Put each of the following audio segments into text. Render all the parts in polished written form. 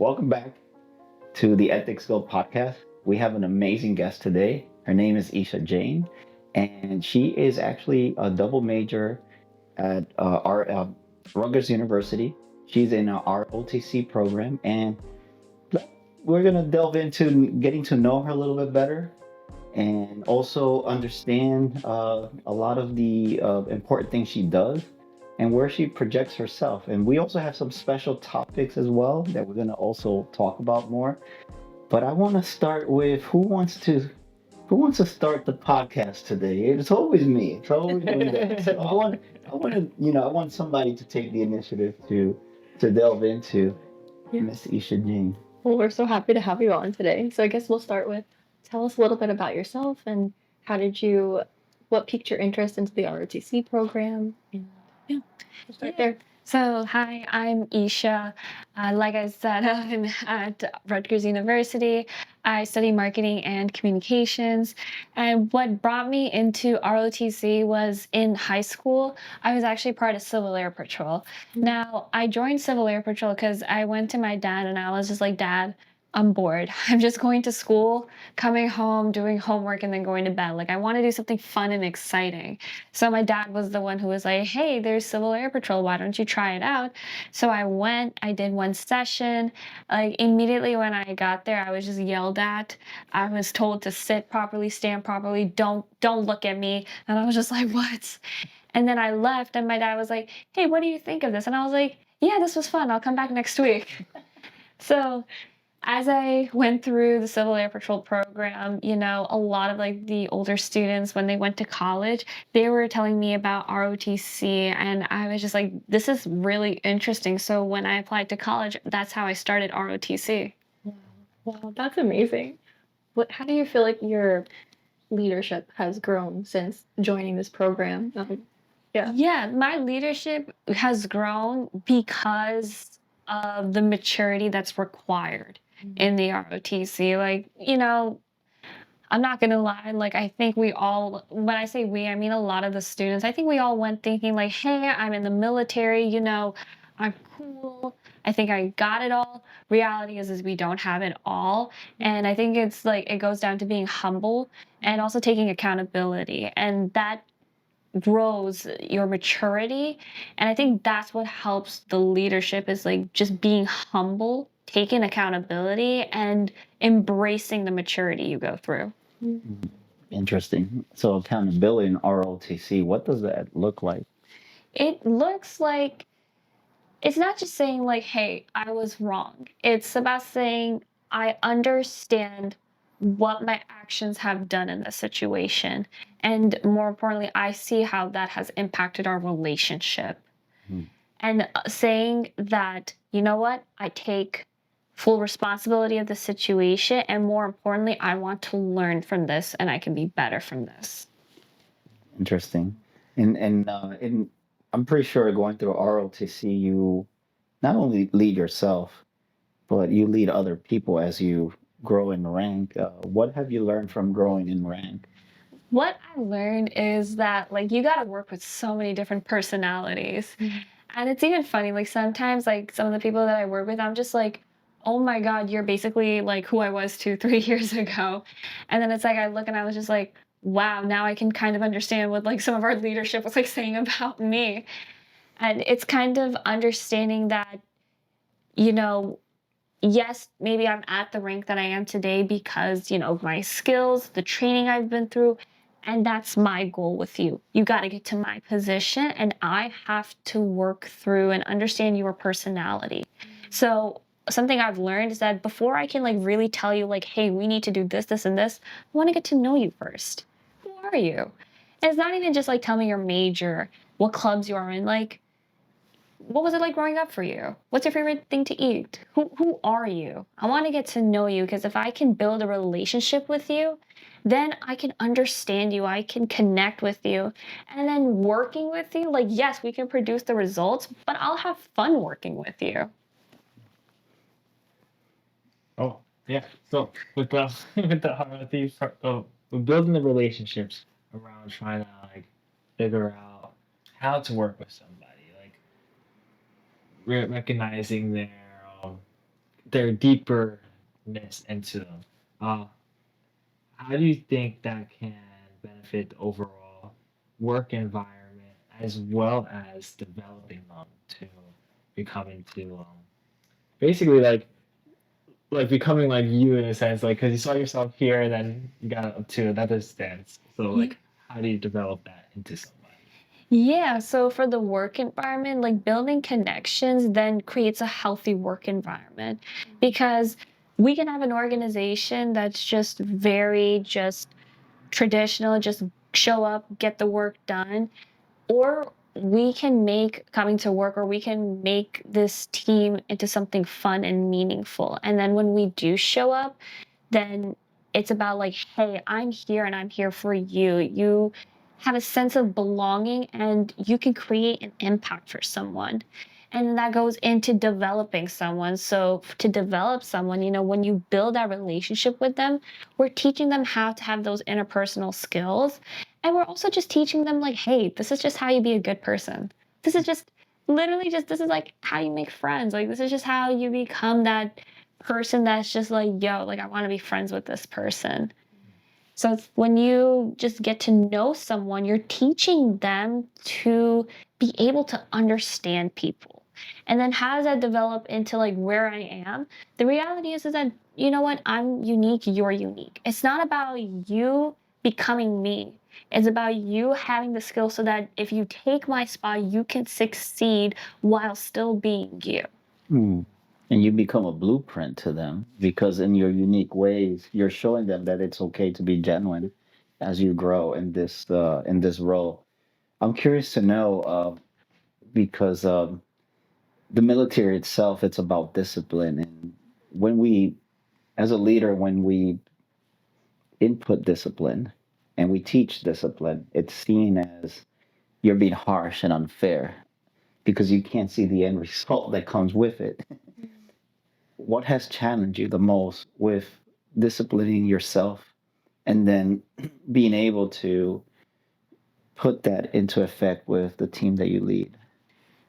Welcome back to the Ethics Go podcast. We have an amazing guest today. Her name is Esha Jain, and she is actually a double major at our Rutgers University. She's in our OTC program, and we're gonna delve into getting to know her a little bit better, and also understand a lot of the important things she does and where she projects herself. And we also have some special topics as well that we're going to also talk about more. But I want to start with who wants to start the podcast today? It's always me. It's always me. So I want somebody to take the initiative to delve into Yeah. Miss Isha Jean. Well, we're so happy to have you on today. So I guess we'll start with tell us a little bit about yourself and how did you, what piqued your interest into the ROTC program? And yeah, we'll start Yeah. there. So, hi, I'm Esha. Like I said, I'm at Rutgers University. I study marketing and communications. And what brought me into ROTC was in high school, I was actually part of Civil Air Patrol. Now, I joined Civil Air Patrol because I went to my dad and I was just like, Dad, I'm bored. I'm just going to school, coming home, doing homework, and then going to bed. Like, I want to do something fun and exciting. So my dad was the one who was like, hey, there's Civil Air Patrol. Why don't you try it out? So I went, I did one session. Like immediately when I got there, I was just yelled at. I was told to sit properly, stand properly, don't look at me. And I was just like, what? And then I left and my dad was like, hey, what do you think of this? And I was like, yeah, this was fun. I'll come back next week. So as I went through the Civil Air Patrol program, a lot of like the older students, when they went to college, they were telling me about ROTC, and I was just like, this is really interesting. So when I applied to college, that's how I started ROTC. Wow, that's amazing. How do you feel like your leadership has grown since joining this program? Yeah. Yeah, my leadership has grown because of the maturity that's required in the ROTC. Like, I'm not gonna lie, like I think we all, when I say we, I mean a lot of the students, I think we all went thinking like, hey, I'm in the military, I'm cool. I think I got it all. Reality is we don't have it all. And I think it's like it goes down to being humble and also taking accountability. And that grows your maturity. And I think that's what helps the leadership is like just being humble, taking accountability, and embracing the maturity you go through. Interesting. So accountability in ROTC, what does that look like? It looks like it's not just saying, like, hey, I was wrong. It's about saying, I understand what my actions have done in this situation. And more importantly, I see how that has impacted our relationship. Hmm. And saying that, you know what, I take full responsibility of the situation. And more importantly, I want to learn from this and I can be better from this. Interesting. And I'm pretty sure going through ROTC, you not only lead yourself, but you lead other people as you grow in rank. What have you learned from growing in rank? What I learned is that like you got to work with so many different personalities. And it's even funny, like sometimes like some of the people that I work with, I'm just like, oh my God, you're basically like who I was 2, 3 years ago. And then it's like I look and I was just like, wow, now I can kind of understand what like some of our leadership was like saying about me. And it's kind of understanding that, you know, yes, maybe I'm at the rank that I am today because, of my skills, the training I've been through, and that's my goal with you. You got to get to my position, and I have to work through and understand your personality. So, something I've learned is that before I can like really tell you like, hey, we need to do this, this, and this, I want to get to know you first. Who are you? And it's not even just like tell me your major, what clubs you are in, like what was it like growing up for you? What's your favorite thing to eat? Who are you? I want to get to know you because if I can build a relationship with you, then I can understand you, I can connect with you. And then working with you, like yes, we can produce the results, but I'll have fun working with you. Oh, yeah. So with the with the RLT part of with building the relationships around trying to like figure out how to work with somebody, like recognizing their their deeperness into them. Uh, how do you think that can benefit the overall work environment as well as developing them to become into basically like becoming like you in a sense, like because you saw yourself here and then you got up to another stance. So Yeah. like, how do you develop that into somebody? Yeah, so for the work environment, like building connections then creates a healthy work environment because we can have an organization that's just very just traditional, just show up, get the work done, or we can make coming to work or we can make this team into something fun and meaningful. And then when we do show up, then it's about like, hey, I'm here and I'm here for you. You have a sense of belonging and you can create an impact for someone. And that goes into developing someone. So, to develop someone, when you build that relationship with them, we're teaching them how to have those interpersonal skills. And we're also just teaching them, like, hey, this is just how you be a good person. This is just literally just, this is like how you make friends. Like, this is just how you become that person that's just like, yo, like I want to be friends with this person. So when you just get to know someone, you're teaching them to be able to understand people. And then how does that develop into like where I am? The reality is that, you know what? I'm unique, you're unique. It's not about you becoming me. It's about you having the skill so that if you take my spot, you can succeed while still being you. Hmm. And you become a blueprint to them because in your unique ways, you're showing them that it's okay to be genuine as you grow in this role. I'm curious to know because the military itself, it's about discipline, and when we, as a leader, when we input discipline and we teach discipline, it's seen as you're being harsh and unfair because you can't see the end result that comes with it. What has challenged you the most with disciplining yourself and then being able to put that into effect with the team that you lead?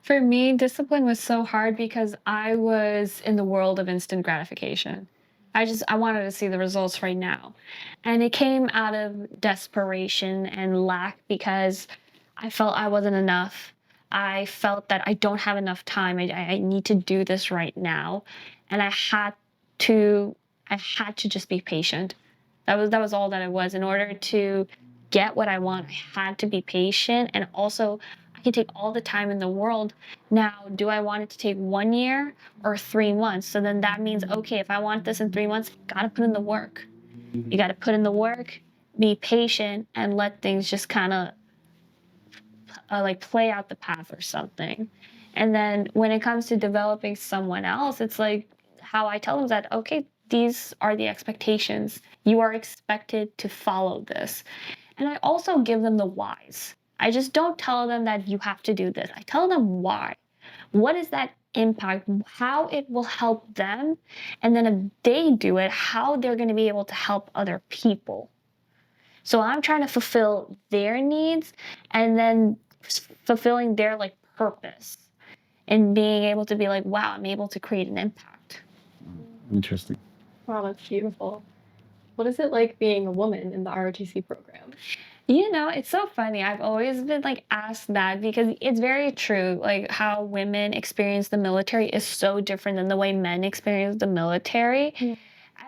For me, discipline was so hard because I was in the world of instant gratification. I wanted to see the results right now. And it came out of desperation and lack because I felt I wasn't enough. I felt that I don't have enough time. I need to do this right now. And to I had to just be patient. That was all that it was. In order to get what I want, I had to be patient and also I can take all the time in the world. Now, do I want it to take 1 year or 3 months? So then that means, okay, if I want this in 3 months, gotta put in the work. You gotta put in the work, be patient, and let things just kind of like play out the path or something. And then when it comes to developing someone else, it's like how I tell them that, okay, these are the expectations. You are expected to follow this. And I also give them the whys. I just don't tell them that you have to do this. I tell them why. What is that impact? How it will help them. And then if they do it, how they're going to be able to help other people. So I'm trying to fulfill their needs and then fulfilling their like purpose and being able to be like, wow, I'm able to create an impact. Interesting. Wow, that's beautiful. What is it like being a woman in the ROTC program? It's so funny. I've always been like asked that because it's very true. Like how women experience the military is so different than the way men experience the military. Yeah.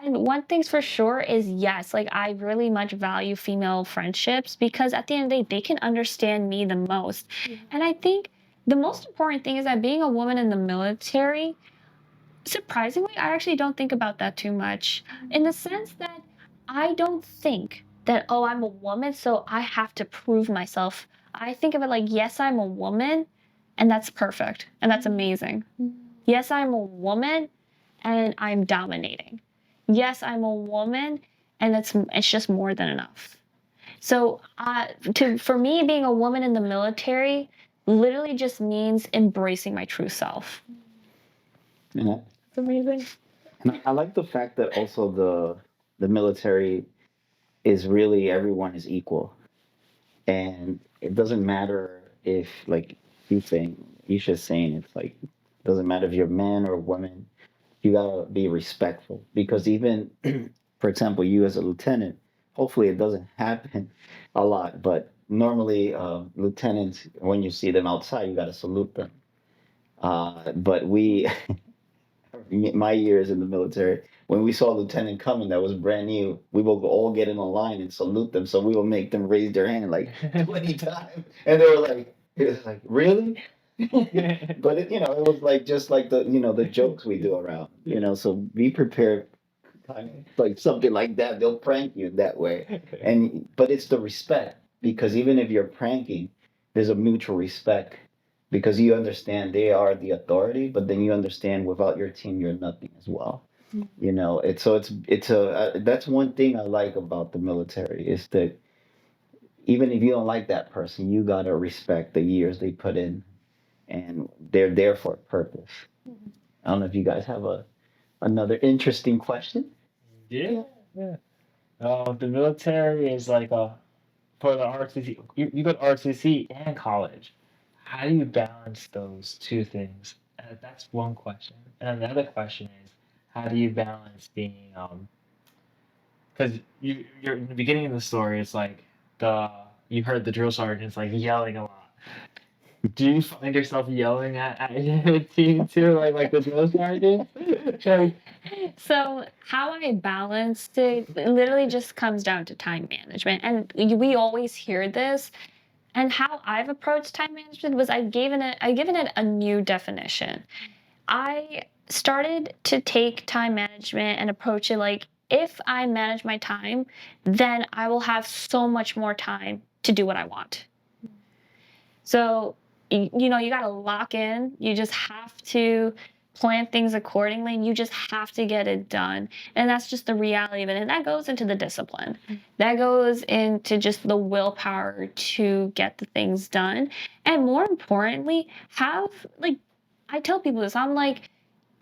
And one thing's for sure is yes, like I really much value female friendships because at the end of the day, they can understand me the most. Yeah. And I think the most important thing is that being a woman in the military, surprisingly, I actually don't think about that too much in the sense that I don't think that, oh, I'm a woman, so I have to prove myself. I think of it like, yes, I'm a woman, and that's perfect, and that's amazing. Yes, I'm a woman, and I'm dominating. Yes, I'm a woman, and it's just more than enough. So, for me, being a woman in the military literally just means embracing my true self. And I, It's amazing. and I like the fact that also the military is really everyone is equal, and it doesn't matter if like you saying Isha's saying it's like doesn't matter if you're man or woman. you gotta be respectful because even, for example, you as a lieutenant, hopefully it doesn't happen a lot, but normally lieutenants, when you see them outside, you gotta salute them. But we, my years in the military, when we saw a lieutenant coming that was brand new, we will all get in a line and salute them. So we will make them raise their hand like 20 times, and they were like, it was like, really? But it was like just like the jokes we do around, so be prepared, kind of like something like that. They'll prank you that way. But it's the respect, because even if you're pranking, there's a mutual respect, because you understand they are the authority, but then you understand without your team, you're nothing as well. That's one thing I like about the military, is that even if you don't like that person, you gotta respect the years they put in, and they're there for a purpose. I don't know if you guys have another interesting question. Yeah. Yeah. The military is like for the RTC. You go to RTC and college. How do you balance those two things? That's one question. And another question is, how do you balance being because you're in the beginning of the story, it's like you heard the drill sergeant's like yelling a lot. Do you find yourself yelling at your team too, like the drill sergeant? Like, So how I balanced it literally just comes down to time management. And we always hear this. And how I've approached time management was I've given it a new definition. I started to take time management and approach it like, if I manage my time, then I will have so much more time to do what I want. So, you got to lock in. You just have to plan things accordingly, and you just have to get it done. And that's just the reality of it. And that goes into the discipline. That goes into just the willpower to get the things done. And more importantly, I tell people this. I'm like,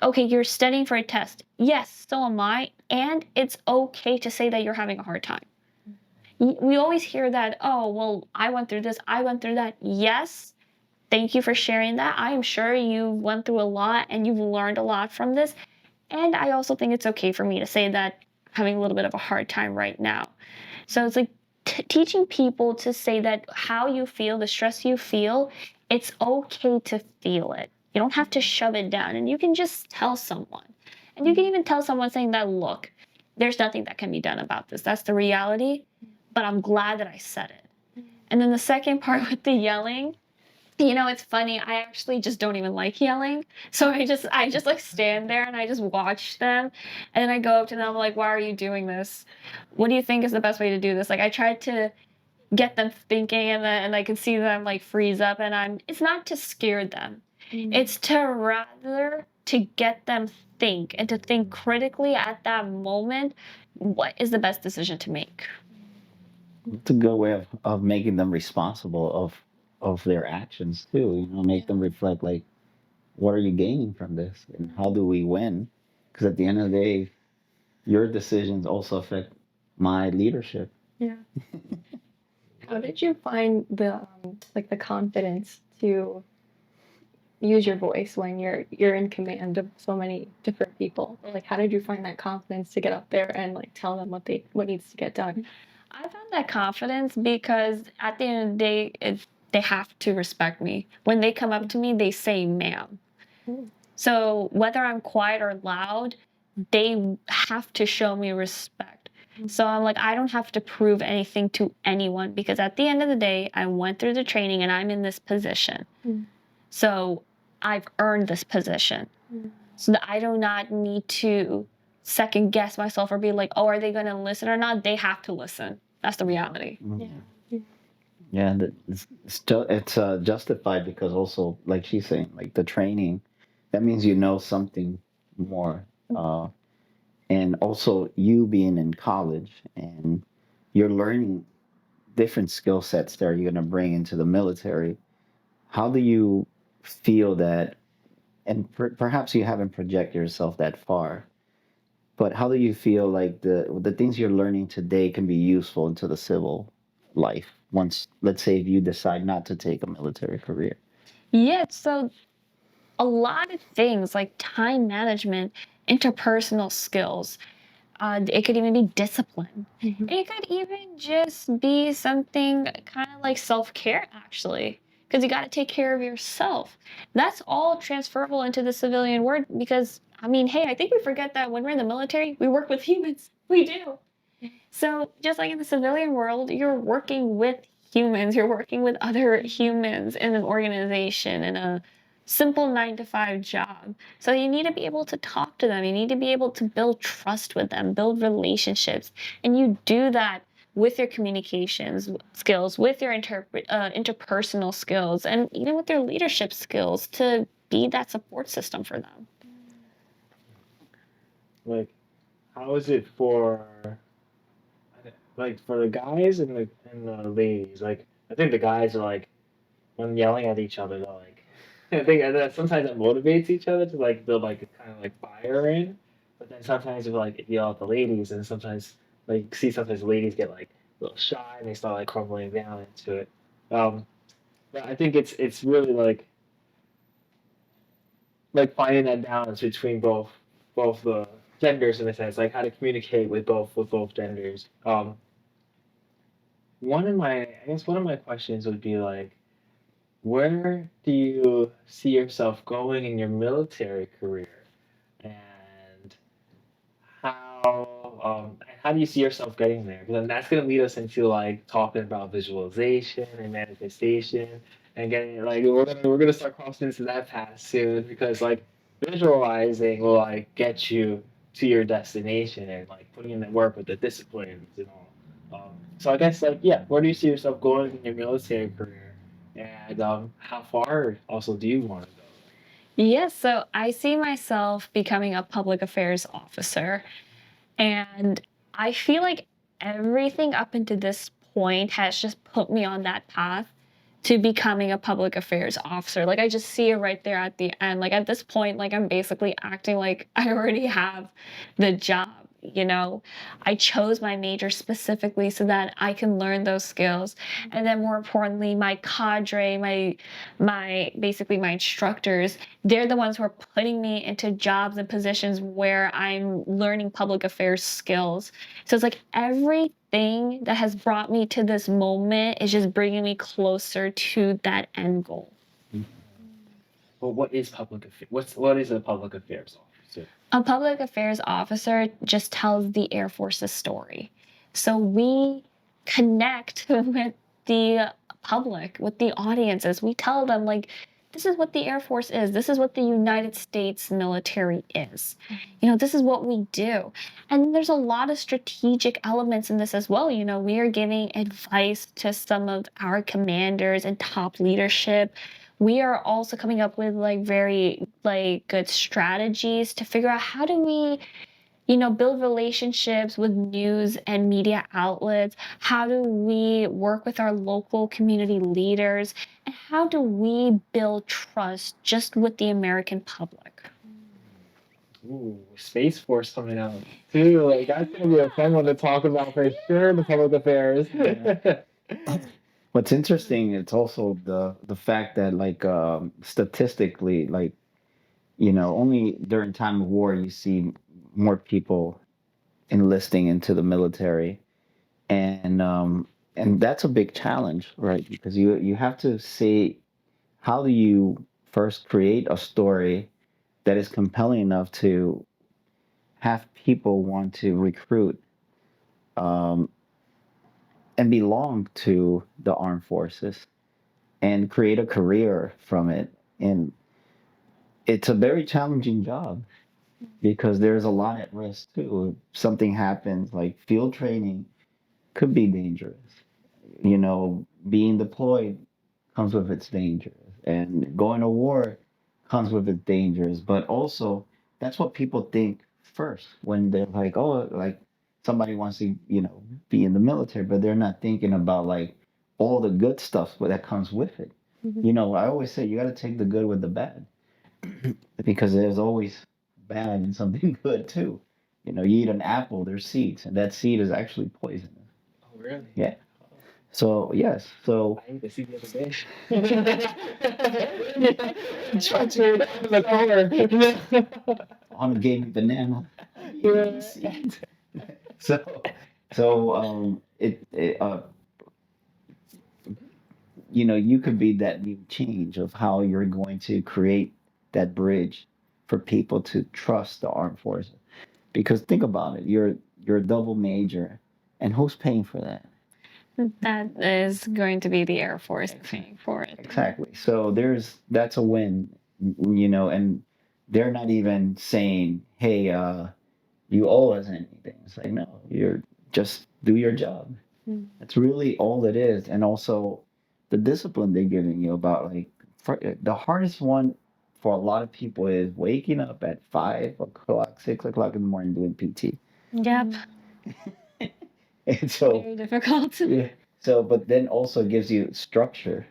okay, you're studying for a test. Yes, so am I. And it's okay to say that you're having a hard time. We always hear that, oh, well, I went through this, I went through that. Yes, thank you for sharing that. I am sure you went through a lot and you've learned a lot from this. And I also think it's okay for me to say that I'm having a little bit of a hard time right now. So it's like teaching people to say that how you feel, the stress you feel, it's okay to feel it. You don't have to shove it down, and you can just tell someone. And you can even tell someone saying that, look, there's nothing that can be done about this. That's the reality, but I'm glad that I said it. And then the second part with the yelling, it's funny. I actually just don't even like yelling. So I just like stand there and I just watch them. And then I go up to them, I'm like, why are you doing this? What do you think is the best way to do this? Like I tried to get them thinking, and I can see them like freeze up, and it's not to scare them. It's to rather to get them think and to think critically at that moment, what is the best decision to make? It's a good way of making them responsible of their actions too. Make them reflect, like, what are you gaining from this, and how do we win? Because at the end of the day, your decisions also affect my leadership. Yeah. How did you find the confidence to use your voice when you're in command of so many different people? Or, like, how did you find that confidence to get up there and like tell them what needs to get done? I found that confidence because at the end of the day, they have to respect me. When they come up to me, they say ma'am. Mm. So whether I'm quiet or loud, they have to show me respect. So I'm like, I don't have to prove anything to anyone, because at the end of the day, I went through the training and I'm in this position. So I've earned this position. So that I do not need to second guess myself or be like, oh, are they going to listen or not? They have to listen. That's the reality. Yeah. Yeah, it's justified, because also, like she's saying, like the training, that means something more. And also, you being in college and you're learning different skill sets that you're going to bring into the military. How do you feel that, and perhaps you haven't projected yourself that far, but how do you feel like the things you're learning today can be useful into the civil life once, let's say, if you decide not to take a military career? Yeah, so a lot of things like time management interpersonal skills. It could even be discipline. Mhm. It could even just be something kind of like self-care, actually, because you got to take care of yourself. That's all transferable into the civilian world because, I mean, hey, I think we forget that when we're in the military, we work with humans. We do. So, just like in the civilian world, you're working with humans, you're working with other humans in an organization, in a simple 9 to 5 job. So, you need to be able to talk to them, you need to be able to build trust with them, build relationships. And you do that with your communications skills, with your interpersonal skills, and even with your leadership skills to be that support system for them. Like, how is it for like for the guys and the ladies? Like, I think the guys are like when yelling at each other, they're like, I think that sometimes it motivates each other to like build like a kind of like fire in. But then sometimes if like if you yell at the ladies, and sometimes like you see sometimes the ladies get like a little shy and they start like crumbling down into it. Um, but I think it's really like finding that balance between both the genders in a sense, like how to communicate with both genders. One of my questions would be like, where do you see yourself going in your military career, and how do you see yourself getting there? Because then that's gonna lead us into like talking about visualization and manifestation and getting like we're gonna start crossing into that path soon because like visualizing will like get you to your destination and like putting in the work with the disciplines and all. So I guess like yeah, where do you see yourself going in your military career, and how far also do you want to go? Yes, so I see myself becoming a public affairs officer. And I feel like everything up until this point has just put me on that path to becoming a public affairs officer. Like I just see it right there at the end. Like at this point, like I'm basically acting like I already have the job, you know. I chose my major specifically so that I can learn those skills. And then more importantly, my cadre, my basically my instructors, they're the ones who are putting me into jobs and positions where I'm learning public affairs skills. So it's like everything that has brought me to this moment is just bringing me closer to that end goal. Well, what is public affairs? What is a public affairs officer? A public affairs officer just tells the Air Force's story. So we connect with the public, with the audiences. We tell them, like, this is what the Air Force is. This is what the United States military is. You know, this is what we do. And there's a lot of strategic elements in this as well. You know, we are giving advice to some of our commanders and top leadership. We are also coming up with like very like good strategies to figure out how do we, you know, build relationships with news and media outlets. How do we work with our local community leaders, and how do we build trust just with the American public? Ooh, Space Force coming out too. Like that's gonna be a fun one to talk about for sure. The public affairs. What's interesting, it's also the fact that like statistically, like only during time of war you see more people enlisting into the military, and that's a big challenge, right? Because you have to see how do you first create a story that is compelling enough to have people want to recruit um, and belong to the armed forces and create a career from it. And it's a very challenging job because there's a lot at risk too. If something happens, like field training could be dangerous. Being deployed comes with its dangers, and going to war comes with its dangers. But also, that's what people think first when they're like, oh, like somebody wants to, be in the military, but they're not thinking about like all the good stuff that comes with it. Mhm. I always say you got to take the good with the bad because there's always bad in something good too. You eat an apple, there's seeds, and that seed is actually poisonous. Oh really? Yeah. So yes, so I ate the seed the other day. Trying to turn it down in the corner. Anna gave me banana. You didn't see it. So, you could be that new change of how you're going to create that bridge for people to trust the armed forces. Because think about it, you're a double major, and who's paying for that? That is going to be the Air Force paying for it. Exactly. So that's a win, and they're not even saying, "Hey, you owe us anything." It's like, no, you're just do your job. Mm. That's really all it is. And also the discipline they're giving you about like the hardest one for a lot of people is waking up at 5 o'clock, 6 o'clock in the morning doing PT. Yep. And so Very difficult. yeah. So but then also gives you structure.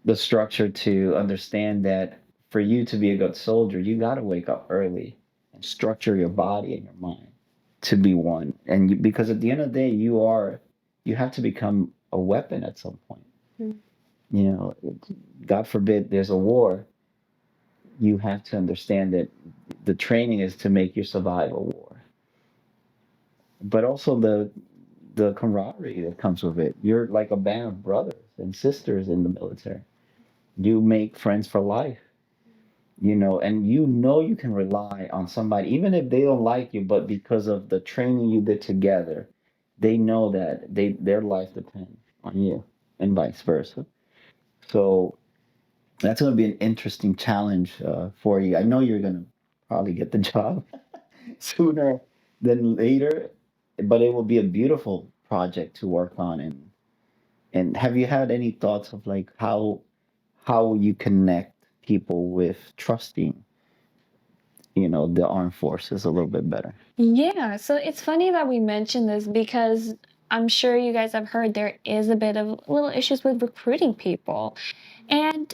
The structure to understand that for you to be a good soldier, you gotta wake up early and structure your body and your mind to be one. And because at the end of the day, you have to become a weapon at some point. Mm. You know, God forbid there's a war, you have to understand that the training is to make you survive a war. But also the camaraderie that comes with it. You're like a band of brothers and sisters in the military. You make friends for life. And you can rely on somebody, even if they don't like you, but because of the training you did together, they know that their life depends on you, and vice versa. So that's going to be an interesting challenge for you. I know you're going to probably get the job sooner than later, but it will be a beautiful project to work on. And have you had any thoughts of like how you connect people with trusting the armed forces a little bit better? Yeah, so it's funny that we mentioned this because I'm sure you guys have heard there is a bit of little issues with recruiting people. And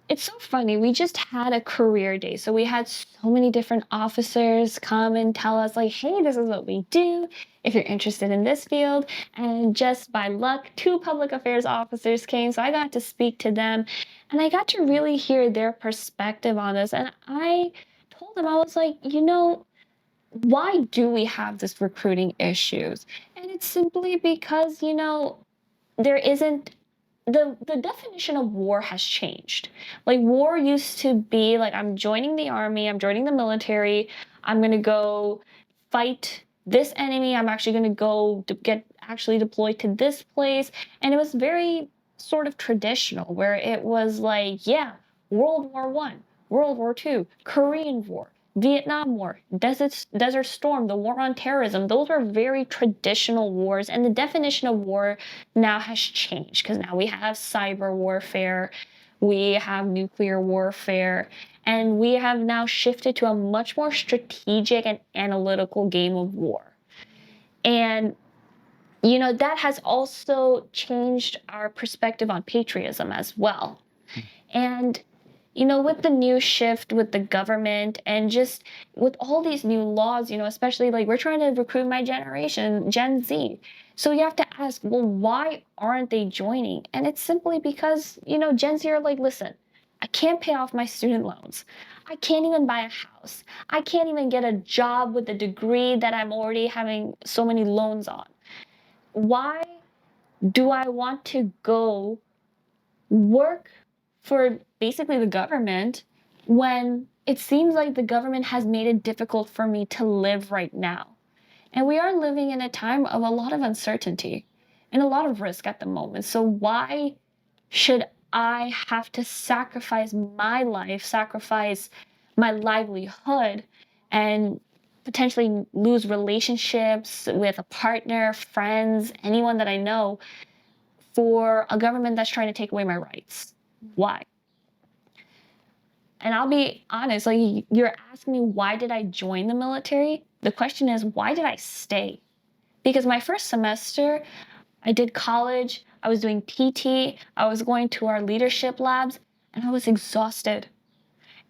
it's so funny. We just had a career day. So we had so many different officers come and tell us, like, hey, this is what we do if you're interested in this field. And just by luck, two public affairs officers came. So I got to speak to them and I got to really hear their perspective on this. And I told them, I was like, why do we have this recruiting issues? And it's simply because, there isn't the definition of war has changed. Like war used to be like I'm joining the army, I'm joining the military, I'm going to go fight this enemy, I'm actually going to go to get actually deployed to this place, and it was very sort of traditional where it was like, yeah, World War 1, World War 2, Korean War, Vietnam War, Desert Storm, the war on terrorism. Those were very traditional wars, and the definition of war now has changed because now we have cyber warfare, we have nuclear warfare, and we have now shifted to a much more strategic and analytical game of war. And that has also changed our perspective on patriotism as well. And with the new shift with the government and just with all these new laws, especially like we're trying to recruit my generation, Gen Z. So you have to ask, well, why aren't they joining? And it's simply because, Gen Z are like, listen, I can't pay off my student loans. I can't even buy a house. I can't even get a job with the degree that I'm already having so many loans on. Why do I want to go work for basically the government when it seems like the government has made it difficult for me to live right now? And we are living in a time of a lot of uncertainty and a lot of risk at the moment. So why should I have to sacrifice my life, sacrifice my livelihood, and potentially lose relationships with a partner, friends, anyone that I know for a government that's trying to take away my rights? Why? And I'll be honest, like you're asking me, why did I join the military? The question is, why did I stay? Because my first semester, I did college, I was doing PT, I was going to our leadership labs, and I was exhausted.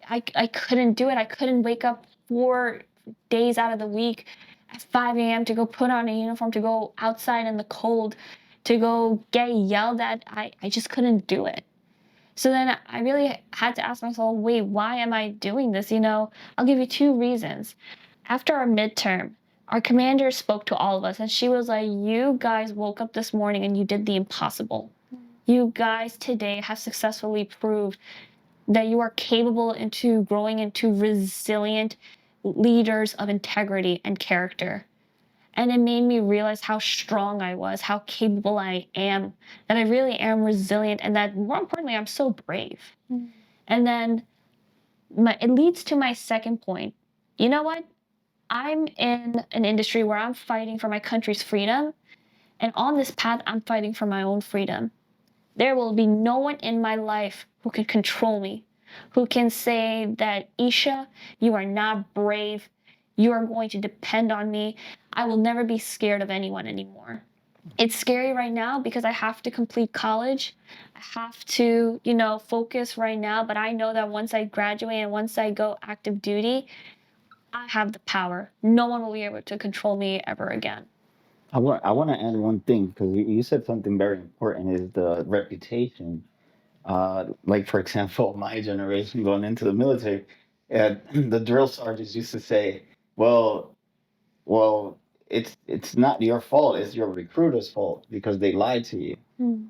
I couldn't do it. I couldn't wake up 4 days out of the week at 5 a.m. to go put on a uniform, to go outside in the cold, to go get yelled at. I just couldn't do it. So then I really had to ask myself, wait, why am I doing this? You know, I'll give you 2 reasons. After our midterm, our commander spoke to all of us and she was like, you guys woke up this morning and you did the impossible. You guys today have successfully proved that you are capable into growing into resilient leaders of integrity and character. And it made me realize how strong I was, how capable I am, that I really am resilient, and that more importantly, I'm so brave. And then it leads to my second point. You know what? I'm in an industry where I'm fighting for my country's freedom. And on this path, I'm fighting for my own freedom. There will be no one in my life who can control me, who can say that, Esha, you are not brave. You are going to depend on me. I will never be scared of anyone anymore. It's scary right now because I have to complete college. I have to, you know, focus right now. But I know that once I graduate and once I go active duty, I have the power. No one will be able to control me ever again. I want to add one thing because you said something very important is the reputation. Like for example, my generation going into the military, the drill sergeants used to say, "Well, well, it's not your fault. It's your recruiter's fault because they lied to you."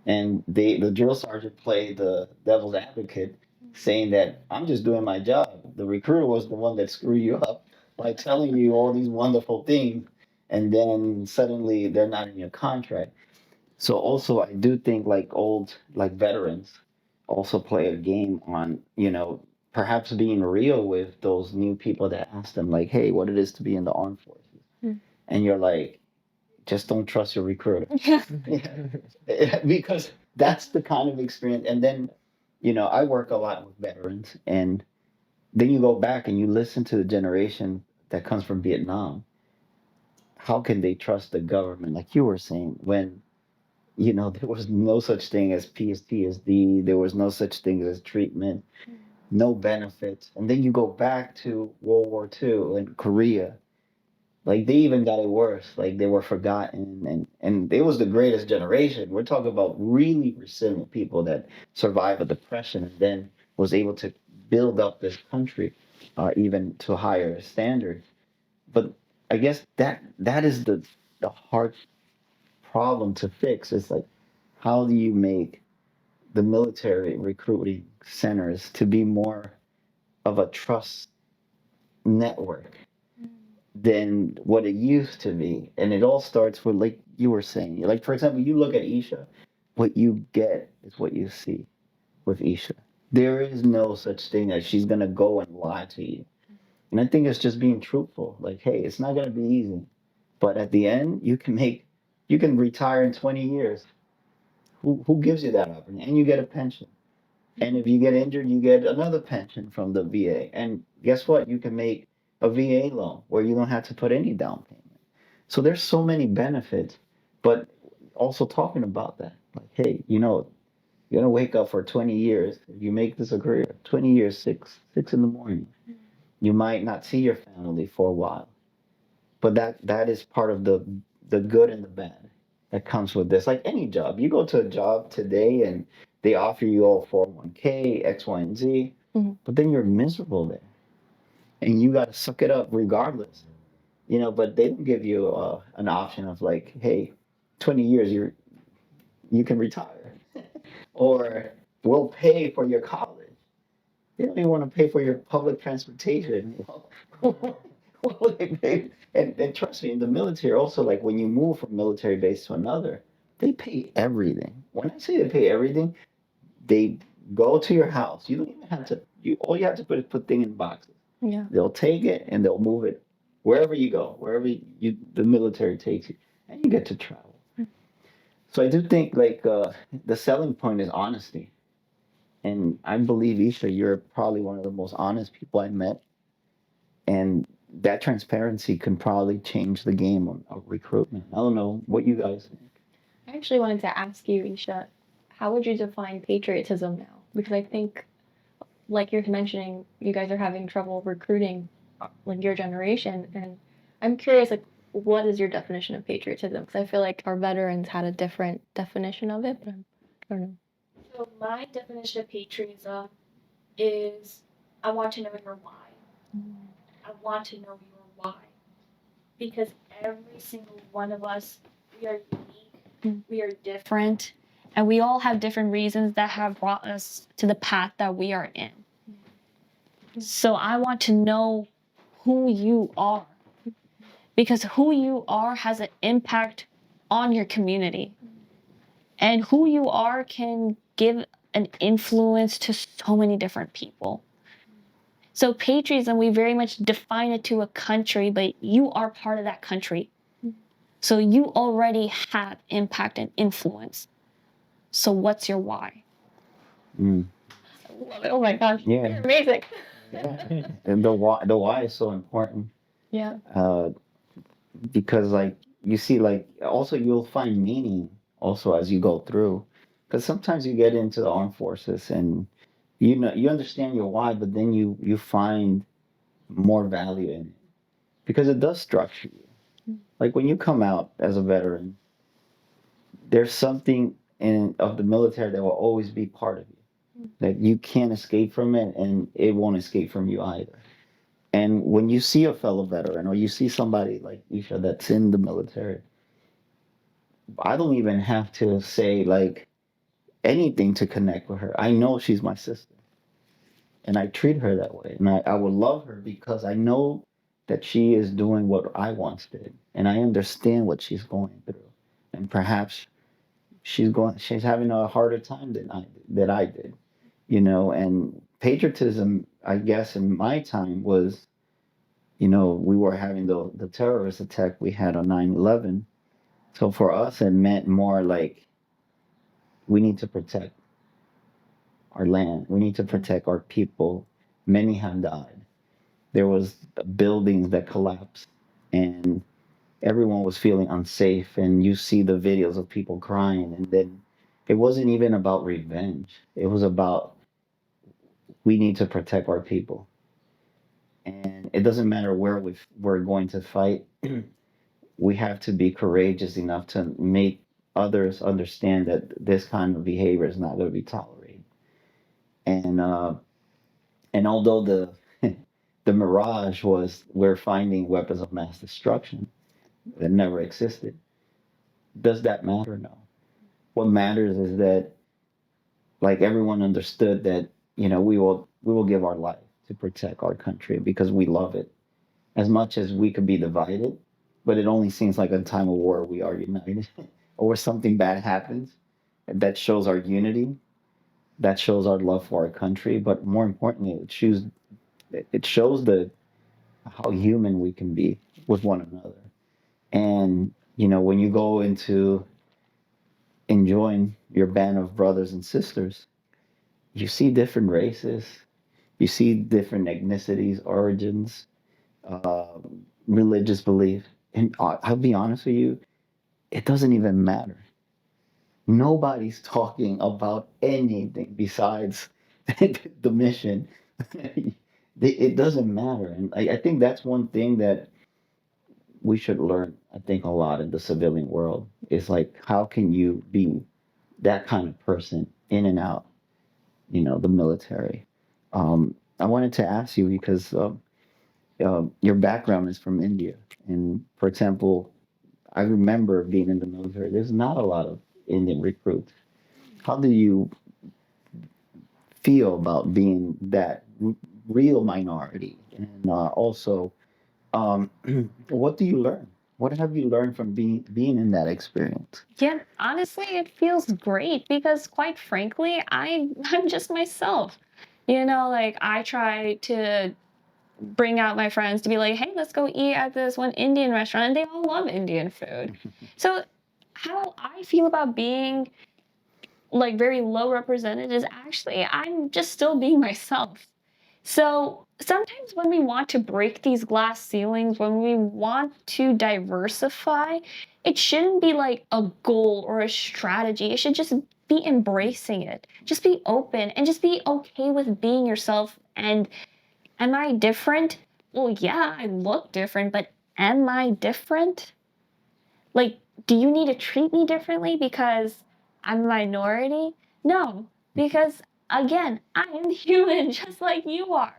And the drill sergeant played the devil's advocate, saying that I'm just doing my job. The recruiter was the one that screwed you up by telling you all these wonderful things, and then suddenly they're not in your contract. So also, I do think like veterans also play a game on, perhaps being real with those new people that ask them like, hey, what it is to be in the armed forces. And you're like, just don't trust your recruiter. Because that's the kind of experience. And then, I work a lot with veterans, and then you go back and you listen to the generation that comes from Vietnam. How can they trust the government, like you were saying, when there was no such thing as PTSD, there was no such thing as treatment, no benefits. And then you go back to World War II and Korea. Like they even got it worse. Like they were forgotten, and it was the greatest generation. We're talking about really resilient people that survived a depression and then was able to build up this country, even to higher standards. But I guess that is the hard problem to fix. It's like, how do you make the military recruiting centers to be more of a trust network than what it used to be? And it all starts with, like you were saying, like for example, you look at Isha, what you get is what you see with Isha. There is no such thing as she's gonna go and lie to you. And I think it's just being truthful. Like, hey, it's not gonna be easy, but at the end, you can retire in 20 years. Who gives you that opportunity? And you get a pension. And if you get injured, you get another pension from the VA. And guess what? You can make a VA loan where you don't have to put any down payment. So there's so many benefits, but also talking about that. Like, hey, you're gonna wake up for 20 years. If you make this a career, 20 years, six in the morning. You might not see your family for a while. But that is part of the good and the bad that comes with this. Like any job, you go to a job today and they offer you all 401k, X, Y, and Z, but then you're miserable there, and you got to suck it up regardless. But they don't give you an option of like, hey, 20 years you can retire, or we'll pay for your college. They don't even want to pay for your public transportation. Well, and trust me, in the military, also, like when you move from military base to another, they pay everything. When I say they pay everything, they go to your house. You don't even have to. You all you have to put is put thing in boxes. Yeah. They'll take it and they'll move it wherever you go, wherever the military takes you, and you get to travel. So I do think like the selling point is honesty, and I believe Isha, you're probably one of the most honest people I met, and that transparency can probably change the game of recruitment. I don't know what you guys think. I actually wanted to ask you, Isha, how would you define patriotism now? Because I think, like you're mentioning, you guys are having trouble recruiting, like your generation, and I'm curious, like, what is your definition of patriotism? Because I feel like our veterans had a different definition of it, but I don't know. So my definition of patriotism is I want to know your why. I want to know your why. Because every single one of us, we are unique, we are different, and we all have different reasons that have brought us to the path that we are in. So I want to know who you are, because who you are has an impact on your community, and who you are can give an influence to so many different people. So patriotism, we very much define it to a country, but you are part of that country. So you already have impact and influence. So what's your why? Mm. I love it. Oh my gosh. Yeah. You're amazing. Yeah. And the why is so important. Yeah. Because like you see, like also you'll find meaning also as you go through, because sometimes you get into the armed forces and you understand your why, but then you find more value in it because it does structure you. Like when you come out as a veteran, there's something in of the military that will always be part of you, that you can't escape from it and it won't escape from you either. And when you see a fellow veteran or you see somebody like Isha that's in the military, I don't even have to say like anything to connect with her. I know she's my sister and I treat her that way. And I would love her because I know that she is doing what I once did. And I understand what she's going through. And perhaps she's having a harder time than I did, and patriotism, I guess in my time was, we were having the terrorist attack we had on 9/11. So for us it meant more like we need to protect our land. We need to protect our people. Many have died. There was buildings that collapsed, and everyone was feeling unsafe. And you see the videos of people crying, and then it wasn't even about revenge. It was about we need to protect our people, and it doesn't matter where we're going to fight. We have to be courageous enough to make others understand that this kind of behavior is not going to be tolerated. And although the mirage was we're finding weapons of mass destruction that never existed, does that matter? No. What matters is that like everyone understood that we will give our life to protect our country because we love it as much as we could be divided. But it only seems like in time of war we are united, or something bad happens that shows our unity, that shows our love for our country. But more importantly, it shows the how human we can be with one another. And when you go into enjoying your band of brothers and sisters, you see different races, you see different ethnicities, origins, uh, religious belief. And I'll be honest with you, it doesn't even matter. Nobody's talking about anything besides the mission. It doesn't matter. And I think that's one thing that we should learn, I think, a lot in the civilian world is like, how can you be that kind of person in and out, the military? I wanted to ask you because your background is from India. And for example, I remember being in the military, there's not a lot of Indian recruits. How do you feel about being that real minority? And also, um, what do you learn? What have you learned from being in that experience? Yeah, honestly, it feels great because quite frankly, I'm just myself. Like I try to bring out my friends to be like, hey, let's go eat at this one Indian restaurant. And they all love Indian food. So, how I feel about being like very low represented is actually I'm just still being myself. So, sometimes when we want to break these glass ceilings, when we want to diversify, it shouldn't be like a goal or a strategy. It should just be embracing it. Just be open and just be okay with being yourself. And am I different? Well, yeah, I look different, but am I different? Like, do you need to treat me differently because I'm a minority? No. because again, I am human just like you are.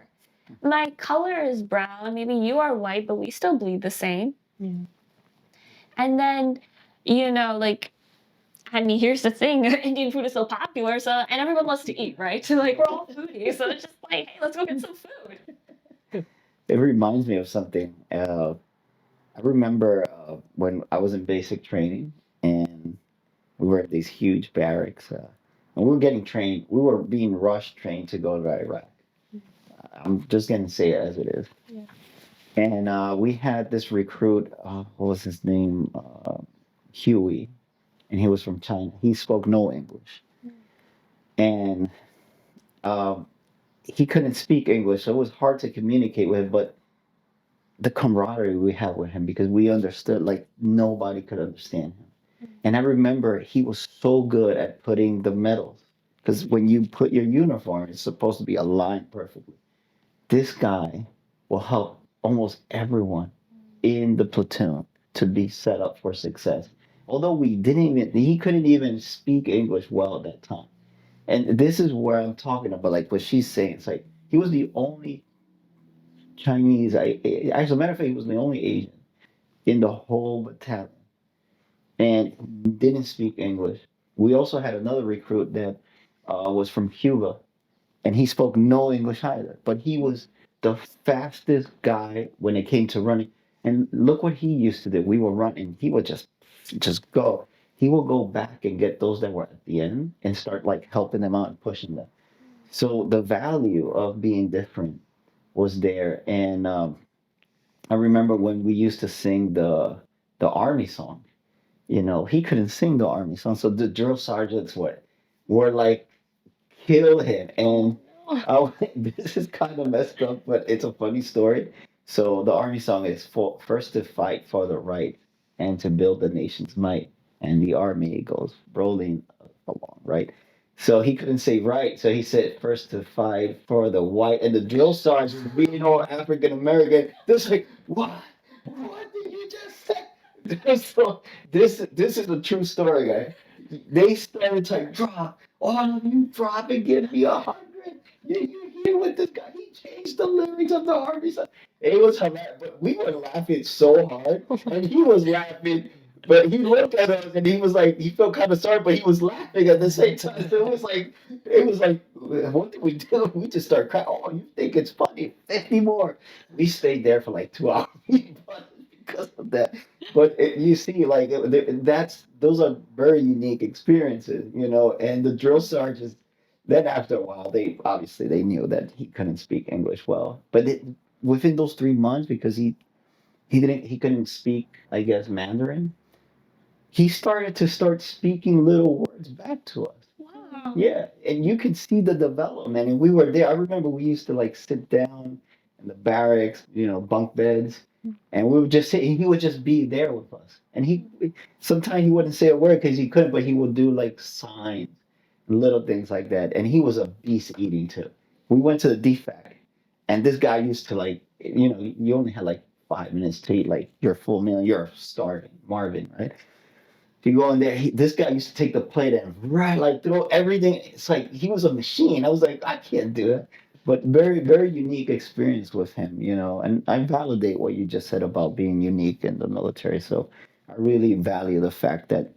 My color is brown, maybe you are white, but we still bleed the same. Yeah. And then, like, I mean, here's the thing: Indian food is so popular, so and everyone loves to eat, right? So like we're all foodies, so it's just like, hey, let's go get some food. It reminds me of something. I remember when I was in basic training and we were at these huge barracks, and we were getting trained. We were being rushed trained to go to Iraq. I'm just gonna say it as it is. Yeah. And we had this recruit. What was his name? Huey, and he was from China. He spoke no English, and um, he couldn't speak English, so it was hard to communicate with him. But the camaraderie we had with him, because we understood like nobody could understand him. And I remember he was so good at putting the medals, because when you put your uniform, it's supposed to be aligned perfectly. This guy will help almost everyone in the platoon to be set up for success. Although he couldn't even speak English well at that time. And this is where I'm talking about, like what she's saying. It's like he was the only Chinese, as a matter of fact, he was the only Asian in the whole battalion and didn't speak English. We also had another recruit that was from Cuba, and he spoke no English either. But he was the fastest guy when it came to running. And look what he used to do. We were running. He would just go. He will go back and get those that were at the end and start like helping them out and pushing them. So the value of being different was there. And I remember when we used to sing the army song. He couldn't sing the army song, so the drill sergeants were like kill him. And this is kind of messed up, but it's a funny story. So the army song is for first to fight for the right and to build the nation's might, and the army goes rolling along, right? So he couldn't say right, so he said first to fight for the white, and the drill sergeant, being all African American, this like what? What did you just say? So this is a true story, guys. They started to like drop. All of you drop and give me 100. You hear what this guy? He changed the lyrics of the Harvey song. It was hilarious, but we were laughing so hard, and he was laughing. But he looked at us and he was like, he felt kind of sorry, but he was laughing at the same time. So it was like, what did we do? We just started crying. Oh, you think it's funny? 50 more. We stayed there for like 2 hours because of that. But you see, like those are very unique experiences, And the drill sergeants, then after a while, they knew that he couldn't speak English well. But within those 3 months, because he couldn't speak, I guess, Mandarin, he started to start speaking little words back to us. Wow. Yeah, and you could see the development. And we were there. I remember we used to like sit down in the barracks, bunk beds, and we would just sit. And he would just be there with us. And sometimes he wouldn't say a word because he couldn't, but he would do like signs, little things like that. And he was a beast eating too. We went to the DFAC, and this guy used to like, you only had like 5 minutes to eat like your full meal. You're starving, Marvin, right? If you go in there, this guy used to take the plate and right, like throw everything. It's like he was a machine. I was like, I can't do it. But very, very unique experience with him, And I validate what you just said about being unique in the military. So I really value the fact that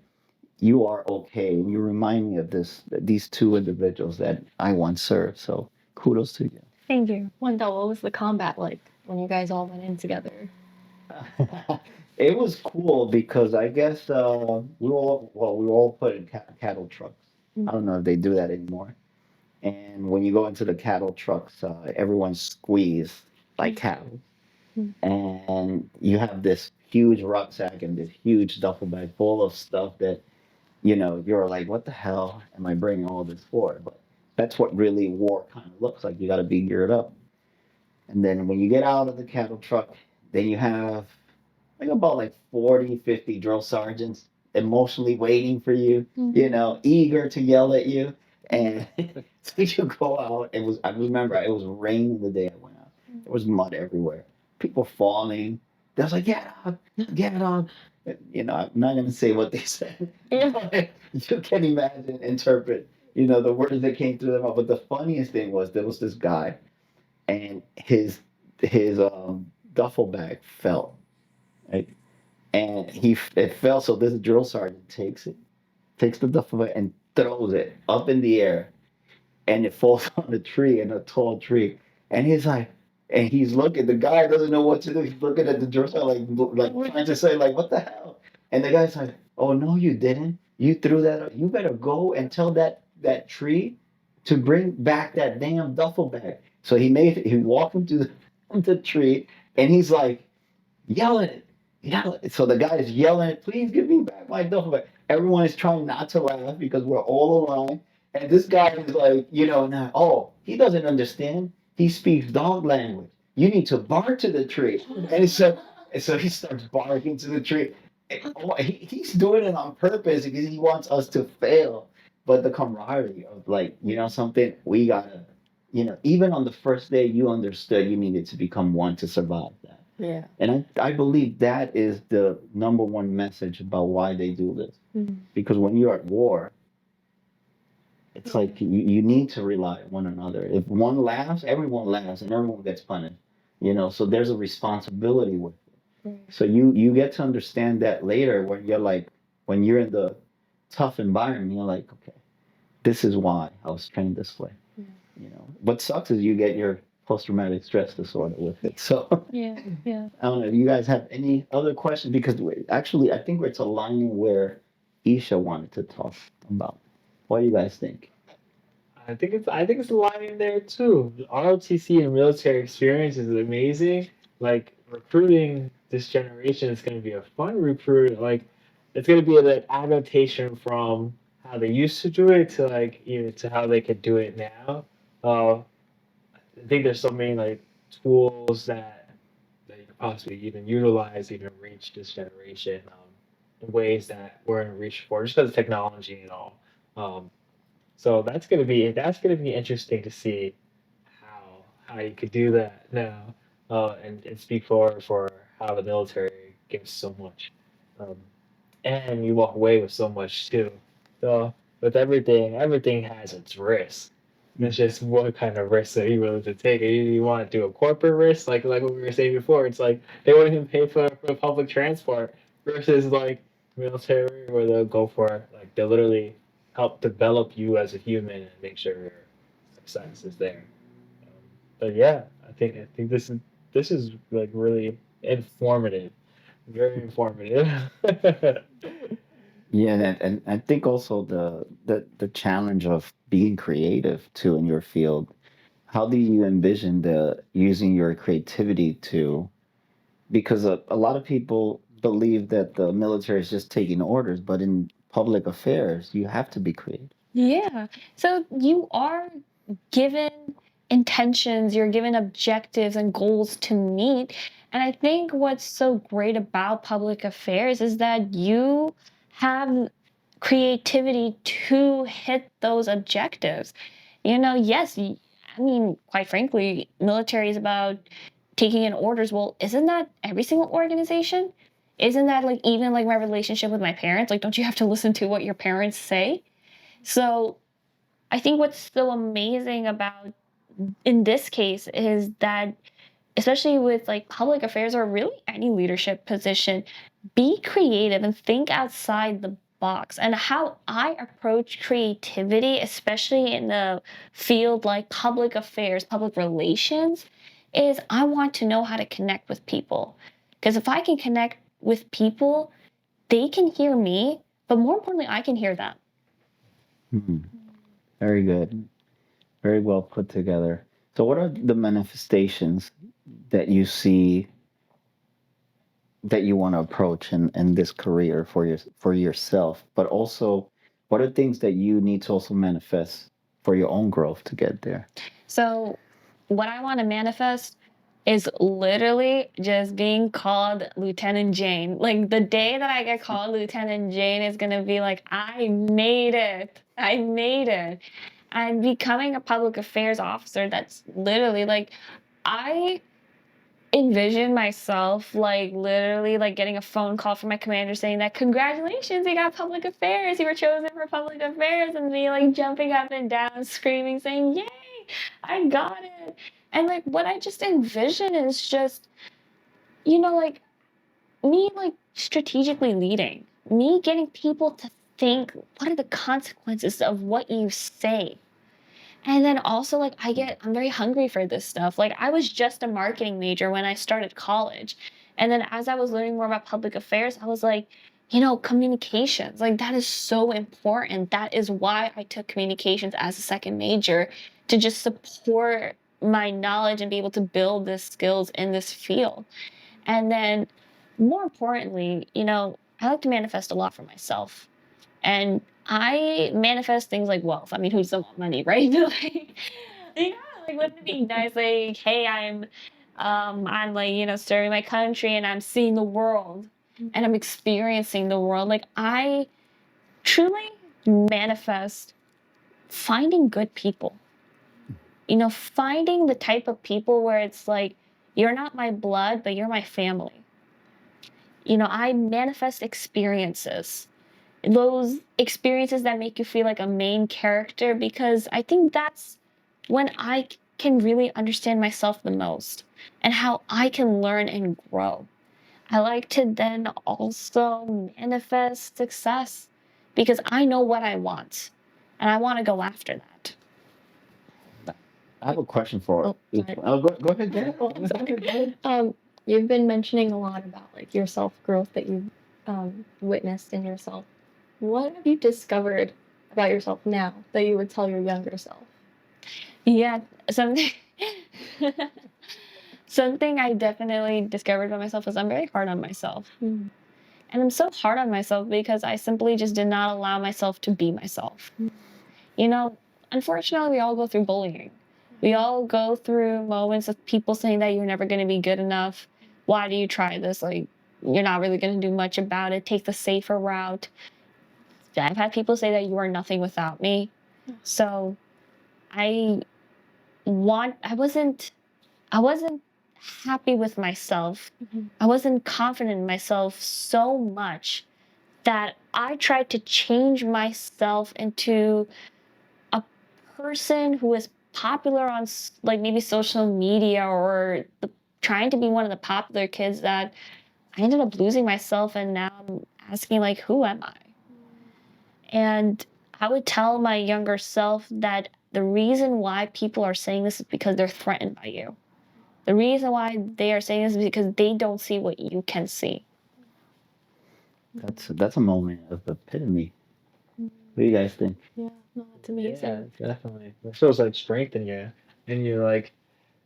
you are okay, and you remind me of these two individuals that I once served. So kudos to you. Thank you. Wendell, what was the combat like when you guys all went in together? It was cool because I guess we were all put in cattle trucks. I don't know if they do that anymore. And when you go into the cattle trucks, everyone's squeezed like cattle. Mm. And you have this huge rucksack and this huge duffel bag full of stuff that, you're like, what the hell am I bringing all this for? But that's what really war kind of looks like. You got to be geared up. And then when you get out of the cattle truck, then you have like about like 40, 50 drill sergeants emotionally waiting for you, eager to yell at you. And so you go out. I remember it was raining the day I went out. There was mud everywhere. People falling. They was like, get up, get up. I'm not going to say what they said. Yeah. But you can imagine, interpret. the words that came through their mouth. But the funniest thing was there was this guy, and his duffel bag fell, right? And it fell. So this drill sergeant takes the duffel bag and throws it up in the air, and it falls on a tree, in a tall tree. And he's like, and he's looking. The guy doesn't know what to do. He's looking at the drill sergeant, like trying to say, like, what the hell? And the guy's like, oh no, you didn't. You threw that up. You better go and tell that tree to bring back that damn duffel bag. So he walked him to the tree, and he's like yelling it, yelling it. So the guy is yelling, please give me back my duffel bag. Everyone is trying not to laugh because we're all aligned. And this guy is like, now, oh, he doesn't understand. He speaks dog language. You need to bark to the tree. And so he starts barking to the tree. He's doing it on purpose because he wants us to fail. But the camaraderie of, like, something we gotta, even on the first day, you understood you needed to become one to survive that. Yeah. And I believe that is the number one message about why they do this. Mhm. Because when you're at war, it's like you need to rely on one another. If one laughs, everyone laughs and everyone gets punished. So there's a responsibility with it. Right. So you get to understand that later when you're in the tough environment, you're like, okay, this is why I was trained this way. What sucks is you get your post-traumatic stress disorder with it. So Yeah. Yeah. I don't know if you guys have any other questions because actually I think it's aligning where Isha wanted to talk about. What do you guys think? I think it's aligning there too. The ROTC and military experience is amazing. Like recruiting this generation is going to be a fun recruit. Like it's going to be an adaptation from how they used to do it to like to how they could do it now. I think there's so many like tools that you could possibly even utilize, even reach this generation in ways that weren't reached before, just because of technology and all. Um, so that's gonna be interesting to see how you could do that now, and speak for how the military gives so much, um, and you walk away with so much too. So with everything has its risk. It's just what kind of risk are you willing to take? You want to do a corporate risk, like what we were saying before. It's like they won't even pay for public transport versus like military, where they'll go for like they literally help develop you as a human and make sure your success is there. Um, but yeah, I think this is like really informative, very informative. Yeah, and I think also the challenge of being creative too in your field. How do you envision the using your creativity to because a lot of people believe that the military is just taking orders, but in public affairs, you have to be creative. Yeah. So you are given intentions, you're given objectives and goals to meet. And I think what's so great about public affairs is that you have creativity to hit those objectives. Yes, I mean, quite frankly, military is about taking in orders. Well, isn't that every single organization? Isn't that like even like my relationship with my parents? Like, don't you have to listen to what your parents say? So I think what's so amazing about in this case is that especially with like public affairs or really any leadership position, be creative and think outside the box. And how I approach creativity, especially in a field like public affairs, public relations, is I want to know how to connect with people. Because if I can connect with people, they can hear me, but more importantly, I can hear them. Hmm. Very good. Very well put together. So, what are the manifestations that you see that you want to approach in this career for yourself? But also, what are things that you need to also manifest for your own growth to get there? So, what I want to manifest is literally just being called Lieutenant Jane. Like, the day that I get called Lieutenant Jane is going to be like, I made it. I made it. And becoming a public affairs officer, that's literally like, I envision myself like literally like getting a phone call from my commander saying that congratulations, you got public affairs, you were chosen for public affairs, and me like jumping up and down, screaming, saying, yay, I got it. And like what I just envision is just, like me like strategically leading, me getting people to think what are the consequences of what you say. And then also like I'm very hungry for this stuff. Like I was just a marketing major when I started college. And then as I was learning more about public affairs, I was like, communications, like that is so important. That is why I took communications as a second major, to just support my knowledge and be able to build the skills in this field. And then more importantly, I like to manifest a lot for myself. And I manifest things like wealth. I mean, who doesn't want money, right? Like, yeah, like wouldn't it be nice? Like, hey, I'm like, serving my country and I'm seeing the world and I'm experiencing the world. Like, I truly manifest finding good people. Finding the type of people where it's like, you're not my blood, but you're my family. I manifest experiences, those experiences that make you feel like a main character, because I think that's when I can really understand myself the most and how I can learn and grow. I like to then also manifest success because I know what I want and I want to go after that. I have a question for Oh, each sorry. one. Oh, go ahead, Jen. Oh, Go sorry. ahead, Jen. You've been mentioning a lot about like your self growth that you've witnessed in yourself. What have you discovered about yourself now that you would tell your younger self? Yeah, something something I definitely discovered about myself is I'm very hard on myself. Mm. And I'm so hard on myself because I simply just did not allow myself to be myself. Unfortunately, we all go through bullying. We all go through moments of people saying that you're never going to be good enough. Why do you try this? Like, you're not really going to do much about it. Take the safer route. I've had people say that you are nothing without me. So I I wasn't happy with myself. Mhm. I wasn't confident in myself so much that I tried to change myself into a person who is popular on like maybe social media, or trying to be one of the popular kids, that I ended up losing myself, and now I'm asking like, who am I? And I would tell my younger self that the reason why people are saying this is because they're threatened by you. The reason why they are saying this is because they don't see what you can see. That's a moment of epitome. What do you guys think? Yeah, no, that's Yeah, amazing. definitely. It shows like strength in you, and you like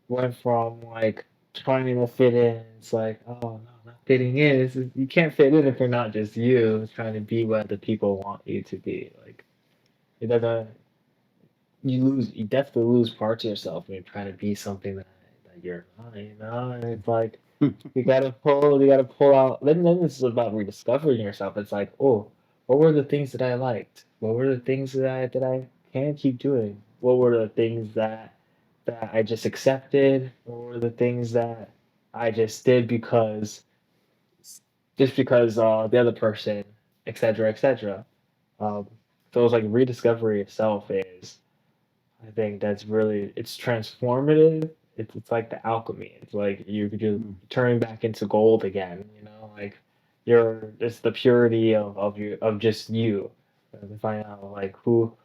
went from like trying to fit in. It's like, oh no, not fitting in. You can't fit in if you're not just you trying to be what the people want you to be. Like it doesn't. You definitely lose parts of yourself when you're trying to be something that you're not. And it's like you gotta pull out. Then this is about rediscovering yourself. It's like, oh, what were the things that I liked? What were the things that I can keep doing? What were the things that I just accepted? What were the things that I just did just because the other person, etc., etc. Um, so it's like rediscovery yourself is. I think that's really it's transformative. It's like the alchemy. It's like you're Mm. turning back into gold again. Like it's the purity of just you. To find out like who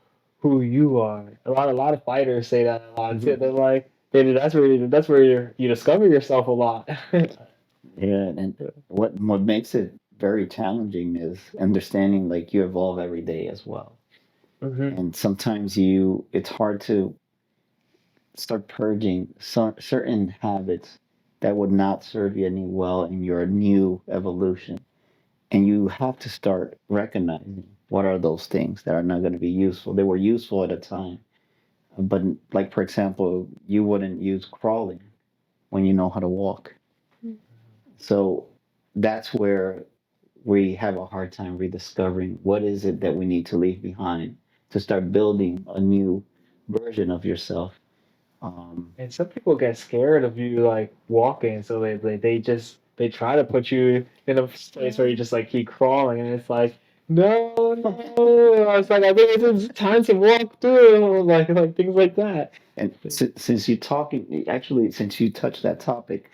you are. A lot of fighters say that a lot too. Mhm. They're like, that's where you discover yourself a lot. Yeah, and what makes it very challenging is understanding like you evolve every day as well. hmm And sometimes it's hard to start purging certain habits that would not serve you any well in your new evolution. And you have to start recognizing what are those things that are not going to be useful. They were useful at a time, but like for example, you wouldn't use crawling when you know how to walk. Mm. So that's where we have a hard time rediscovering what is it that we need to leave behind to start building a new version of yourself. And some people get scared of you like walking, so they try to put you in a place where you just like keep crawling, and it's like no, no. I was like, I think it's time to walk through, like things like that. And since you're talking, actually, since you touched that topic,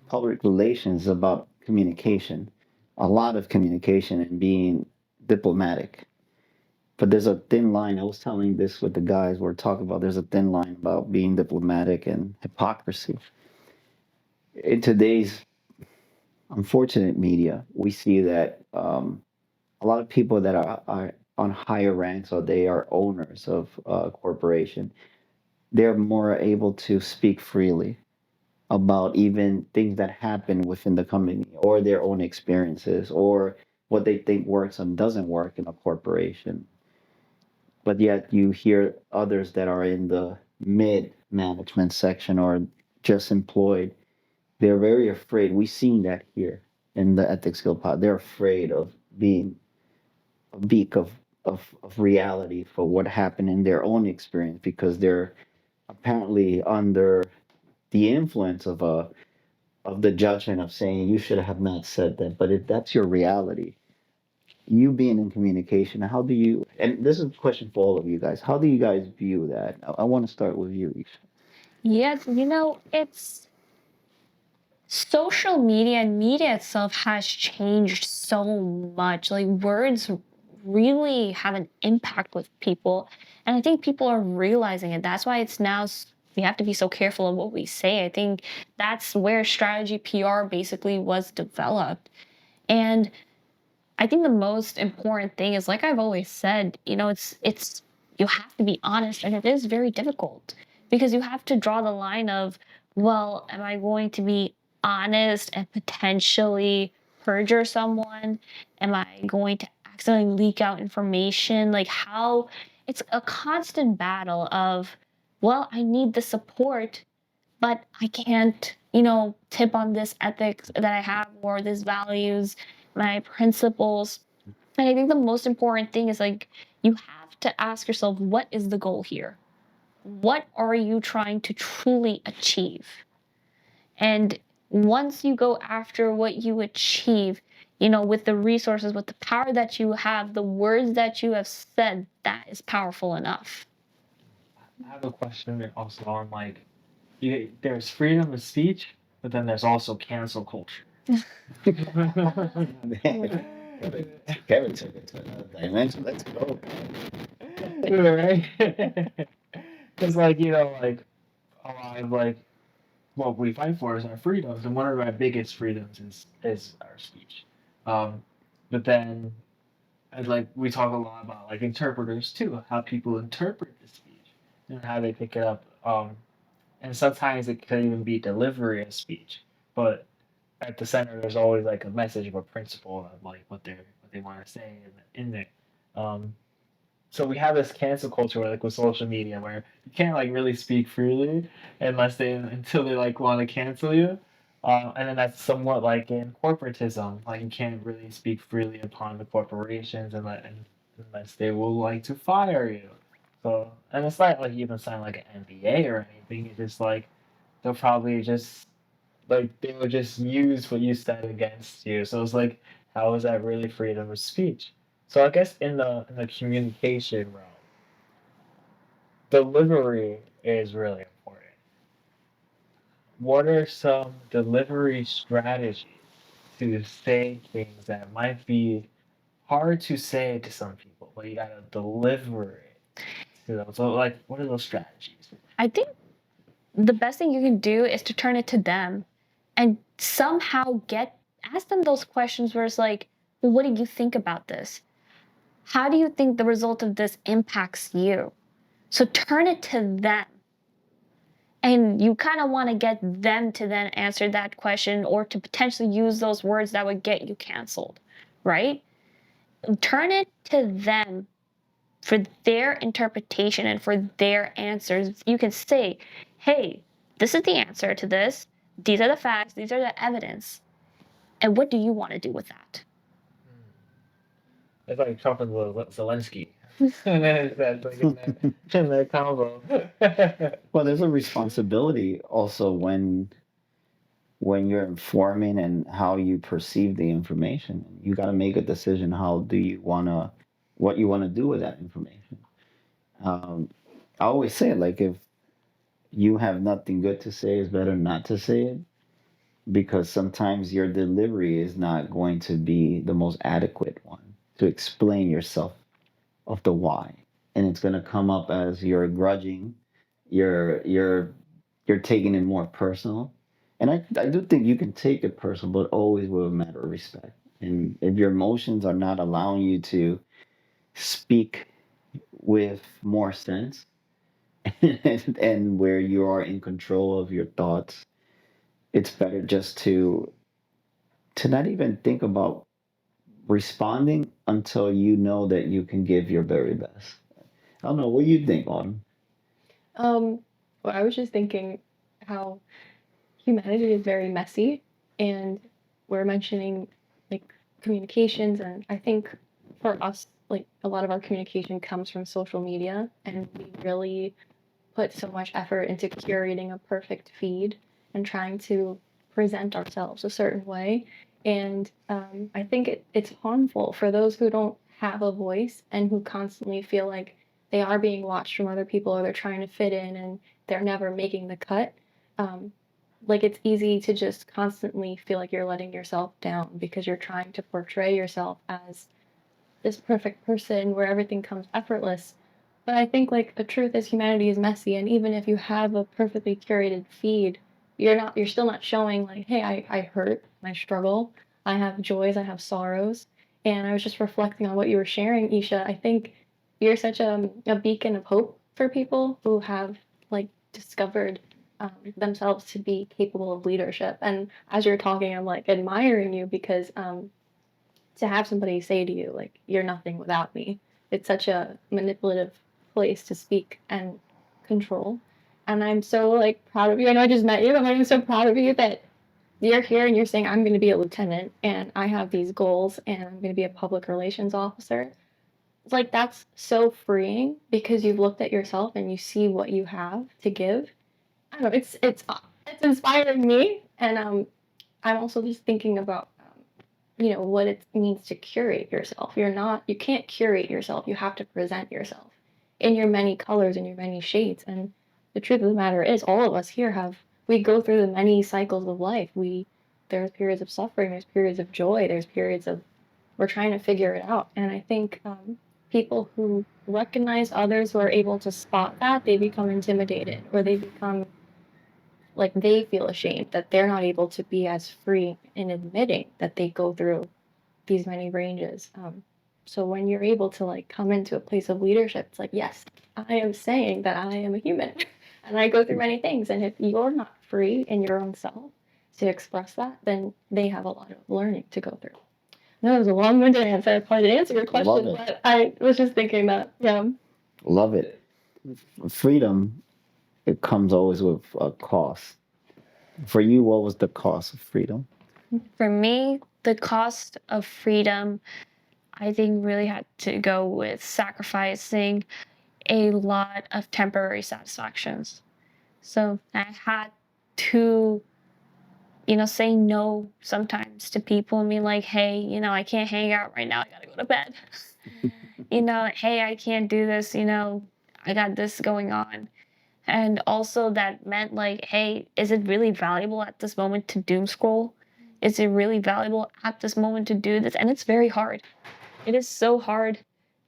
public relations is about communication, a lot of communication and being diplomatic. But there's a thin line. I was telling this with the guys we're talking about. There's a thin line about being diplomatic and hypocrisy. In today's unfortunate media, we see that a lot of people that are on higher ranks or they are owners of corporation, they're more able to speak freely about even things that happen within the company or their own experiences or what they think works and doesn't work in a corporation. But yet you hear others that are in the mid management section or just employed, they're very afraid. We've seen that here in the Ethics Guild pod. They're afraid of being a beak of reality for what happened in their own experience because they're apparently under the influence of the judgment of saying you should have not said that. But if that's your reality, you being in communication, how do you? And this is a question for all of you guys. How do you guys view that? I want to start with you, Isha. Yes, it's social media and media itself has changed so much. Like words really have an impact with people. And I think people are realizing it. That's why it's now we have to be so careful of what we say. I think that's where strategy PR basically was developed. And I think the most important thing is like I've always said, it's you have to be honest and it is very difficult because you have to draw the line of, well, am I going to be honest and potentially perjure someone? Am I going to accidentally leak out information? Like how it's a constant battle of, well, I need the support, but I can't, tip on this ethics that I have or these values, my principles. And I think the most important thing is like you have to ask yourself, what is the goal here? What are you trying to truly achieve? And once you go after what you achieve, with the resources, with the power that you have, the words that you have said, that is powerful enough. I have a question also on like, there's freedom of speech, but then there's also cancel culture. Kevin took it to another dimension. Let's go. Right? Because like like a lot of like what we fight for is our freedoms, and one of our biggest freedoms is our speech. Um, but then, and like we talk a lot about like interpreters too, how people interpret the speech and how they pick it up. And sometimes it could even be delivery of speech, but at the center there's always like a message or a principle of like what they want to say in there. Um, so we have this cancel culture like with social media where you can't like really speak freely unless they until they like want to cancel you. And then that's somewhat like in corporatism, like you can't really speak freely upon the corporations unless they will like to fire you. So and it's not like you even sign like an NDA or anything. It's just like they'll probably just like they will just use what you said against you. So it's like how is that really freedom of speech? So I guess in the communication realm, delivery is really important. What are some delivery strategies to say things that might be hard to say to some people, but you gotta deliver it to them? So like, what are those strategies? I think the best thing you can do is to turn it to them and somehow ask them those questions where it's like, well, what do you think about this? How do you think the result of this impacts you? So turn it to them. And you kind of want to get them to then answer that question or to potentially use those words that would get you canceled, right? Turn it to them for their interpretation and for their answers. You can say, hey, this is the answer to this. These are the facts. These are the evidence. And what do you want to do with that? It's like Trump and Zelensky. And then that's like in the combo. Well, there's a responsibility also when you're informing and how you perceive the information. You got to make a decision. How do you wanna, what you want to do with that information? Um, I always say, like, if you have nothing good to say, it's better not to say it, because sometimes your delivery is not going to be the most adequate one to explain yourself of the why, and it's going to come up as you're grudging, you're taking it more personal. And I do think you can take it personal, but always with a matter of respect. And if your emotions are not allowing you to speak with more sense, and where you are in control of your thoughts, it's better just to not even think about responding until you know that you can give your very best. I don't know. What do you think, Autumn? Um, well, I was just thinking how humanity is very messy, and we're mentioning like communications, and I think for us, like a lot of our communication comes from social media, and we really put so much effort into curating a perfect feed and trying to present ourselves a certain way. And I think it's harmful for those who don't have a voice and who constantly feel like they are being watched from other people, or they're trying to fit in and they're never making the cut. Um, like it's easy to just constantly feel like you're letting yourself down because you're trying to portray yourself as this perfect person where everything comes effortless. But I think like the truth is humanity is messy, and even if you have a perfectly curated feed, you're still not showing like, hey, I hurt, I struggle, I have joys, I have sorrows. And I was just reflecting on what you were sharing, Isha. I think you're such a beacon of hope for people who have like discovered themselves to be capable of leadership. And as you're talking, I'm like admiring you because to have somebody say to you like you're nothing without me, it's such a manipulative place to speak and control. And I'm so like proud of you. I know I just met you, but I'm so proud of you that you're here and you're saying I'm going to be a lieutenant and I have these goals and I'm going to be a public relations officer. It's like that's so freeing because you've looked at yourself and you see what you have to give. I don't know, it's inspiring me. And I'm also just thinking about what it means to curate yourself. You can't curate yourself. You have to present yourself in your many colors and your many shades. And the truth of the matter is, all of us here we go through the many cycles of life. There's periods of suffering, there's periods of joy, there's periods of we're trying to figure it out. And I think people who recognize others who are able to spot that, they become intimidated, or they become like they feel ashamed that they're not able to be as free in admitting that they go through these many ranges. So when you're able to like come into a place of leadership, it's like, yes, I am saying that I am a human and I go through many things. And if you're not free in your own self to express that, then they have a lot of learning to go through. No, it was a long-winded answer. I probably didn't answer your Love question, it. but I was just thinking that, yeah. Love it. Freedom, it comes always with a cost. For you, what was the cost of freedom? For me, the cost of freedom, I think, really had to go with sacrificing a lot of temporary satisfactions. So I had to, say no sometimes to people and be like, hey, I can't hang out right now. I gotta go to bed. Hey, I can't do this. I got this going on. And also, that meant like, hey, is it really valuable at this moment to doom scroll? Is it really valuable at this moment to do this? And it's very hard. It is so hard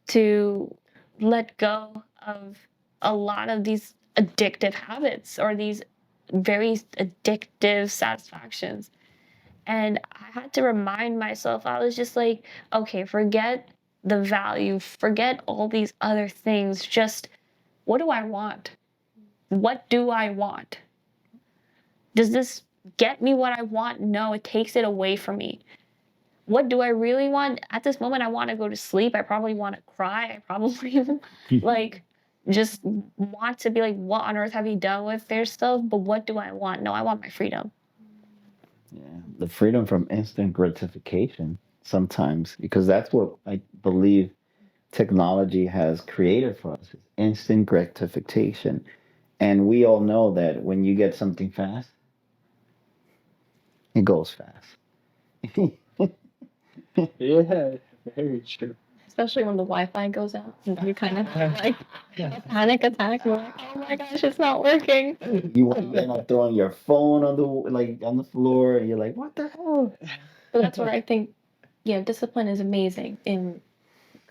to let go of a lot of these addictive habits or these very addictive satisfactions. And I had to remind myself, I was just like, okay, forget the value, forget all these other things. Just what do I want? What do I want? Does this get me what I want? No, it takes it away from me. What do I really want? At this moment, I want to go to sleep. I probably want to cry. I probably like just want to be like, what on earth have you done with their stuff? But what do I want? No, I want my freedom. Yeah, the freedom from instant gratification sometimes, because that's what I believe technology has created for us is instant gratification. And we all know that when you get something fast, it goes fast. Yeah, very true. Especially when the Wi-Fi goes out, and you kind of have like a panic attack. You're like, oh my gosh, it's not working. You end up throwing your phone on the on the floor, and you're like, "What the hell?" So that's where I think, yeah, discipline is amazing in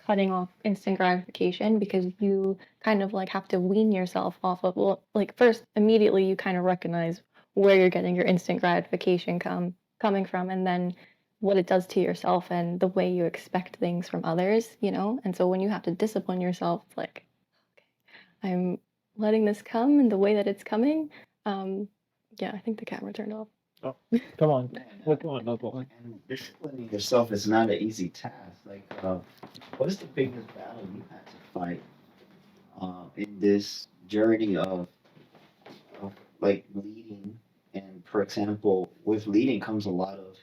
cutting off instant gratification because you kind of like have to wean yourself off of, well, like first immediately you kind of recognize where you're getting your instant gratification coming from, and then what it does to yourself and the way you expect things from others, you know? And so when you have to discipline yourself, it's like, okay, I'm letting this come in the way that it's coming. Um, yeah, I think the camera turned off. Oh, come on. Well, come on, no, go on. And disciplining yourself is not an easy task. Like, what is the biggest battle you had to fight in this journey of like leading? And for example, with leading comes a lot of,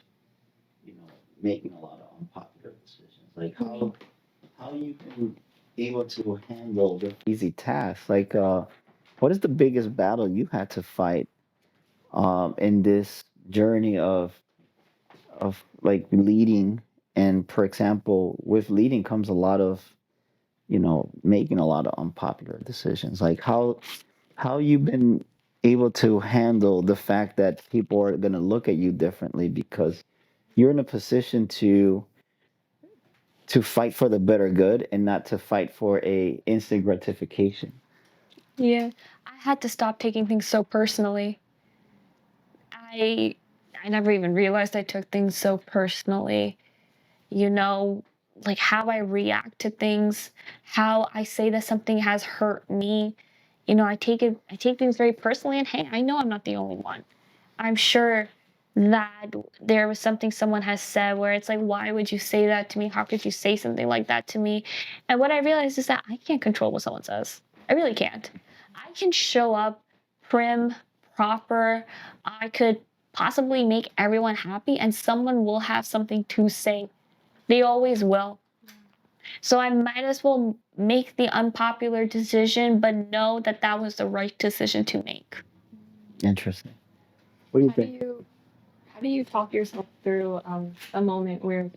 making a lot of unpopular decisions. Like how you can able to handle the easy tasks. Like, what is the biggest battle you had to fight in this journey of like leading? And for example, with leading comes a lot of, making a lot of unpopular decisions. Like how you been able to handle the fact that people are going to look at you differently because you're in a position to fight for the better good and not to fight for a instant gratification. Yeah, I had to stop taking things so personally. I I never even realized I took things so personally. You know, like how I react to things, how I say that something has hurt me. I take things very personally, and hey, I know I'm not the only one. I'm sure that there was something someone has said where it's like, why would you say that to me? How could you say something like that to me? And what I realized is that I can't control what someone says. I really can't. I can show up prim, proper. I could possibly make everyone happy, and someone will have something to say. They always will. So I might as well make the unpopular decision, but know that that was the right decision to make. Interesting. What do you How do think? you how do you talk yourself through a moment where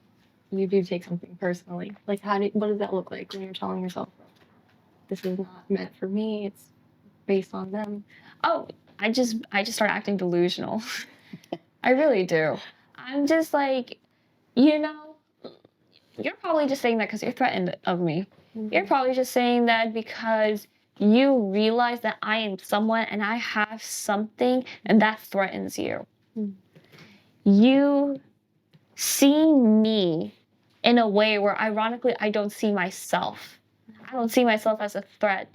you do take something personally? Like what does that look like when you're telling yourself this is not meant for me, it's based on them? Oh, I just start acting delusional. I really do. I'm just like, you know, you're probably just saying that because you're threatened of me. You're probably just saying that because you realize that I am someone and I have something and that threatens you. Mm. You see me in a way where ironically I don't see myself. I don't see myself as a threat.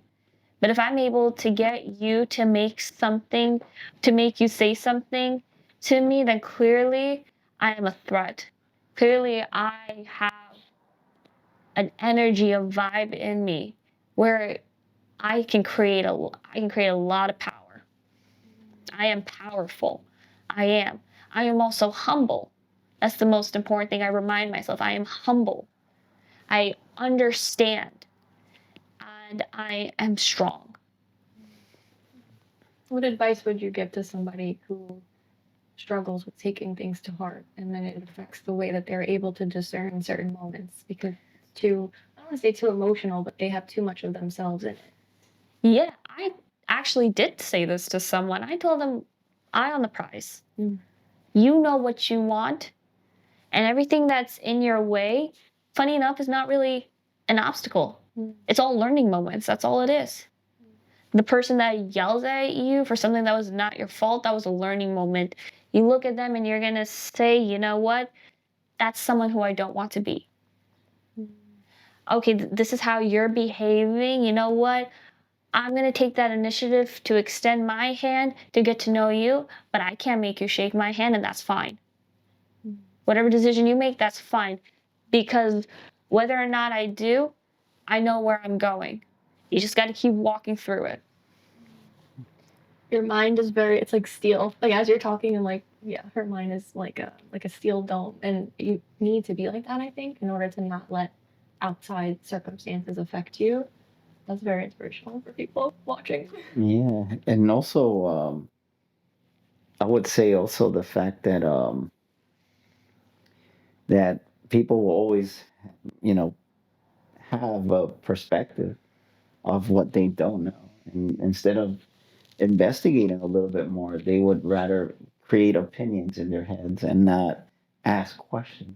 But if I'm able to get you to make something, to make you say something to me, then clearly I am a threat. Clearly I have an energy, a vibe in me where I can create a lot of power. I am powerful. I am. I am also humble. That's the most important thing I remind myself. I am humble. I understand and I am strong. What advice would you give to somebody who struggles with taking things to heart and then it affects the way that they're able to discern certain moments because it's too, I don't want to say too emotional, but they have too much of themselves in it. Yeah, I actually did say this to someone. I told them, eye on the prize. Mm. You know what you want, and everything that's in your way, funny enough, is not really an obstacle. Mm. It's all learning moments. That's all it is. The person that yells at you for something that was not your fault, that was a learning moment. You look at them and you're going to say, you know what? That's someone who I don't want to be. Mm. Okay, this is how you're behaving. You know what? I'm going to take that initiative to extend my hand to get to know you, but I can't make you shake my hand, and that's fine. Mm. Whatever decision you make, that's fine. Because whether or not I do, I know where I'm going. You just got to keep walking through it. Your mind is very, it's like steel. Like as you're talking and like, yeah, her mind is like a steel dome. And you need to be like that, I think, in order to not let outside circumstances affect you. That's very inspirational for people watching. Yeah, and also I would say also the fact that that people will always, you know, have a perspective of what they don't know, and instead of investigating a little bit more, they would rather create opinions in their heads and not ask questions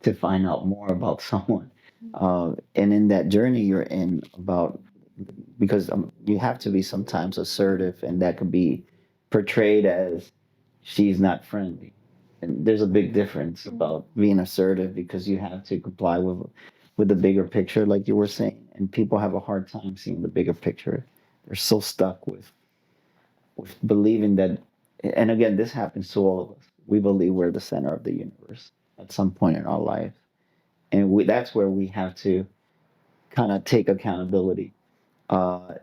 to find out more about someone. And in that journey you're in about, because you have to be sometimes assertive, and that could be portrayed as she's not friendly. And there's a big difference about being assertive, because you have to comply with the bigger picture, like you were saying. And people have a hard time seeing the bigger picture. They're so stuck with believing that, and again, this happens to all of us. We believe we're the center of the universe at some point in our life, and that's where we have to kind of take accountability, uh,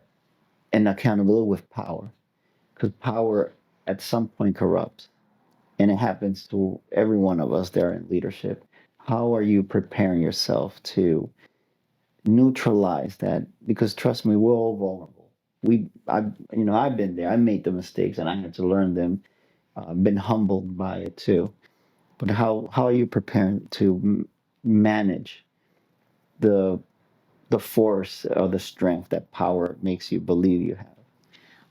and accountability with power, because power at some point corrupts, and it happens to every one of us that are in leadership. How are you preparing yourself to neutralize that? Because trust me, we're all vulnerable. I've been there. I made the mistakes, and I had to learn them. Been humbled by it too. But how are you preparing to manage the the force or the strength that power makes you believe you have?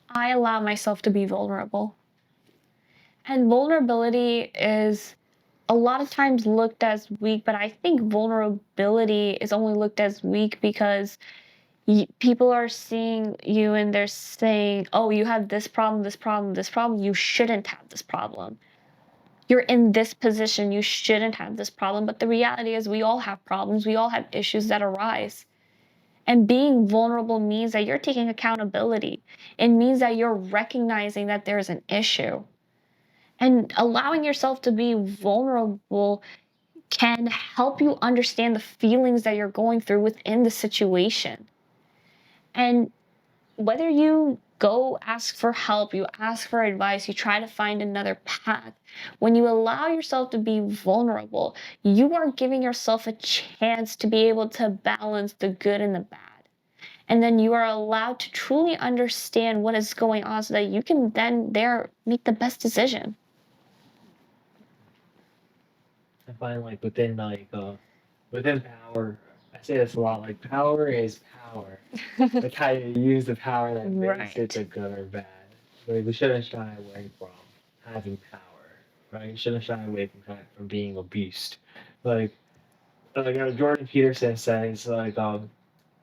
I allow myself to be vulnerable. And vulnerability is a lot of times looked as weak, but I think vulnerability is only looked as weak because people are seeing you and they're saying, oh, you have this problem, this problem, this problem. You shouldn't have this problem. You're in this position. You shouldn't have this problem. But the reality is, we all have problems. We all have issues that arise. And being vulnerable means that you're taking accountability. It means that you're recognizing that there's an issue. And allowing yourself to be vulnerable can help you understand the feelings that you're going through within the situation. And whether you go ask for help, you ask for advice, you try to find another path, when you allow yourself to be vulnerable, you are giving yourself a chance to be able to balance the good and the bad. And then you are allowed to truly understand what is going on so that you can then there make the best decision. I find within power, I say this a lot. Like power is power. Like how you use the power that makes it Right. a good or bad. Like we shouldn't shy away from having power, right? You shouldn't shy away from being a beast. Like Jordan Peterson says,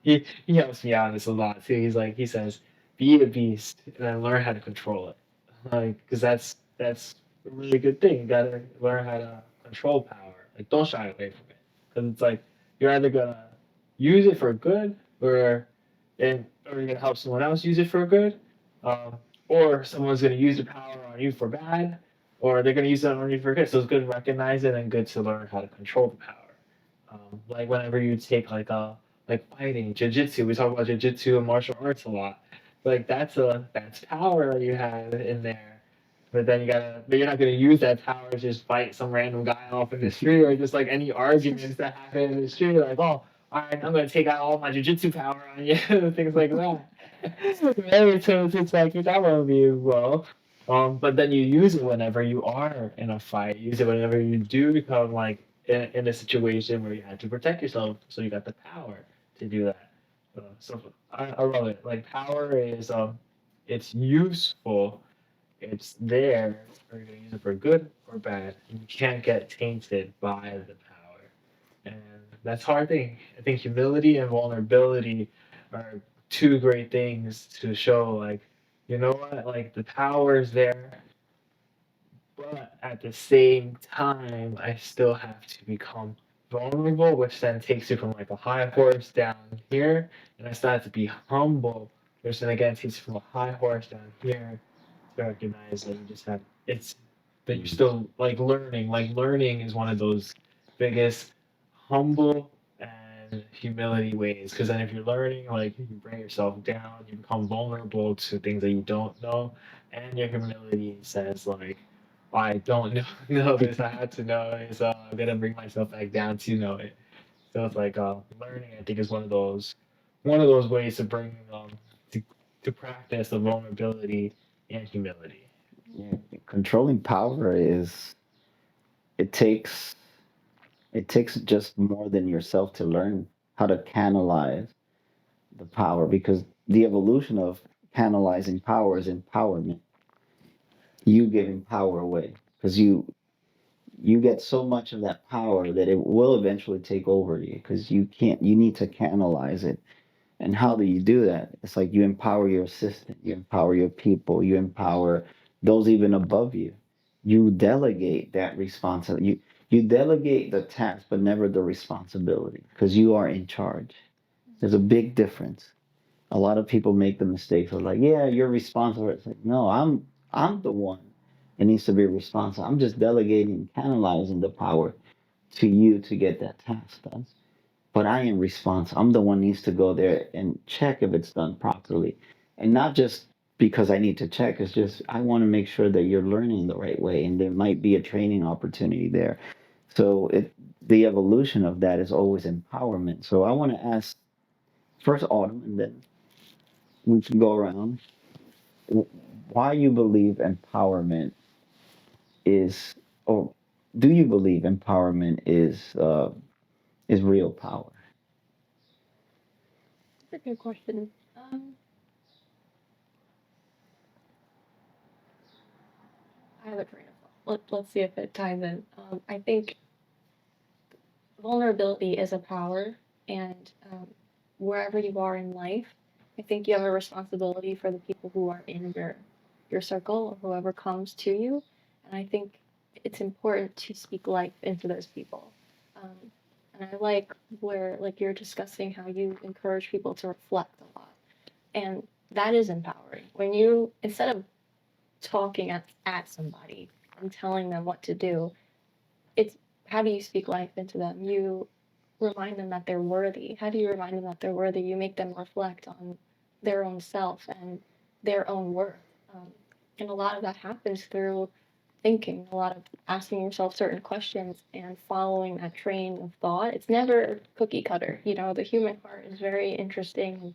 he helps me out on this a lot too. He says, be a beast and then learn how to control it. Like, because that's a really good thing. You gotta learn how to control power. Like, don't shy away from it. Because it's like you're either gonna use it for good, or you're gonna help someone else use it for good, um, or someone's gonna use the power on you for bad, or they're gonna use it on you for good. So it's good to recognize it and good to learn how to control the power. Like whenever you take like fighting, jiu-jitsu, we talk about jiu-jitsu and martial arts a lot. Like that's power that you have in there. But you're not gonna use that power to just fight some random guy off in the street, or just like any arguments that happen in the street, like, oh, all right, I'm gonna take out all my jiu-jitsu power on you, things like that. Right? So it's like that won't be well. But then you use it whenever you are in a fight. Use it whenever you do become like in a situation where you had to protect yourself, so you got the power to do that. So I love it. Like power is it's useful. It's there. Are you gonna use it for good or bad? And you can't get tainted by the power, and that's a hard thing. I think humility and vulnerability are two great things to show. Like, you know what? Like the power is there, but at the same time, I still have to become vulnerable, which then takes you from like a high horse down here, and I still have to be humble, which then again takes you from a high horse down here to recognize that you just have it's that you're still like learning. Like learning is one of those biggest humble and humility ways. Because then if you're learning, like you bring yourself down, you become vulnerable to things that you don't know, and your humility says like, I don't know, know this. I had to know it, so I'm gonna bring myself back down to know it. So it's like learning. I think is one of those ways to bring to, to practice the vulnerability and humility. Yeah, controlling power is it takes it takes just more than yourself to learn how to canalize the power because the evolution of canalizing power is empowerment. You giving power away because you get so much of that power that it will eventually take over you because you need to canalize it. And how do you do that? It's like you empower your assistant, you empower your people, you empower those even above you. You delegate that responsibility. You delegate the task, but never the responsibility, because you are in charge. There's a big difference. A lot of people make the mistake of like, yeah, you're responsible. It's like, no, I'm the one that needs to be responsible. I'm just delegating, canalizing the power to you to get that task done, but I am responsible. I'm the one needs to go there and check if it's done properly. And not just because I need to check, it's just I want to make sure that you're learning the right way and there might be a training opportunity there. So the evolution of that is always empowerment. So I want to ask first Autumn and then we can go around why you believe empowerment is or do you believe empowerment is real power? That's a good question. I have a train of thought. Let's see if it ties in. I think vulnerability is a power, and wherever you are in life, I think you have a responsibility for the people who are in your circle or whoever comes to you, and I think it's important to speak life into those people. Um, and I like where like you're discussing how you encourage people to reflect a lot, and that is empowering. When you instead of talking at somebody and telling them what to do, it's how do you speak life into them? You remind them that they're worthy. How do you remind them that they're worthy? You make them reflect on their own self and their own worth. Um, and a lot of that happens through thinking, a lot of asking yourself certain questions and following that train of thought. It's never cookie cutter. You know, the human heart is very interesting.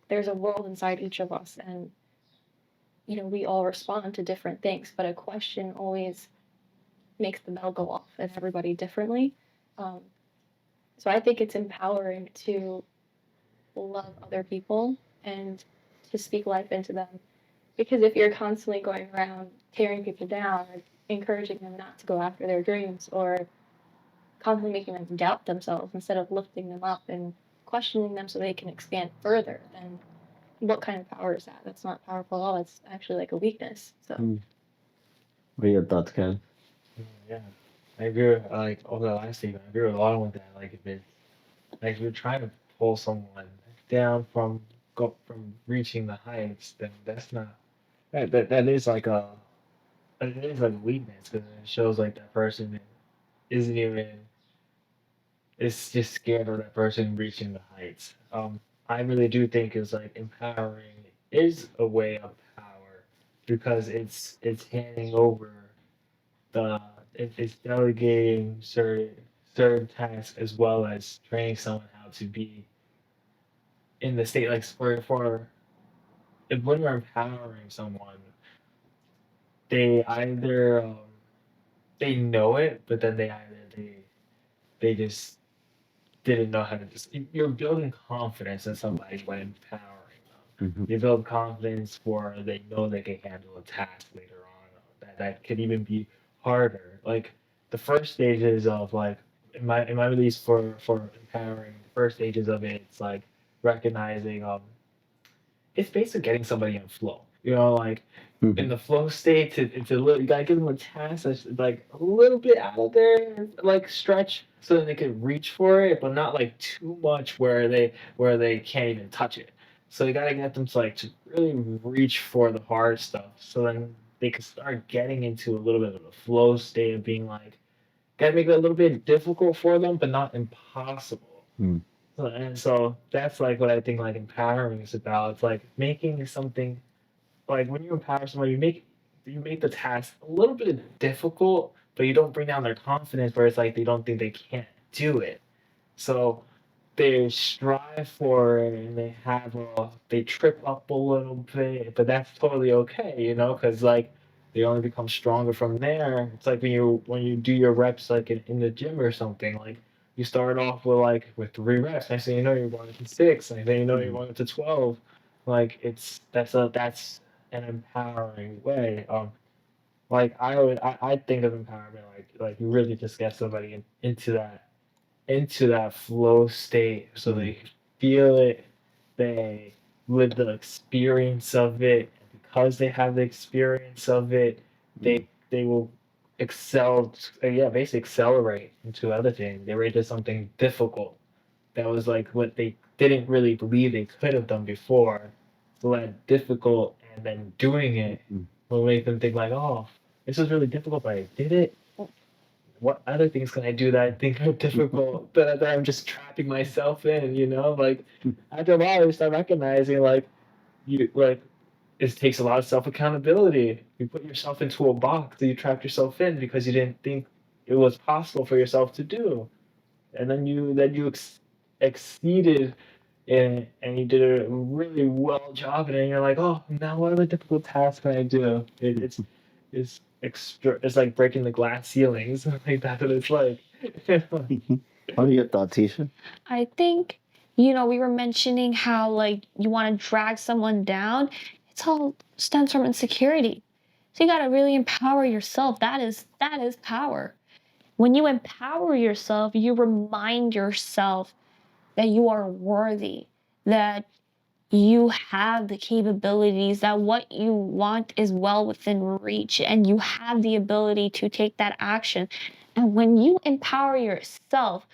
There's a world inside each of us, and we all respond to different things, but a question always makes the bell go off and everybody differently. Um, so I think it's empowering to love other people and to speak life into them. Because if you're constantly going around tearing people down or encouraging them not to go after their dreams or constantly making them doubt themselves instead of lifting them up and questioning them so they can expand further, then what kind of power is that? That's not powerful at all. It's actually like a weakness. So Hmm. What are your thoughts, Kevin? Yeah, I agree. Like over the last statement, I agree with a lot with that. Like if it's like if you're trying to pull someone down from reaching the heights, then that's not that is like it is like weakness because it shows like that person isn't even is just scared of that person reaching the heights. I really do think is like empowering is a way of power because it's handing over the it's delegating certain tasks as well as training someone how to be in the state like for if when you're empowering someone they either they know it but then they just didn't know how to just you're building confidence in somebody when empowering them. Hmm. You build confidence for they know they can handle a task later on that could even be harder. Like the first stages of like in my release for empowering, the first stages of it, it's like recognizing it's basically getting somebody in flow. Like in Hmm. the flow state, it's a little you gotta give them a task that's like a little bit out of their like stretch so that they can reach for it, but not like too much where they can't even touch it. So you gotta get them to really reach for the hard stuff so then they can start getting into a little bit of a flow state of being like gotta make it a little bit difficult for them, but not impossible. Hmm. And so that's like what I think like empowering is about. It's like making something like when you empower somebody, you make the task a little bit difficult, but you don't bring down their confidence where it's like they don't think they can't do it. So they strive for it and they trip up a little bit, but that's totally okay, because like they only become stronger from there. It's like when you do your reps like in the gym or something, like you start off with 3 reps. Next thing you know, you're going to 6. Next thing you know, you're going to 12. Like that's an empowering way. Like I think of empowerment like you really just get somebody into that flow state so Mm. they feel it, they live the experience of it. Because they have the experience of it, Mm. they will yeah, basically accelerate into other things. They're into something difficult that was like what they didn't really believe they could have done before. So that difficult and then doing it Mm. will make them think like, oh, this is really difficult, but I did it. What other things can I do that I think are difficult that I'm just trapping myself in, Like after a while you start recognizing like it takes a lot of self accountability. You put yourself into a box that you trapped yourself in because you didn't think it was possible for yourself to do. And then you exceeded and you did a really well job in it and you're like, oh, now what other difficult tasks can I do? It's extra. It's like breaking the glass ceilings. Like that's what it's like. What are your thoughts, Isha? I think, we were mentioning how like you want to drag someone down. It's all stems from insecurity. So you got to really empower yourself. That is power. When you empower yourself, you remind yourself that you are worthy, that you have the capabilities, that what you want is well within reach, and you have the ability to take that action. And when you empower yourself,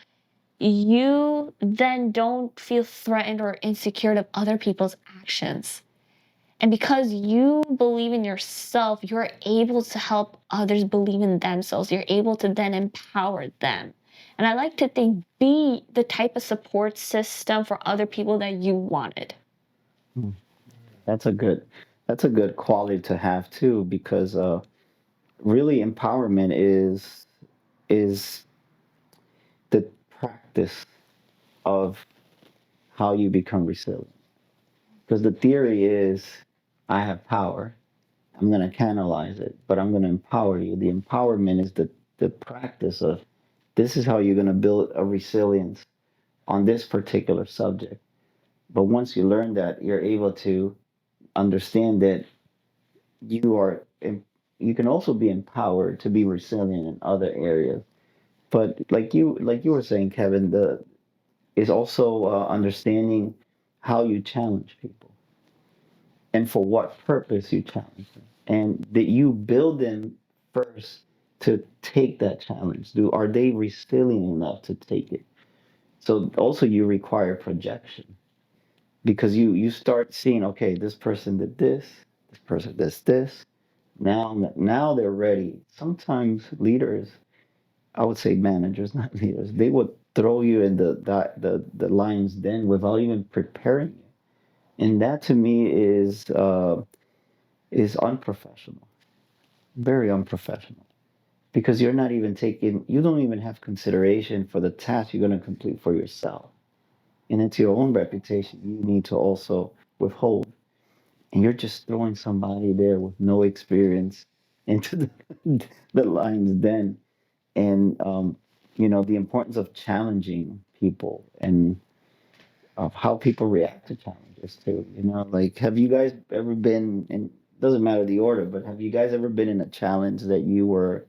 you then don't feel threatened or insecure of other people's actions. And because you believe in yourself, you're able to help others believe in themselves. You're able to then empower them. And I like to think be the type of support system for other people that you wanted. Mm. That's a good that's a good quality to have too, because really empowerment is the practice of how you become resilient. Because the theory is, I have power. I'm going to canalize it, but I'm going to empower you. The empowerment is the practice of this is how you're going to build a resilience on this particular subject. But once you learn that, you're able to understand that you are you can also be empowered to be resilient in other areas. But like you were saying, Kevin, the is also understanding how you challenge people and for what purpose you challenge them, and that you build them first to take that challenge. Do are they resilient enough to take it? So also you require projection because you start seeing, okay, this person did this person does this. Now they're ready. Sometimes leaders, I would say managers, not leaders, they would throw you in the lion's den without even preparing you, and that to me is unprofessional, very unprofessional, because you're not even taking, you don't even have consideration for the task you're going to complete for yourself, and it's your own reputation you need to also withhold, and you're just throwing somebody there with no experience into the lion's den. And the importance of challenging people and of how people react to challenges too. Like, have you guys ever been in, doesn't matter the order, but have you guys ever been in a challenge that you were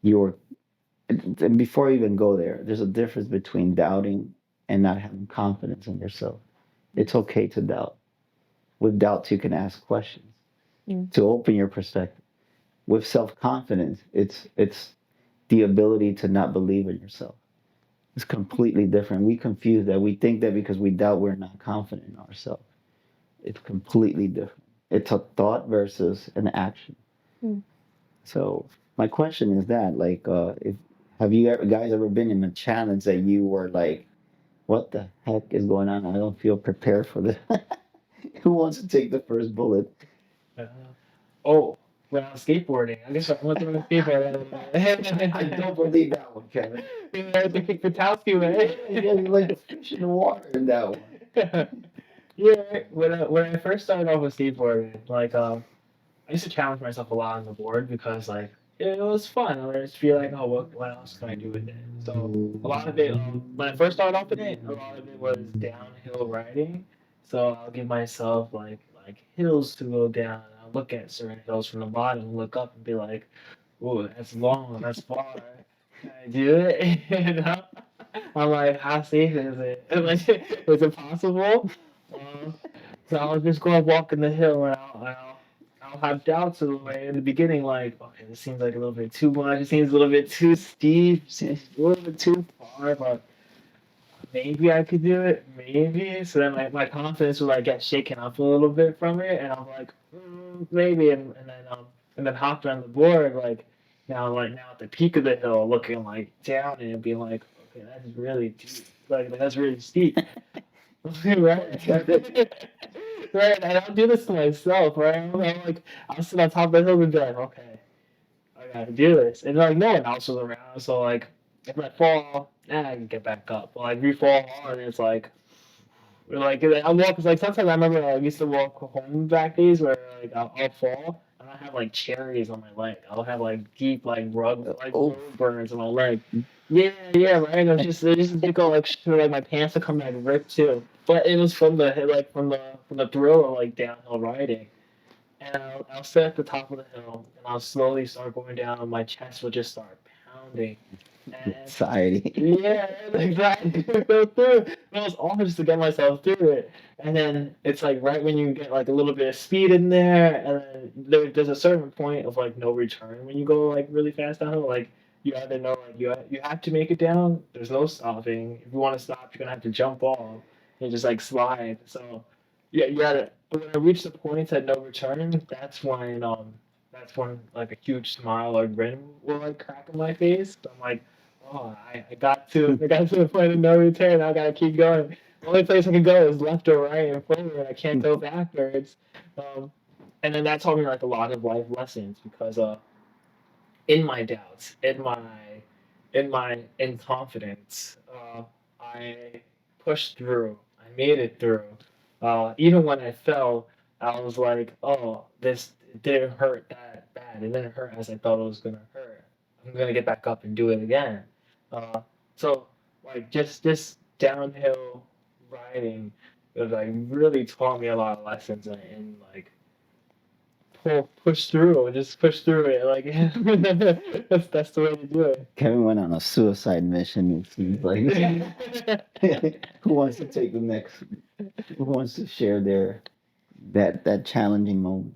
and before you even go there, there's a difference between doubting and not having confidence in yourself. It's okay to doubt. With doubts you can ask questions Mm. to open your perspective. With self-confidence, it's the ability to not believe in yourself. It's completely different. We confuse that. We think that because we doubt, we're not confident in ourselves. It's completely different. It's a thought versus an action. Mm. So my question is that, like, if have you ever, guys ever been in a challenge that you were like, what the heck is going on? I don't feel prepared for this. Who wants to take the first bullet? Uh, oh, when I was skateboarding, I guess I went through a skateboard. I don't believe that that one, Kevin. The Big Patowski way. Yeah, you like the fish in the water in that one. Yeah, when I first started off with skateboarding, like I used to challenge myself a lot on the board because like it was fun. I would just feel like, oh, what else can I do with it? So a lot of it, when I first started off with it, a lot of it was downhill riding. So I'll give myself like hills to go down. I'll look at certain hills from the bottom, look up, and be like, "Ooh, that's long, that's far. Can I do it?" You know? I'm like, how safe is it? Like, is it possible? Uh, so I'll just go and walk in the hill and I'll have doubts in the way in the beginning, like, okay, this seems like a little bit too much. It seems a little bit too steep. It seems a little bit too far, but maybe I could do it. Maybe. So then my confidence will like get shaken up a little bit from it, and I'm like, maybe, and then hopping on the board, like now at the peak of the hill, looking like down and being like, okay, that's really deep. Like that's really steep. Right. Right. And I'll do this to myself, right? I'm like, I'll sit on top of the hill and be like, okay, I gotta do this. And like, no one else was around. So, like, if I fall, I can get back up. But, like, if you fall hard, it's like, I walk, cause like sometimes I remember I used to walk home back days where like I'll fall and I have like cherries on my leg. I'll have like deep Oh, road burns on my leg. Yeah, yeah, right. It was just difficult like my pants would come back ripped too. But it was from the thrill of like downhill riding. And I'll sit at the top of the hill and I'll slowly start going down and my chest will just start pounding. And anxiety. yeah, exactly. Go through. It was awful just to get myself through it. And then it's like right when you get like a little bit of speed in there, and then there's a certain point of like no return when you go like really fast downhill. Like you either know like you have to make it down. There's no stopping. If you want to stop, you're gonna have to jump off and just like slide. So yeah, you gotta. When I reach the point at no return, that's when like a huge smile or grin will like crack on my face. I'm like, oh, I got to the point of no return. I gotta keep going. The only place I can go is left or right and forward. I can't go backwards. Um, and then that taught me like a lot of life lessons because in my doubts, in my inconfidence, I pushed through. I made it through. Even when I fell, I was like, oh, this didn't hurt that bad. It didn't hurt as I thought it was gonna hurt. I'm gonna get back up and do it again. Uh, so like just downhill riding, it like really taught me a lot of lessons and like push through, just push through it. Like that's the way to do it. Kevin went on a suicide mission. It seems like. Who wants to take the next? Who wants to share their that challenging moment?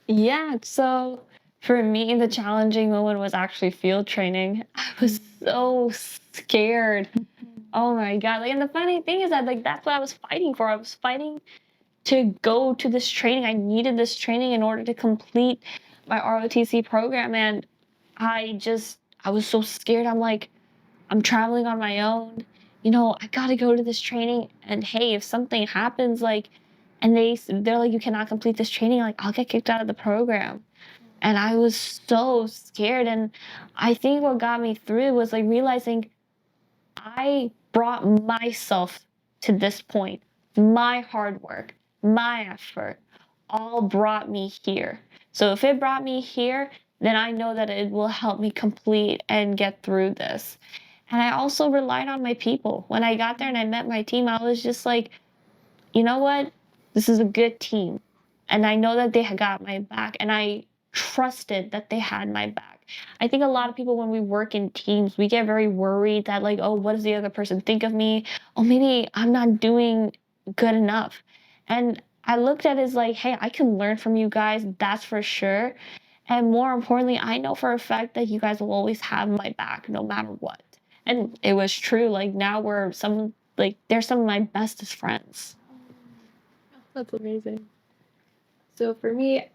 Yeah, so for me, the challenging moment was actually field training. I was so scared. Oh my God. Like, and the funny thing is that, like, that's what I was fighting for. I was fighting to go to this training. I needed this training in order to complete my ROTC program. And I was so scared. I'm like, I'm traveling on my own. I gotta go to this training. And hey, if something happens, like, and they're like, you cannot complete this training, like, I'll get kicked out of the program. And I was so scared. And I think what got me through was like realizing I brought myself to this point. My hard work, my effort, all brought me here. So if it brought me here, then I know that it will help me complete and get through this. And I also relied on my people. When I got there and I met my team, I was just like, you know what? This is a good team. And I know that they had got my back. And I trusted that they had my back. I think a lot of people, when we work in teams, we get very worried that, like, oh, what does the other person think of me? Oh, maybe I'm not doing good enough. And I looked at it as like, hey, I can learn from you guys. That's for sure. And more importantly, I know for a fact that you guys will always have my back no matter what. And it was true. Like, now they're some of my bestest friends. That's amazing. So for me,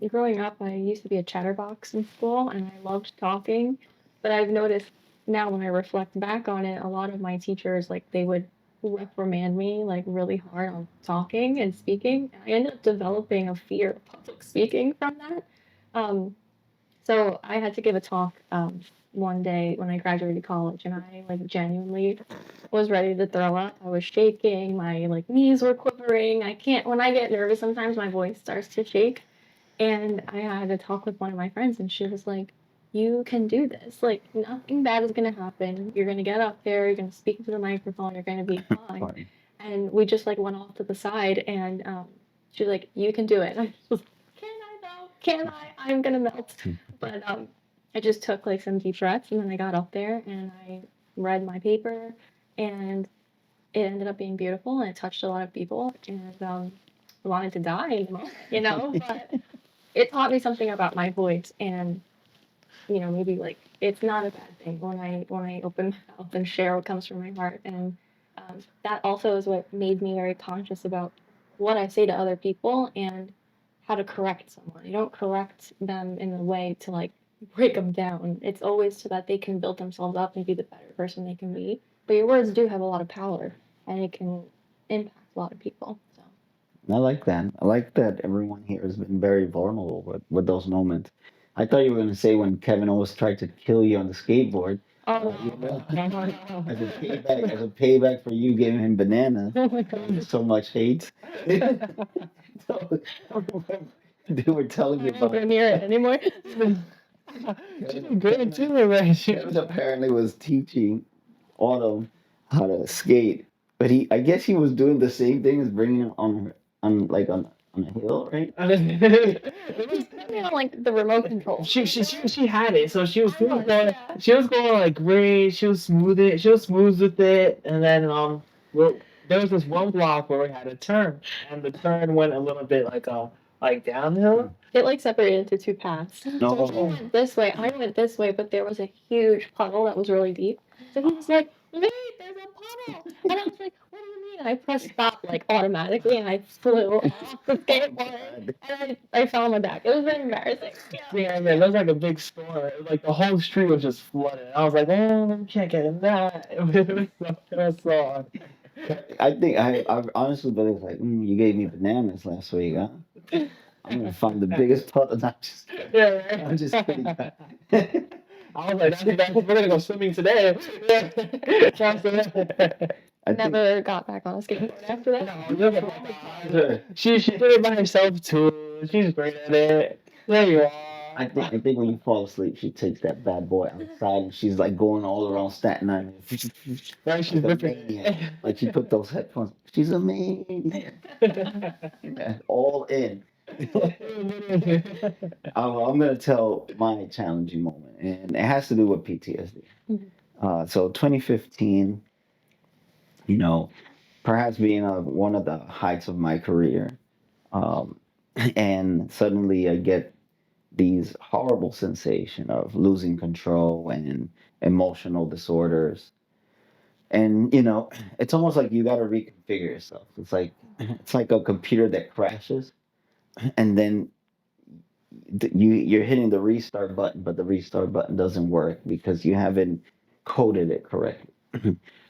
growing up, I used to be a chatterbox in school, and I loved talking. But I've noticed now when I reflect back on it, a lot of my teachers, like, they would reprimand me like really hard on talking and speaking. I ended up developing a fear of public speaking from that. Um, So I had to give a talk one day when I graduated college, and I like genuinely was ready to throw up. I was shaking, my like knees were quivering. I can't when I get nervous, sometimes my voice starts to shake. And I had a talk with one of my friends, and she was like, "You can do this. Like nothing bad is gonna happen. You're gonna get up there. You're gonna speak into the microphone. You're gonna be fine." Fine. And we just like went off to the side, and she's like, "You can do it." And I was like, "Can I though? Can I? I'm gonna melt." But I just took like some deep breaths, and then I got up there and I read my paper, and it ended up being beautiful, and it touched a lot of people, and I wanted to die in the moment, you know. But it taught me something about my voice, and maybe like it's not a bad thing when I open my mouth and share what comes from my heart, and that also is what made me very conscious about what I say to other people and how to correct someone. You don't correct them in a way to like break them down. It's always so that they can build themselves up and be the better person they can be. But your words do have a lot of power, and it can impact a lot of people. So. I like that. I like that everyone here has been very vulnerable with those moments. I thought you were going to say when Kevin always tried to kill you on the skateboard. Oh, You know, no. as a payback for you giving him bananas. Oh my God. So much hate. So, they were telling me I'm not about gonna near it anymore. She did great too, right? Kevin apparently was teaching Autumn how to skate, but I guess he was doing the same thing as bringing her on a hill, right? He's putting it on like the remote control. She had it, so she was I going, was, yeah. she was going like great. She was smooth with it, and then there was this one block where we had a turn, and the turn went a little bit like downhill. It like separated into two paths. So he No. went this way, I went this way, but there was a huge puddle that was really deep. So he was like, "Wait, there's a puddle," and I was like, "What do you mean?" And I pressed stop like automatically, and I flew off the skateboard, and I fell on my back. It was very embarrassing. Yeah. Yeah, man, that was like a big storm. It was like the whole street was just flooded. I was like, oh, I can't get in that. It was so hard. I think I honestly believe like you gave me bananas last week, huh? I'm gonna find the biggest puddle. I'm just Yeah, I'm just kidding. I was like, we're gonna go swimming today. I think Never got back on a skateboard after that. She did it by herself too. She's great at it. There you are. I think when you fall asleep, she takes that bad boy outside and she's like going all around Staten Island. Right, she's Like a ripping maniac. Like she put those headphones. She's a maniac. it. All in. I'm gonna tell my challenging moment, and it has to do with PTSD. Mhm. So 2015, perhaps being one of the heights of my career, um, and suddenly I get these horrible sensation of losing control and emotional disorders. And it's almost like you got to reconfigure yourself. It's like a computer that crashes, and then you're hitting the restart button, but the restart button doesn't work because you haven't coded it correctly.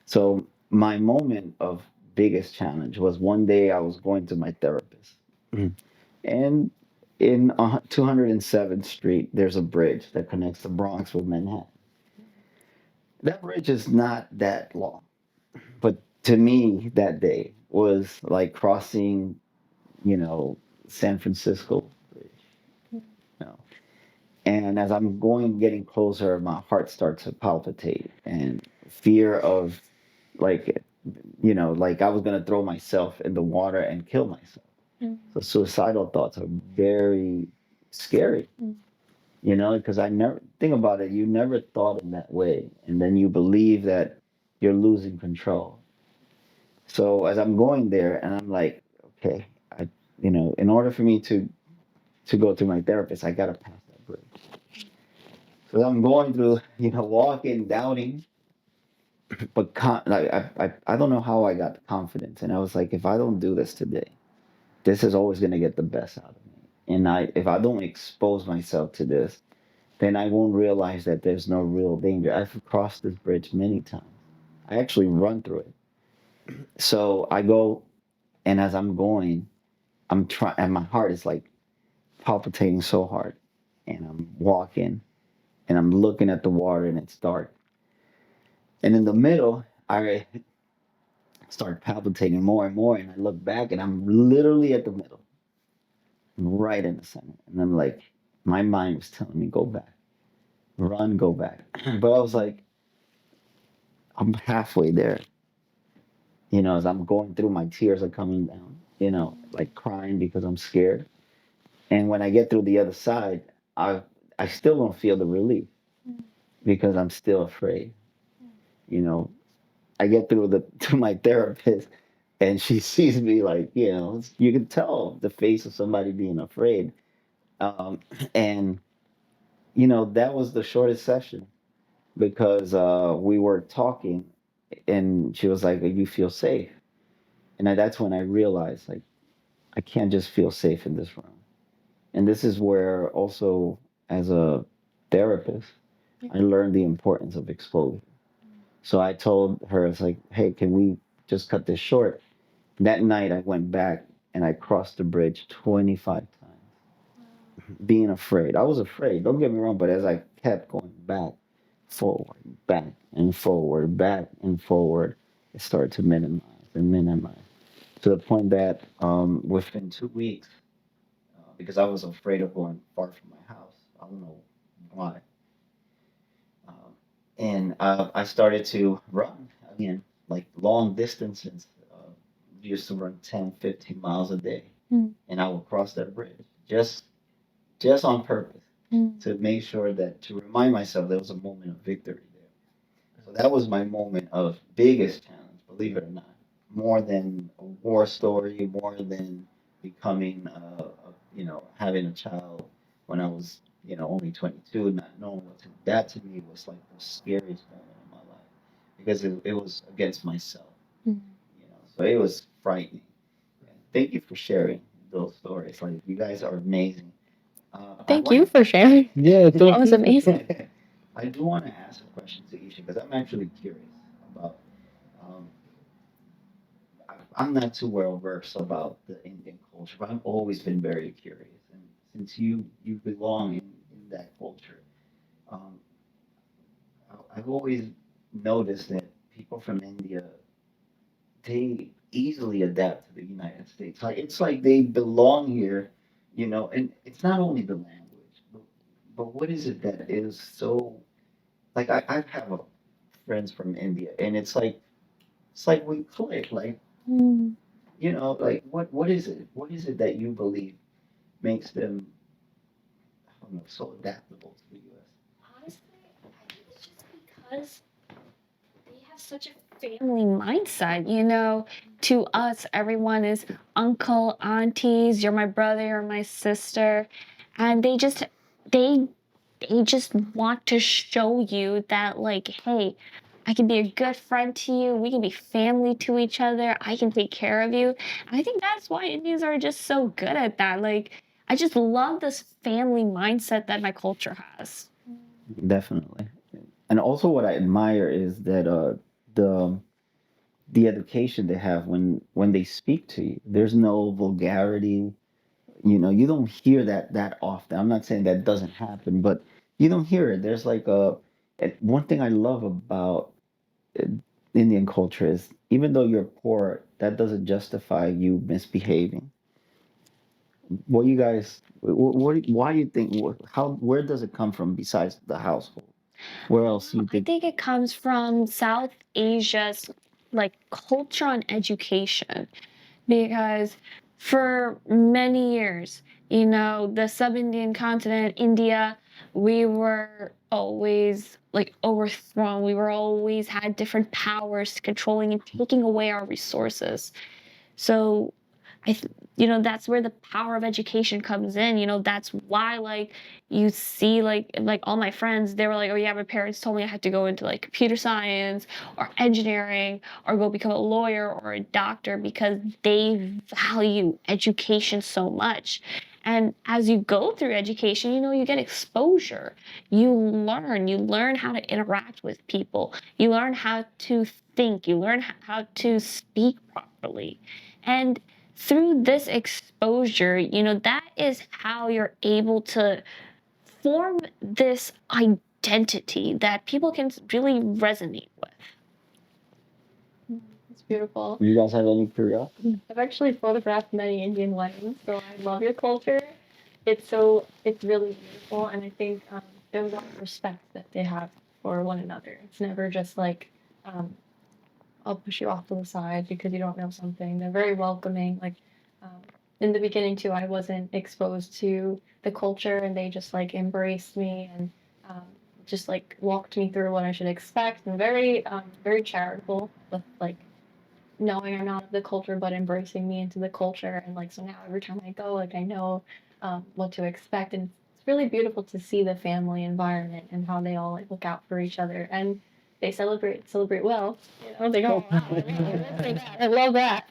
So my moment of biggest challenge was one day I was going to my therapist, and in 207th Street, there's a bridge that connects the Bronx with Manhattan. That bridge is not that long, but to me, that day was like crossing, you know, San Francisco Bridge. You know. And as I'm getting closer, my heart starts to palpitate, and fear of, like, like I was gonna throw myself in the water and kill myself. Mm. So suicidal thoughts are very scary, Mm. because I never think about it. You never thought in that way, and then you believe that you're losing control. So as I'm going there, and I'm like, okay, in order for me to go to my therapist, I gotta pass that bridge. So I'm going through, walking, doubting, but like I don't know how I got the confidence, and I was like, if I don't do this today, this is always gonna get the best out of me, and if I don't expose myself to this, then I won't realize that there's no real danger. I've crossed this bridge many times. I actually run through it. So I go, and as I'm going, I'm trying, and my heart is like palpitating so hard, and I'm walking and I'm looking at the water and it's dark. And in the middle, I start palpitating more and more. And I look back and I'm literally at the middle, right in the center. And I'm like, my mind was telling me, go back, run, go back. But I was like, I'm halfway there. As I'm going through, my tears are coming down, like crying because I'm scared. And when I get through the other side, I still don't feel the relief because I'm still afraid. You know, I get through the to my therapist and she sees me like, you can tell the face of somebody being afraid. Um, and that was the shortest session because we were talking and she was like, you feel safe. And that's when I realized like I can't just feel safe in this room. And this is where also as a therapist, I learned the importance of exposure. So I told her, it's like, hey, can we just cut this short? That night I went back and I crossed the bridge 25 times, being afraid. I was afraid, don't get me wrong, but as I kept going back and forward, back and forward, it started to minimize and minimize to the point that within 2 weeks, because I was afraid of going far from my house, I don't know why. Um, and I started to run again, like long distances. Used to run 10, 15 miles a day, Mm. and I would cross that bridge just on purpose Mm. to make sure that to remind myself there was a moment of victory there. So that was my moment of biggest challenge, believe it or not, more than a war story, more than becoming, having a child when I was, only 22, not knowing what to. That to me was like the scariest moment in my life because it was against myself. Mm. So it was frightening. Thank you for sharing those stories. Like you guys are amazing. Thank you for sharing. Yeah, That thank was you. amazing. I do want to ask a question to Isha because I'm actually curious about. Um, I'm not too well versed about the Indian culture, but I've always been very curious. And since you belong in that culture, um, I've always noticed that people from India they easily adapt to the United States. Like it's like they belong here, and it's not only the language, but what is it that is so like I have friends from India and it's like we click, like, Mm. like what is it? What is it that you believe makes them I don't know, so adaptable to the US? Honestly, I think it's just because they have such a Family mindset, you know. To us, everyone is uncle, aunties, you're my brother, you're my sister. And they they just want to show you that like, hey, I can be a good friend to you. We can be family to each other. I can take care of you. And I think that's why Indians are just so good at that. Like, I just love this family mindset that my culture has. Definitely. And also what I admire is that the the education they have when they speak to you. There's no vulgarity. You don't hear that often. I'm not saying that doesn't happen, but you don't hear it. There's like one thing I love about uh, Indian culture is even though you're poor, that doesn't justify you misbehaving. What you guys, why you think, where does it come from besides the household? Where else you I think? think it comes from South Asia's like culture and education because for many years, you know, the sub-Indian continent, India, we were always like overthrown. We were always had different powers controlling and taking away our resources. So that's where the power of education comes in. That's why like you see like all my friends, they were like, oh yeah, my parents told me I had to go into like computer science or engineering or go become a lawyer or a doctor because they value education so much. And as you go through education, you get exposure. You learn how to interact with people. You learn how to think. You learn how to speak properly. And through this exposure, that is how you're able to form this identity that people can really resonate with. It's beautiful. You guys have any curiosity? I've actually photographed many Indian weddings, so I love your culture. It's really beautiful, and I think there's a lot of respect that they have for one another. It's never just like, um, I'll push you off to the side because you don't know something. They're very welcoming. Like, um, in the beginning too, I wasn't exposed to the culture, and they just like embraced me and um, just like walked me through what I should expect, and very charitable with like knowing I'm not of the culture, but embracing me into the culture. And like, so now every time I go, like, I know what to expect. And it's really beautiful to see the family environment and how they all like look out for each other. And they celebrate well. You know, they go, wow, I love that.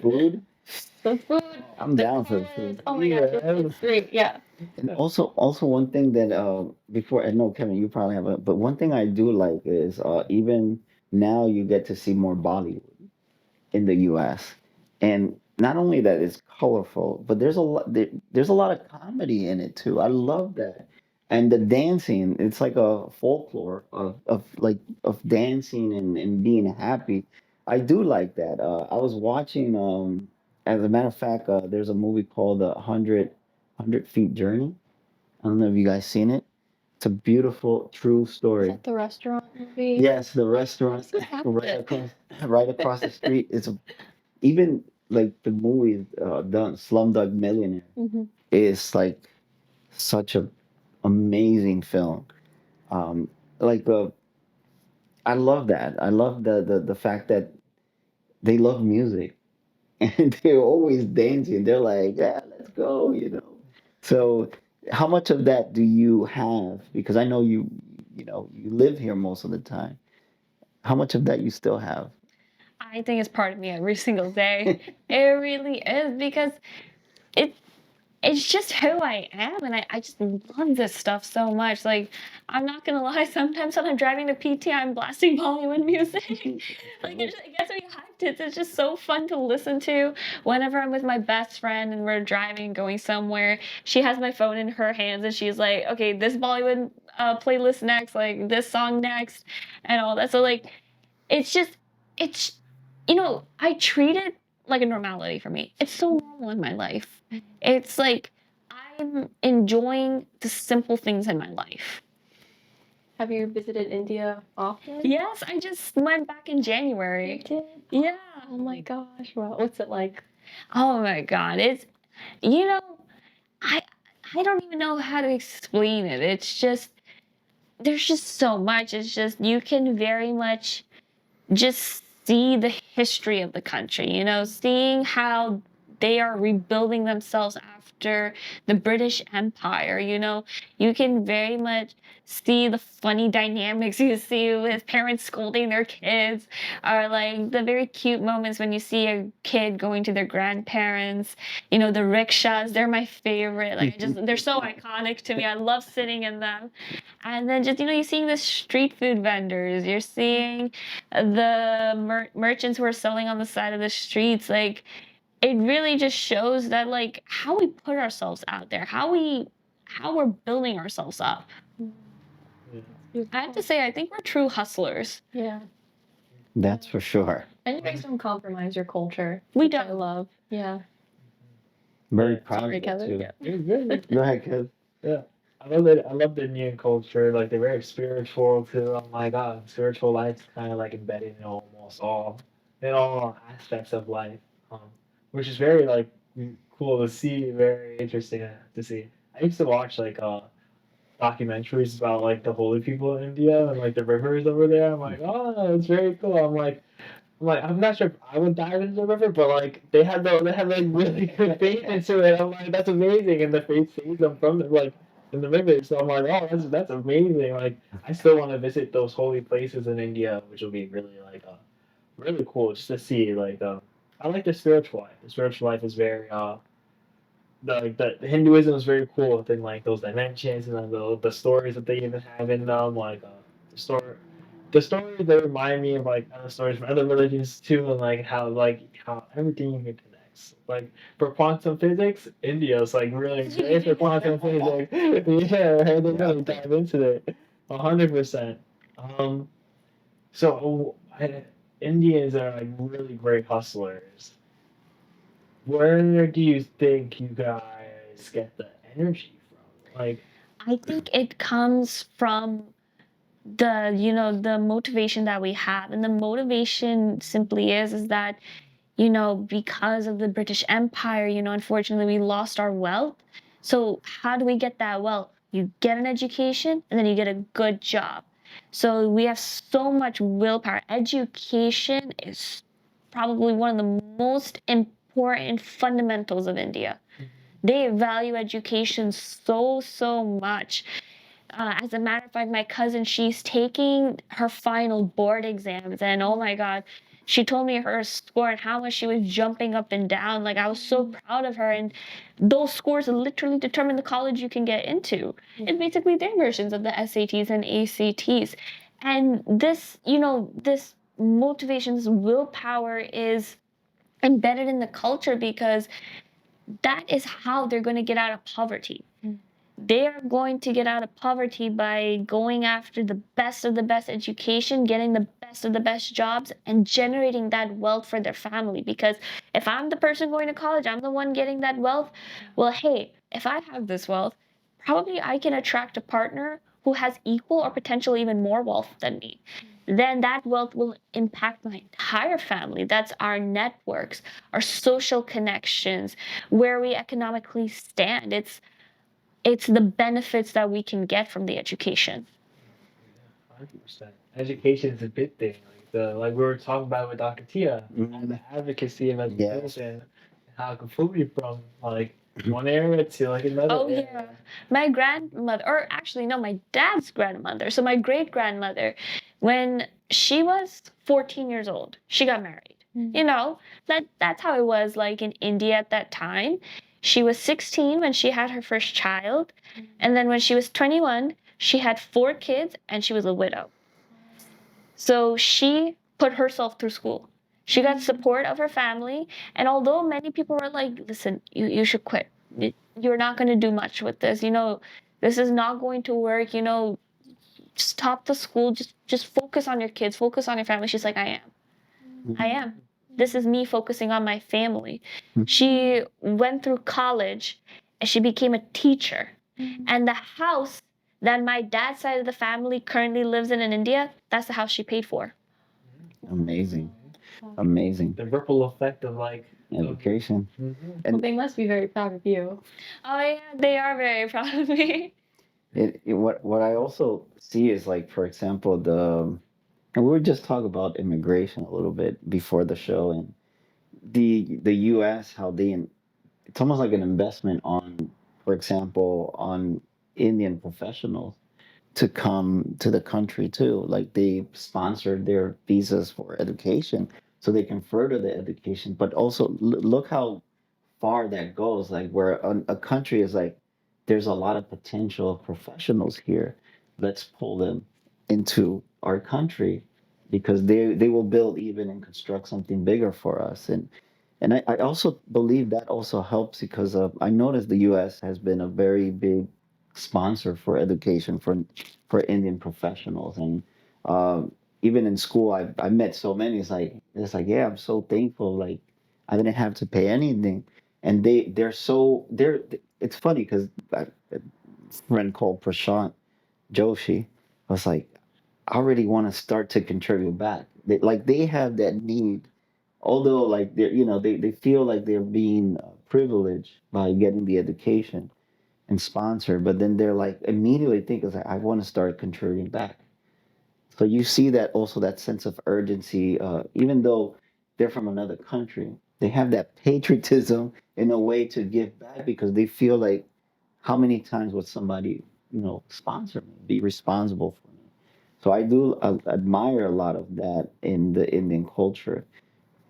Food? The food, I'm the down for the colors. food. Oh my gosh, it's great. Yeah. And also one thing that before I know Kevin, you probably have a, but one thing I do like is even now you get to see more Bollywood in the U.S. And not only that, it's colorful, but there's a lot of comedy in it too. I love that. And the dancing, it's like a folklore of dancing and being happy. I do like that. I was watching as a matter of fact, there's a movie called The 100 Feet Journey. I don't know if you guys seen it. It's a beautiful, true Is story. that the restaurant movie? Yes, the restaurant What happened? right across right across the street. It's even like the movie done Slumdog Millionaire Hmm. is like such a amazing film. Um, like I love that. I love the fact that they love music and they're always dancing. They're like, yeah, let's go, you know. So how much of that do you have? Because I know you know, you live here most of the time. How much of that you still have? I think it's part of me every single day. It really is because it it's just who I am, and I just love this stuff so much. Like, I'm not gonna lie, sometimes when I'm driving to PT, I'm blasting Bollywood music. Like, it gets me hyped. It's just so fun to listen to. Whenever I'm with my best friend and we're driving, going somewhere, she has my phone in her hands and she's like, okay, this Bollywood playlist next, like this song next, and all that. So, like, it's just, it's, I treat it like a normality for me. It's so normal in my life. It's like I'm enjoying the simple things in my life. Have you visited India often? Yes, I just went back in You January. did? Yeah. Oh my gosh. Wow. What's it like? Oh my God. You know, I I don't even know how to explain it. It's just there's just so much. It's just you can very much just see the history of the country, seeing how they are rebuilding themselves after the British Empire. You can very much see the funny dynamics you see with parents scolding their kids, or like the very cute moments when you see a kid going to their grandparents. The rickshaws, they're my favorite. Like, they're so iconic to me. I love sitting in them. And then just, you're seeing the street food vendors, you're seeing the merchants who are selling on the side of the streets. Like, it really just shows that, like, how we put ourselves out there, how we're building ourselves up. I have to say, I think we're true hustlers. Yeah. That's for sure. And you guys don't compromise your culture. We which I don't. love. Yeah. Very Yeah. proud Sorry, of it Kevin. too. Yeah. It's very, Go ahead, Kev. yeah. I love it. I love the Indian culture. Like they're very spiritual too. Oh my God, spiritual life's kind of like embedded in almost in all aspects of life, um, which is very like cool to see. Very interesting to see. I used to watch like documentaries about like the holy people in India and like the rivers over there. I'm like, oh, it's very cool. I'm not sure if I would dive into the river, but like they had like really good faith into it. I'm like, that's amazing, and the faith saves them from the like in the river. So I'm like, oh, that's amazing. Like, I still want to visit those holy places in India, which will be really like really cool just to see. Like, I like the spiritual life. The spiritual life is very the Hinduism is very cool within like those dimensions and then the stories that they even have in them, like the story the stories that remind me of like other stories from other religions too, and like how everything even connects. physics. Like for quantum physics, India's like really great for quantum physics. Yeah, they really dive into it, 100%. Um, so Indians are like really great hustlers. Where do you think you guys get the energy from? Like, I think it comes from the motivation that we have, and the motivation simply is that because of the British Empire, unfortunately we lost our wealth. So how do we get that wealth? You get an education and then you get a good job. So we have so much willpower. Education is probably one of the most important fundamentals of India. They value education so much. As a matter of fact, my cousin, she's taking her final board exams, and oh my God, she told me her score and how much she was jumping up and down. Like, I was so proud of her, and those scores literally determine the college you can get into. It's basically their versions of the SATs and ACTs. And this motivation, this willpower is embedded in the culture because that is how they're going to get out of poverty. They are going to get out of poverty by going after the best of the best education, getting the best of the best jobs, and generating that wealth for their family. Because if I'm the person going to college, I'm the one getting that wealth. Well, hey, if I have this wealth, probably I can attract a partner who has equal or potentially even more wealth than me. Then that wealth will impact my entire family. That's our networks, our social connections, where we economically stand. It's the benefits that we can get from the education. 100%. Education is a big thing. Like we were talking about with Dr. Tia, and the advocacy of education, how it can move you from like one area to like another Oh area. yeah, my grandmother, or actually no, my dad's grandmother. So my great grandmother, when she was 14 years old, she got married. That's how it was like in India at that time. She was 16 when she had her first child, and then when she was 21, she had 4 kids and she was a widow. So she put herself through school. She got support of her family. And although many people were like, listen, you should quit. You're not going to do much with this. This is not going to work. Stop the school. Just focus on your kids, focus on your family. She's like, I am. This is me focusing on my family. She went through college and she became a teacher. And the house that my dad's side of the family currently lives in India, that's the house she paid for. Amazing. Amazing. The ripple effect of like Education. Well, they must be very proud of you. Oh yeah, they are very proud of me. What I also see is like, for example, and we were just talking about immigration a little bit before the show, and the U.S. how it's almost like an investment on, for example, on Indian professionals to come to the country too. Like they sponsored their visas for education so they can further the education, but also look how far that goes. Like where a country is like, there's a lot of potential professionals here. Let's pull them into our country because they will build even and construct something bigger for us. And I also believe that also helps because I noticed the U.S. has been a very big sponsor for education for Indian professionals, and even in school, I met so many. It's like yeah, I'm so thankful. Like I didn't have to pay anything, and they're. It's funny because a friend called Prashant Joshi was like, I already want to start to contribute back. They have that need, although like they feel like they're being privileged by getting the education and sponsored, but then they're like immediately think it's like I want to start contributing back. So you see that also that sense of urgency, even though they're from another country, they have that patriotism in a way to give back because they feel like how many times would somebody sponsor me, be responsible for me. So I do admire a lot of that in the Indian culture.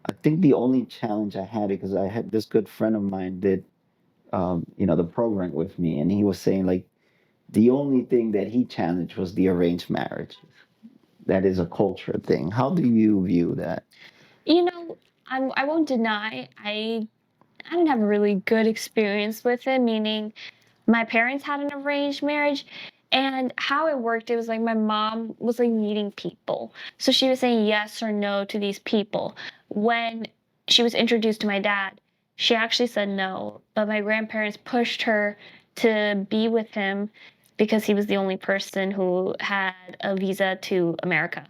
I think the only challenge I had because I had this good friend of mine did the program with me, and he was saying like the only thing that he challenged was the arranged marriage. That is a culture thing. How do you view that? You know, I won't deny. I I didn't have a really good experience with it, meaning my parents had an arranged marriage. And how it worked, it was like my mom was like meeting people. So she was saying yes or no to these people. When she was introduced to my dad, she actually said no, but my grandparents pushed her to be with him because he was the only person who had a visa to America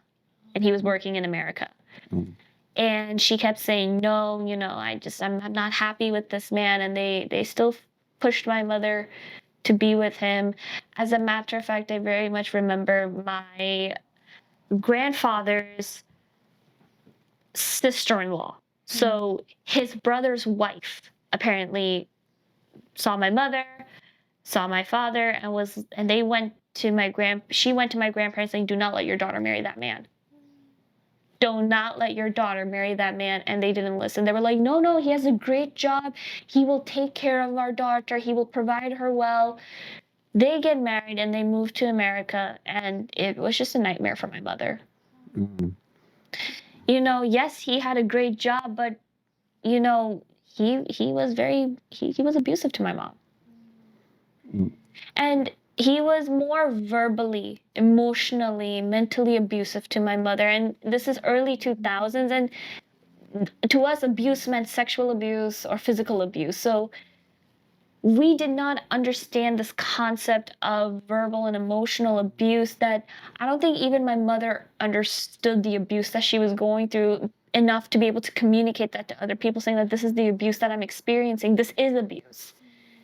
and he was working in America. Mm. And she kept saying, no, I'm not happy with this man. And they still pushed my mother to be with him. As a matter of fact, I very much remember my grandfather's sister-in-law. So his brother's wife apparently saw my mother, saw my father, and they went to she went to my grandparents saying, do not let your daughter marry that man. Do not let your daughter marry that man. And they didn't listen. They were like, no, he has a great job. He will take care of our daughter. He will provide her well. They get married and they move to America. And it was just a nightmare for my mother. Mm. Yes, he had a great job, but, he was abusive to my mom. Mm. And he was more verbally, emotionally, mentally abusive to my mother. And this is early 2000s. And to us, abuse meant sexual abuse or physical abuse. So we did not understand this concept of verbal and emotional abuse that I don't think even my mother understood the abuse that she was going through enough to be able to communicate that to other people, saying that this is the abuse that I'm experiencing. This is abuse.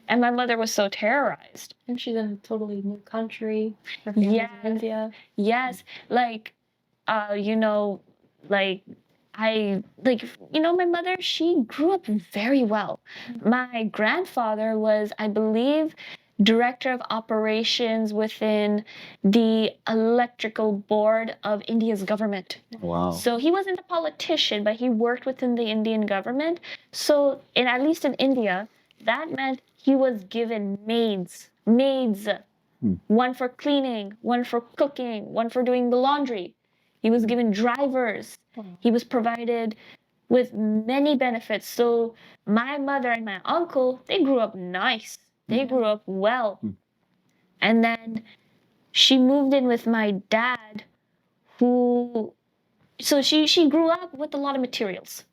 And my mother was so terrorized. And she's in a totally new country. Her family's Yeah. in India. Yes. Like, my mother, she grew up very well. My grandfather was, I believe, director of operations within the electrical board of India's government. Wow. So he wasn't a politician, but he worked within the Indian government. So at least in India, that meant he was given maids. One for cleaning, one for cooking, one for doing the laundry. He was given drivers. He was provided with many benefits. So my mother and my uncle, they grew up nice. They grew up well. And then she moved in with my dad, so she grew up with a lot of materials.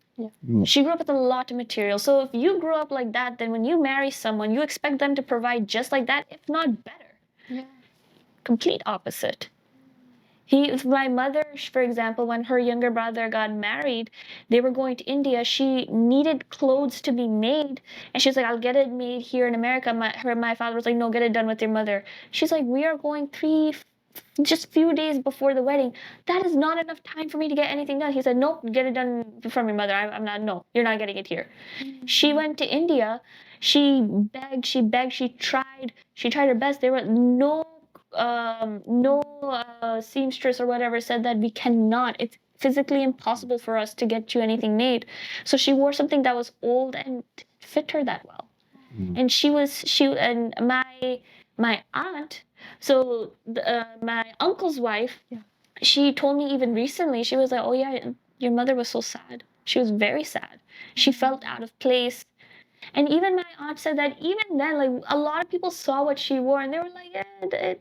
She grew up with a lot of materials. So if you grew up like that, then when you marry someone, you expect them to provide just like that, if not better. Yeah. Complete opposite. My mother, for example, when her younger brother got married, they were going to India. She needed clothes to be made, and she's like, "I'll get it made here in America." My father was like, "No, get it done with your mother." She's like, "We are going just few days before the wedding. That is not enough time for me to get anything done." He said, "Nope, get it done from your mother. I'm not. No, you're not getting it here." She went to India. She begged. She tried. She tried her best. There were no seamstress or whatever said that we cannot. It's physically impossible for us to get you anything made. So she wore something that was old and didn't fit her that well. And and my aunt, so my uncle's wife, she told me even recently, she was like, "Oh yeah, your mother was so sad. She was very sad. She felt out of place." And even my aunt said that even then, like a lot of people saw what she wore and they were like, "Yeah,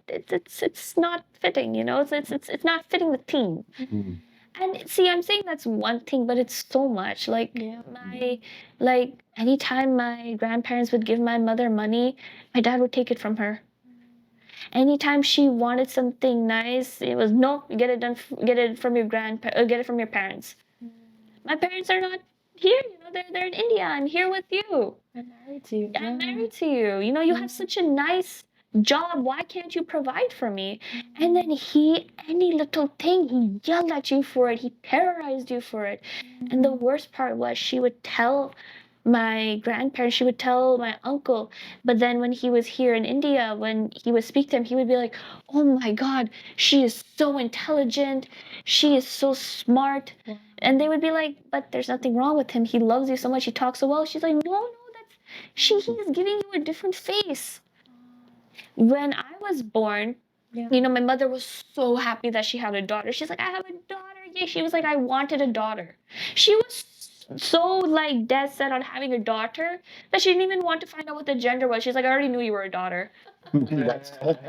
it's not fitting, it's not fitting the theme." And see, I'm saying that's one thing, but it's so much. Like anytime my grandparents would give my mother money, my dad would take it from her. Anytime she wanted something nice, it was no, get it done, get it from your get it from your parents. My parents are not here, they're in India. I'm here with you. I'm married to you. I'm married to you. You have such a nice job. Why can't you provide for me? And then any little thing, he yelled at you for it. He terrorized you for it. And the worst part was she would tell my grandparents, she would tell my uncle, but then when he was here in India, when he would speak to him, he would be like, "Oh my God, she is so intelligent. She is so smart." And they would be like, "But there's nothing wrong with him. He loves you so much. He talks so well." She's like, "No, he is giving you a different face." When I was born, my mother was so happy that she had a daughter. She's like, "I have a daughter." Yeah, she was like, "I wanted a daughter." She was so like dead set on having a daughter that she didn't even want to find out what the gender was. She's like, I already knew you were a daughter. That's Word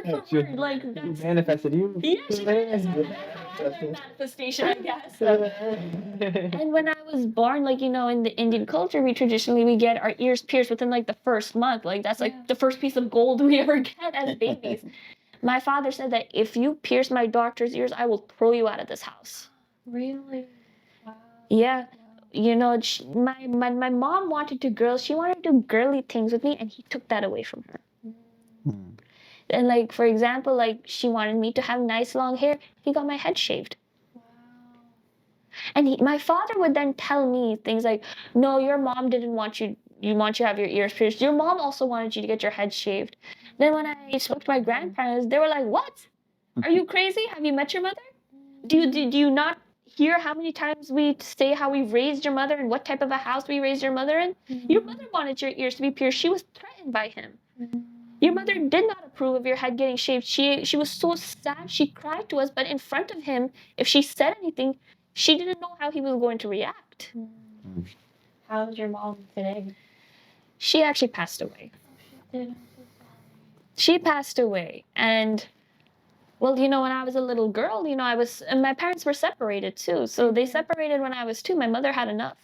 for She word, like that's manifested you. yeah, she manifestation, I guess. And when I was born, like in the Indian culture, we traditionally we get our ears pierced within like the first month. Like that's like the first piece of gold we ever get as babies. My father said that if you pierce my daughter's ears, I will throw you out of this house. Really? Wow. Yeah. My mom wanted to she wanted to do girly things with me, and he took that away from her. Hmm. And like for example, like she wanted me to have nice long hair. He got my head shaved. Wow. And my father would then tell me things like, "No, your mom didn't want you. You want you to have your ears pierced. Your mom also wanted you to get your head shaved." Then when I spoke to my grandparents, they were like, "What? Are you crazy? Have you met your mother? Do you not hear how many times we say how we raised your mother and what type of a house we raised your mother in? Your mother wanted your ears to be pierced. She was threatened by him. Your mother did not approve of your head getting shaved. She was so sad. She cried to us, but in front of him, if she said anything, she didn't know how he was going to react." How's your mom today? She actually passed away. I'm so sorry. She passed away, and well, when I was a little girl, and my parents were separated too. So they separated when I was 2. My mother had enough.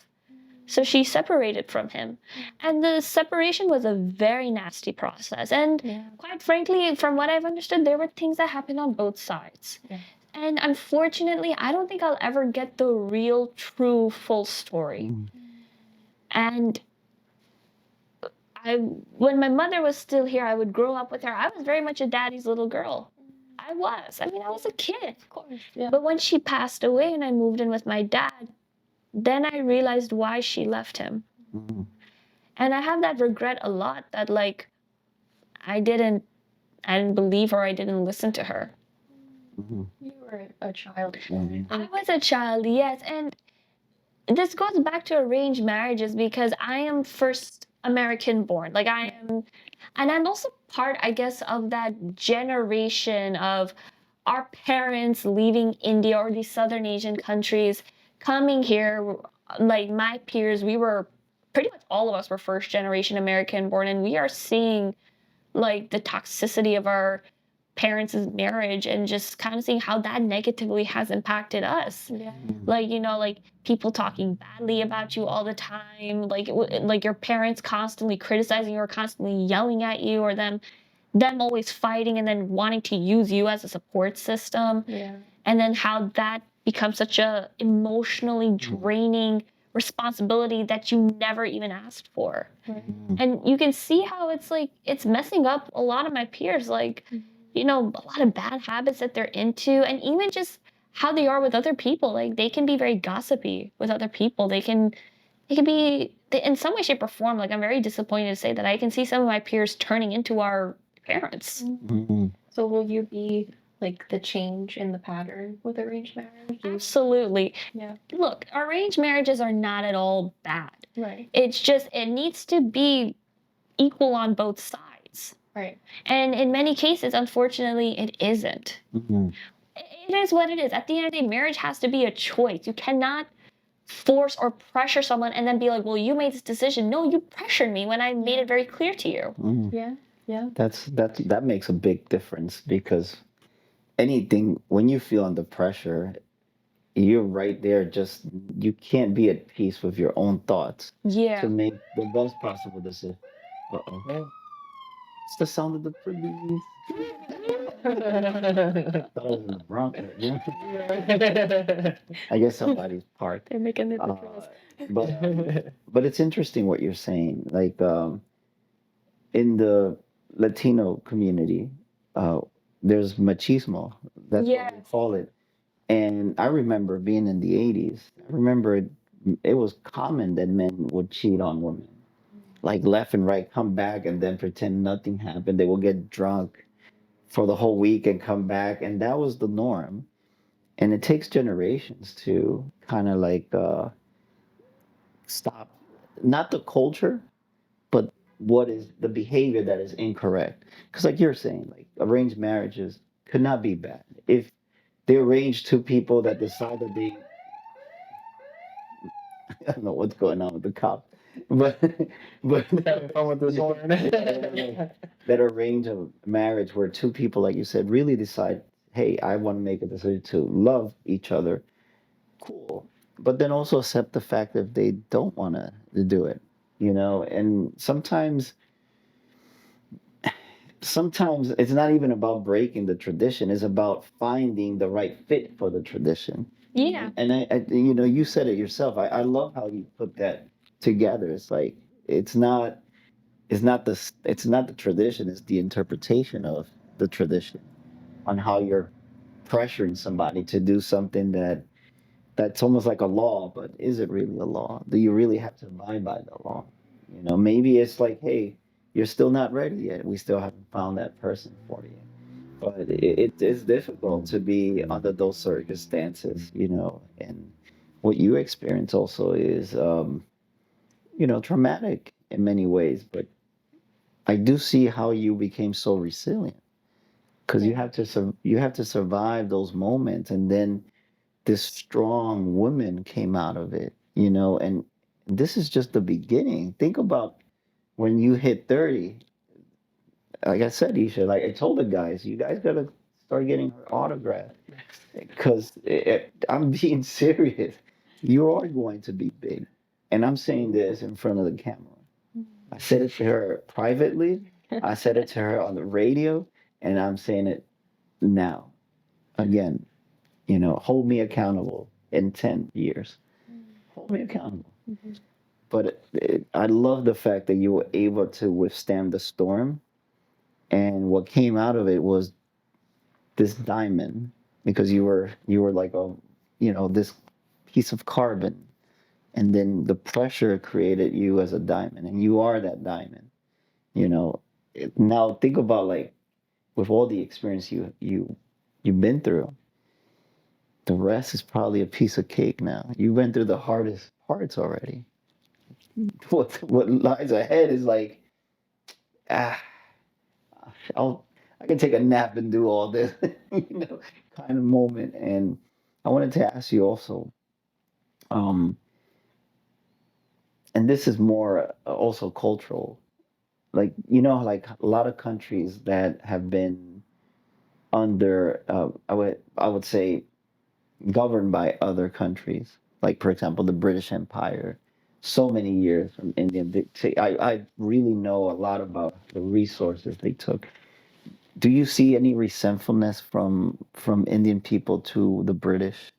So she separated from him. And the separation was a very nasty process. And quite frankly, from what I've understood, there were things that happened on both sides. Yeah. And unfortunately, I don't think I'll ever get the real, true, full story. And when my mother was still here, I would grow up with her. I was very much a daddy's little girl. I was. I mean, I was a kid. Of course. Yeah. But when she passed away and I moved in with my dad, then I realized why she left him. And I have that regret a lot that like I didn't believe her, I didn't listen to her. You were a child. I was a child, yes, and this goes back to arranged marriages because I am first American born. Like I am, and I'm also part, I guess, of that generation of our parents leaving India or these Southern Asian countries, coming here. Like my peers, we were pretty much all of us were first generation American born, and we are seeing like the toxicity of our parents' marriage and just kind of seeing how that negatively has impacted us. Yeah. Like like people talking badly about you all the time, like your parents constantly criticizing you or constantly yelling at you, or them always fighting and then wanting to use you as a support system. Yeah. And then how that becomes such a emotionally draining responsibility that you never even asked for. Right. And you can see how it's like it's messing up a lot of my peers, like a lot of bad habits that they're into, and even just how they are with other people. Like they can be very gossipy with other people. They can be in some way, shape, or form. Like I'm very disappointed to say that I can see some of my peers turning into our parents. So will you be like the change in the pattern with arranged marriage? Absolutely. Yeah. Look, arranged marriages are not at all bad. Right. It's just it needs to be equal on both sides. Right. And in many cases, unfortunately, it isn't. It is what it is. At the end of the day, marriage has to be a choice. You cannot force or pressure someone and then be like, well, you made this decision. No, you pressured me when I made it very clear to you. Yeah. Yeah. That makes a big difference because anything when you feel under pressure, you're right there. Just you can't be at peace with your own thoughts Yeah. to make the best possible decision. Uh-oh. It's the sound of the police. Thought I was in the Bronx. I guess somebody's parked. They're making the Uh, patrols. but it's interesting what you're saying. Like in the Latino community, uh, there's machismo. That's what we Yes. call it. And I remember being in the 80s. I remember it was common that men would cheat on women, like left and right, come back and then pretend nothing happened. They will get drunk for the whole week and come back, and that was the norm. And it takes generations to kind of like stop, not the culture, but what is the behavior that is incorrect. Because like you're saying, like arranged marriages could not be bad if they arrange two people that decide that they I don't know what's going on with the cop, but but Having fun with this horn. that arrange a marriage where two people, like you said, really decide, hey, I want to make a decision to love each other. Cool, but then also accept the fact that they don't want to do it, and sometimes it's not even about breaking the tradition, it's about finding the right fit for the tradition. Yeah. And you said it yourself. I love how you put that together. It's like it's not it's not the tradition, it's the interpretation of the tradition on how you're pressuring somebody to do something that's almost like a law, but is it really a law? Do you really have to abide by the law? Maybe it's like, hey, you're still not ready yet. We still haven't found that person for you. But it is difficult to be under those circumstances, and what you experience also is, traumatic in many ways. But I do see how you became so resilient because Yeah. you have to survive those moments, and then this strong woman came out of it, and this is just the beginning. Think about when you hit 30, like I said, Isha, like I told the guys, you guys gotta start getting her autograph because I'm being serious. You are going to be big. And I'm saying this in front of the camera. I said it to her privately, I said it to her on the radio, and I'm saying it now. Again, hold me accountable in 10 years. Hold me accountable. Mhm. But I love the fact that you were able to withstand the storm. And what came out of it was this diamond because you were like this piece of carbon, and then the pressure created you as a diamond, and you are that diamond. You know, Now think about, like, with all the experience you've been through, the rest is probably a piece of cake now. You went through the hardest parts already. What lies ahead is like, ah, I'll I can take a nap and do all this, kind of moment. And I wanted to ask you also, um, and this is more also cultural. Like, like a lot of countries that have been under, I would say, governed by other countries. Like, for example, the British Empire. So many years from India. I really know a lot about the resources they took. Do you see any resentfulness from Indian people to the British?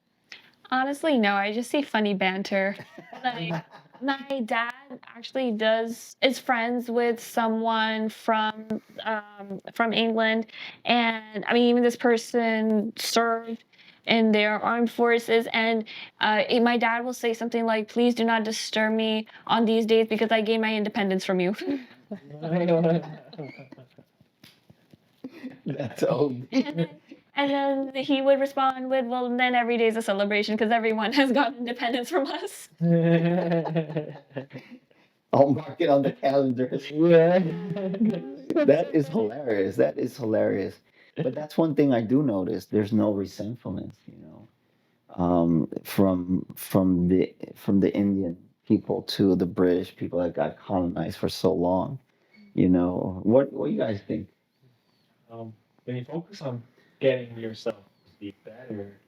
Honestly, no. I just see funny banter. Like my dad actually does is friends with someone from England, and I mean even this person served in their armed forces, and my dad will say something like, "Please do not disturb me on these days because I gained my independence from you." That's OD. And then he would respond with, "Well, then every day is a celebration because everyone has got independence from us." I'll mark it on the calendars. Yeah. That is hilarious. That is hilarious. But that's one thing I do notice. There's no resentfulness, from the Indian people to the British people that got colonized for so long. What do you guys think? When you focus on getting yourself to be better,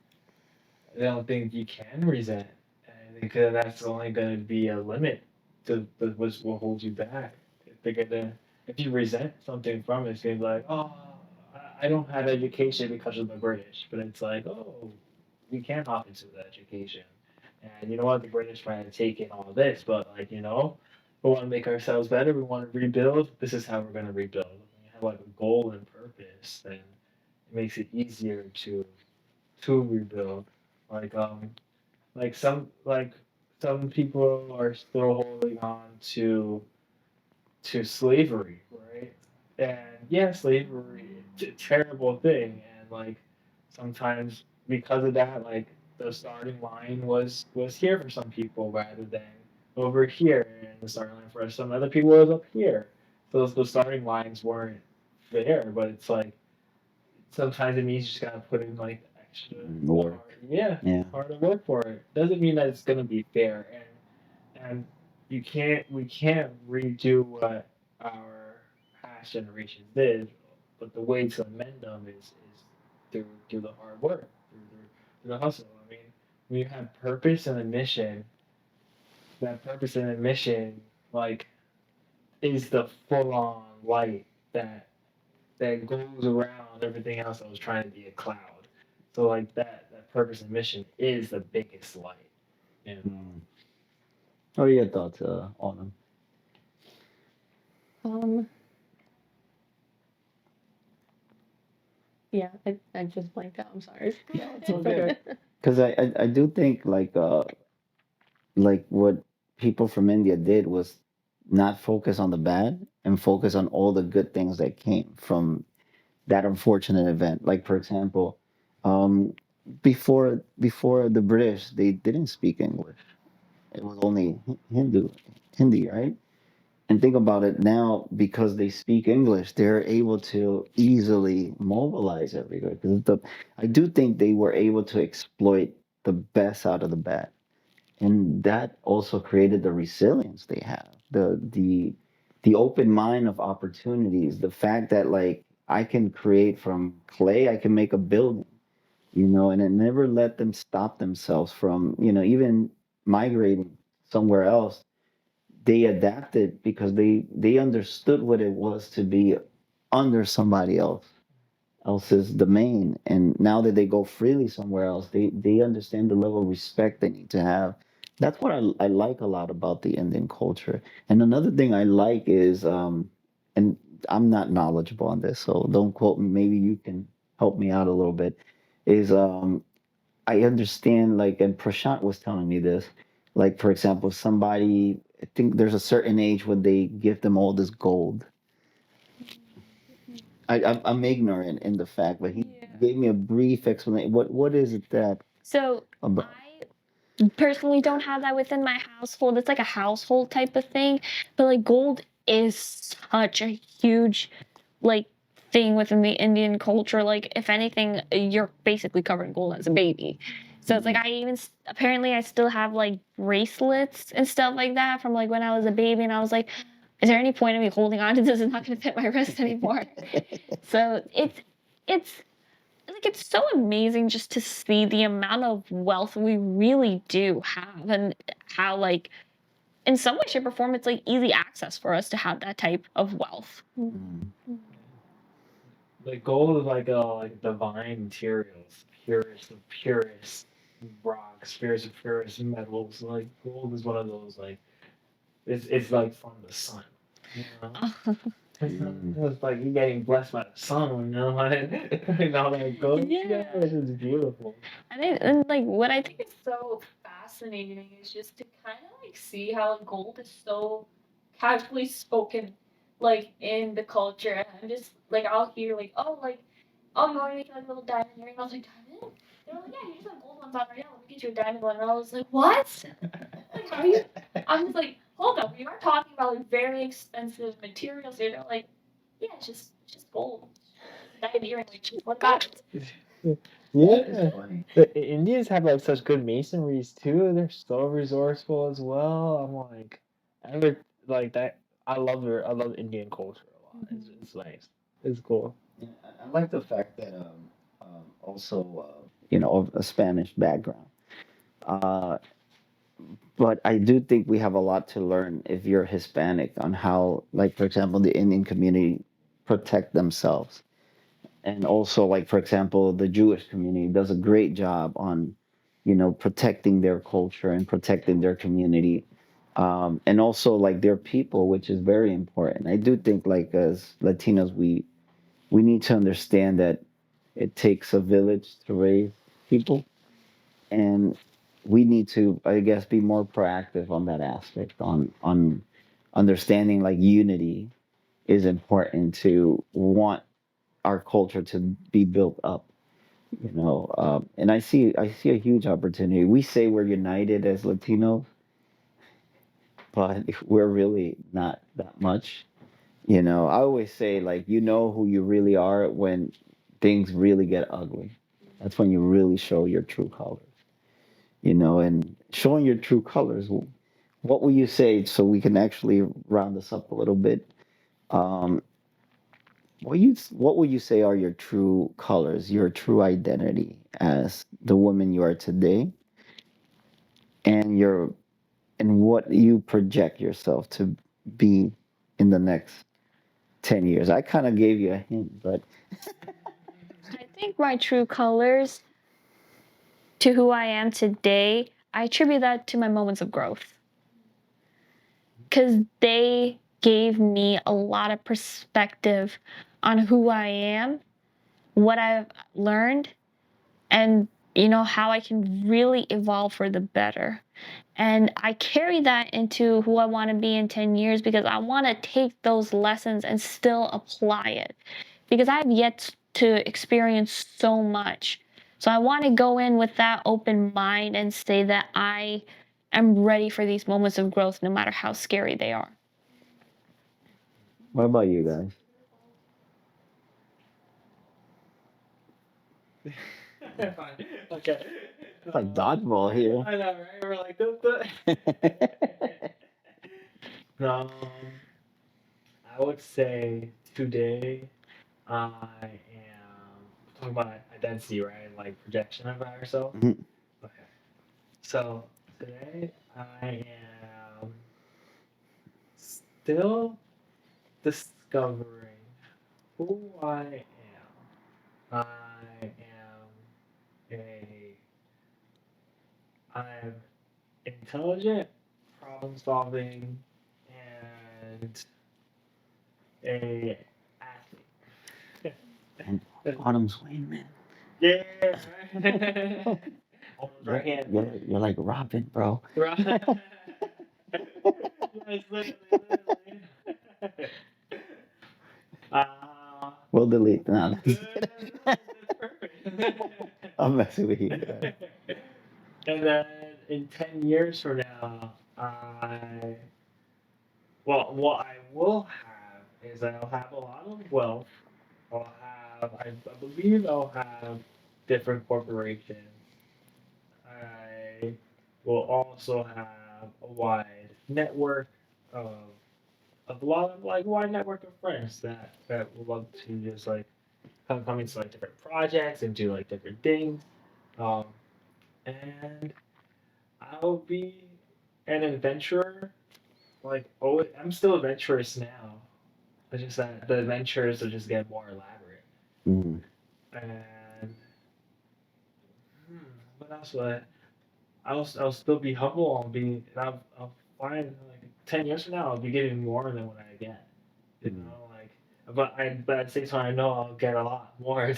I don't think you can resent. I think that's only going to be a limit to what will hold you back. If they're gonna, if you resent something from it, it's gonna be like, oh, I don't have education because of the British. But it's like, oh, we can hop into the education. And you know what? The British might have taken all this, but like, we want to make ourselves better. We want to rebuild. This is how we're going to rebuild. When you have like a goal and purpose, then it makes it easier to rebuild. Like some people are still holding on to slavery, right? And yeah, slavery, it's a terrible thing. And like sometimes because of that, like the starting line was here for some people rather than over here, and the starting line for some other people was up here. So those starting lines weren't there, but it's like sometimes it means you just gotta put in like extra, Work. yeah, Yeah. harder work for it. Doesn't mean that it's gonna be fair, and and we can't redo what our past generations did, but the way to amend them is through the hard work, through the hustle. I mean, when you have purpose and a mission, that purpose and a mission like is the full on light that goes around everything else that was trying to be a cloud. So like that purpose and mission is the biggest light. You know? Mm. What are your thoughts on them? Um, yeah, I just blanked out. I'm sorry. No, it's okay. Because I do think like what people from India did was not focus on the bad and focus on all the good things that came from that unfortunate event. Like for example, um, before the British, they didn't speak English. It was only Hindi, right? And think about it now, because they speak English, they're able to easily mobilize everywhere. I do think they were able to exploit the best out of the bad, and that also created the resilience they have, the open mind of opportunities, the fact that like I can create from clay, I can make a building, and it never let them stop themselves from, even migrating somewhere else. They adapted because they understood what it was to be under somebody else's domain, and now that they go freely somewhere else, they understand the level of respect they need to have. That's what I like a lot about the Indian culture. And another thing I like is and I'm not knowledgeable on this, so don't quote me, maybe you can help me out a little bit, is I understand, like, and Prashant was telling me this, like, for example, somebody, I think there's a certain age when they give them all this gold. I'm ignorant in the fact, but he Yeah. gave me a brief explanation. What is it that So about? I personally don't have that within my household. It's like a household type of thing. But like gold is such a huge like thing within the Indian culture. Like if anything, you're basically covered in gold as a baby. So it's like I even apparently I still have like bracelets and stuff like that from like when I was a baby, and I was like, is there any point in me holding on to this? It's not going to fit my wrist anymore. So it's like it's so amazing just to see the amount of wealth we really do have, and how like in some way shape or form it's like easy access for us to have that type of wealth. Mm. Like gold is like divine materials, purest of purest rocks, purest of purest metals. Like gold is one of those like it's like from the sun. You know? Mm. It's like you're getting blessed by the sun, and all that gold. Yeah. It's just beautiful. And like what I think It's so fascinating is just to kind of like see how gold is so casually spoken like in the culture. And I'm just like I'll hear like, oh, like, oh, you want to make like a little diamond earring? I was like, diamond? They're like, yeah, you just have gold ones on right now. Let me get you a diamond one. And I was like, what? Like, how are you? I'm just like, hold up, we are talking about like very expensive materials here. They're like, yeah, it's just gold. Diamond earring. Like, what about it? That is Yeah. funny. The Indians have like such good masonries too. They're so resourceful as well. I'm like, I never like that. I love Indian culture a lot. It's nice. It's cool. Yeah, I like the fact that also of a Spanish background. Uh, but I do think we have a lot to learn if you're Hispanic on how, like, for example, the Indian community protect themselves. And also, like, for example, the Jewish community does a great job on, protecting their culture and protecting their community. And also like their people, which is very important. I do think, like, as Latinos, we need to understand that it takes a village to raise people, and we need to, I guess, be more proactive on that aspect, on understanding like unity is important to want our culture to be built up. And I see a huge opportunity. We say we're united as Latinos, but we're really not that much. I always say, like, who you really are when things really get ugly. That's when you really show your true colors. And showing your true colors, what will you say so we can actually round this up a little bit? Um, what will you say are your true colors, your true identity as the woman you are today, and your and what you project yourself to be in the next 10 years? I kind of gave you a hint, but I think my true colors to who I am today, I attribute that to my moments of growth. Because they gave me a lot of perspective on who I am, what I've learned, and how I can really evolve for the better. And I carry that into who I want to be in 10 years because I want to take those lessons and still apply it because I've yet to experience so much. So I want to go in with that open mind and say that I am ready for these moments of growth no matter how scary they are. what about you guys? Fine. Okay. It's like dodgeball here. I know, right? We're like, I would say today I am talking about identity, right? And like projection of ourselves. Mhm. Okay. So today I am still discovering who I am. I am a I'm intelligent, problem solving, and a athlete. And Autumn's Wayne, man. Yeah. Hold You're, right hand. you're like Robin, bro. Right. Yes, literally. Uh, We'll delete that. that's perfect. I'm messing with you guys. And then in 10 years from now, what I will have is I'll have a lot of wealth. I believe I'll have different corporations. I will also have a wide network of, a lot of like wide network of friends that would love to just like come into like different projects and do like different things. Um, and I'll be an adventurer. Like, oh, I'm still adventurous now. It's just that the adventures will just get more elaborate. Mm. And hmm, what else would I'll still be humble. I'll find like 10 years from now I'll be getting more than what I get. You Mm. know, like but at the same time I know I'll get a lot more.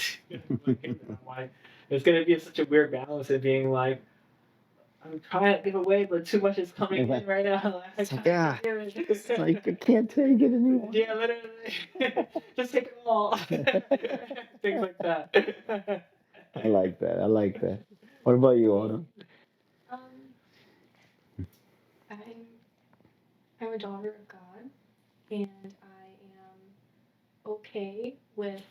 Like, I'm like, it's gonna be such a weird balance of being like I'm trying to give away, but too much is coming in right now. Like, It's I like, can't ah, give it. it's like I can't take it anymore. Yeah, literally. Just take them all. Things like that. I like that. I like that. What about you, Autumn? Um, I'm I'm a daughter of God, and I am okay with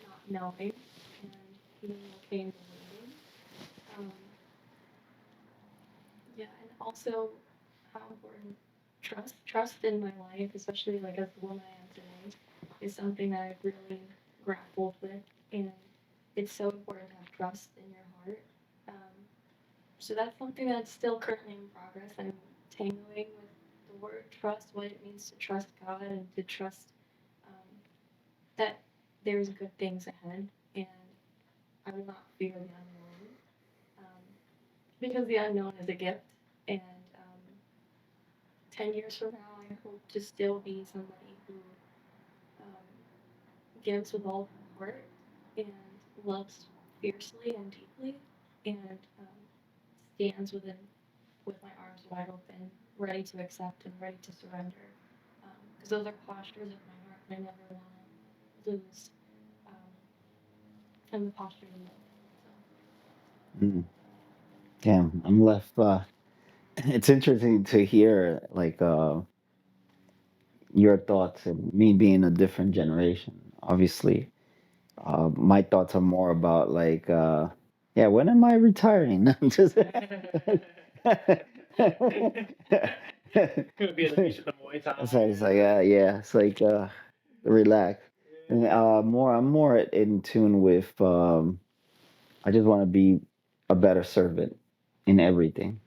not knowing and being okay in the waiting. Um, yeah, and also how important trust in my life, especially like as the woman I am today, is something that I've really grappled with, and it's so important to have trust in your heart. Um, so that's something that's still currently in progress. I'm tangling with the word trust, what it means to trust God and to trust um, that there's good things ahead, and I will not fear the unknown um, because the unknown is a gift. And 10 years from now, I hope to still be somebody who gives with all her heart and loves fiercely and deeply and stands with my arms wide open, ready to accept and ready to surrender. Because those are postures of my heart that I never want to lose. Um, and the posture of love. Mm. Damn, I'm left. It's interesting to hear like your thoughts and me being a different generation. Obviously, my thoughts are more about like, yeah, when am I retiring? I'm just Could be at the beach with the Muay Thai. It's like yeah, it's like relax. And I'm more in tune with I just want to be a better servant in everything.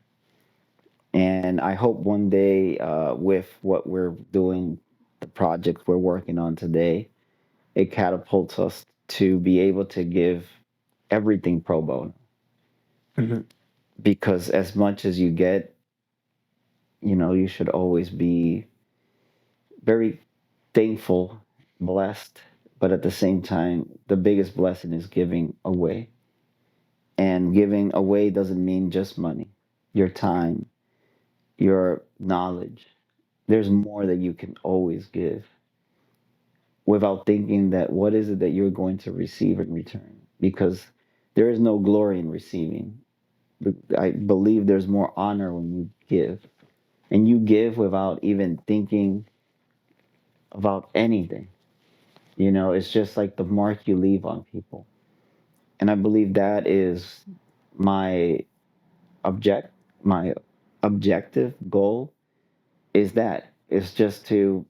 And I hope one day with what we're doing, the projects we're working on today, it catapults us to be able to give everything pro bono. Mhm. Because as much as you get, you should always be very thankful, blessed, but at the same time, the biggest blessing is giving away. And giving away doesn't mean just money, your time, your knowledge. There's more that you can always give without thinking that what is it that you're going to receive in return. Because there is no glory in receiving. I believe there's more honor when you give. And you give without even thinking about anything. It's just like the mark you leave on people. And I believe that is my object my objective goal is that it's just to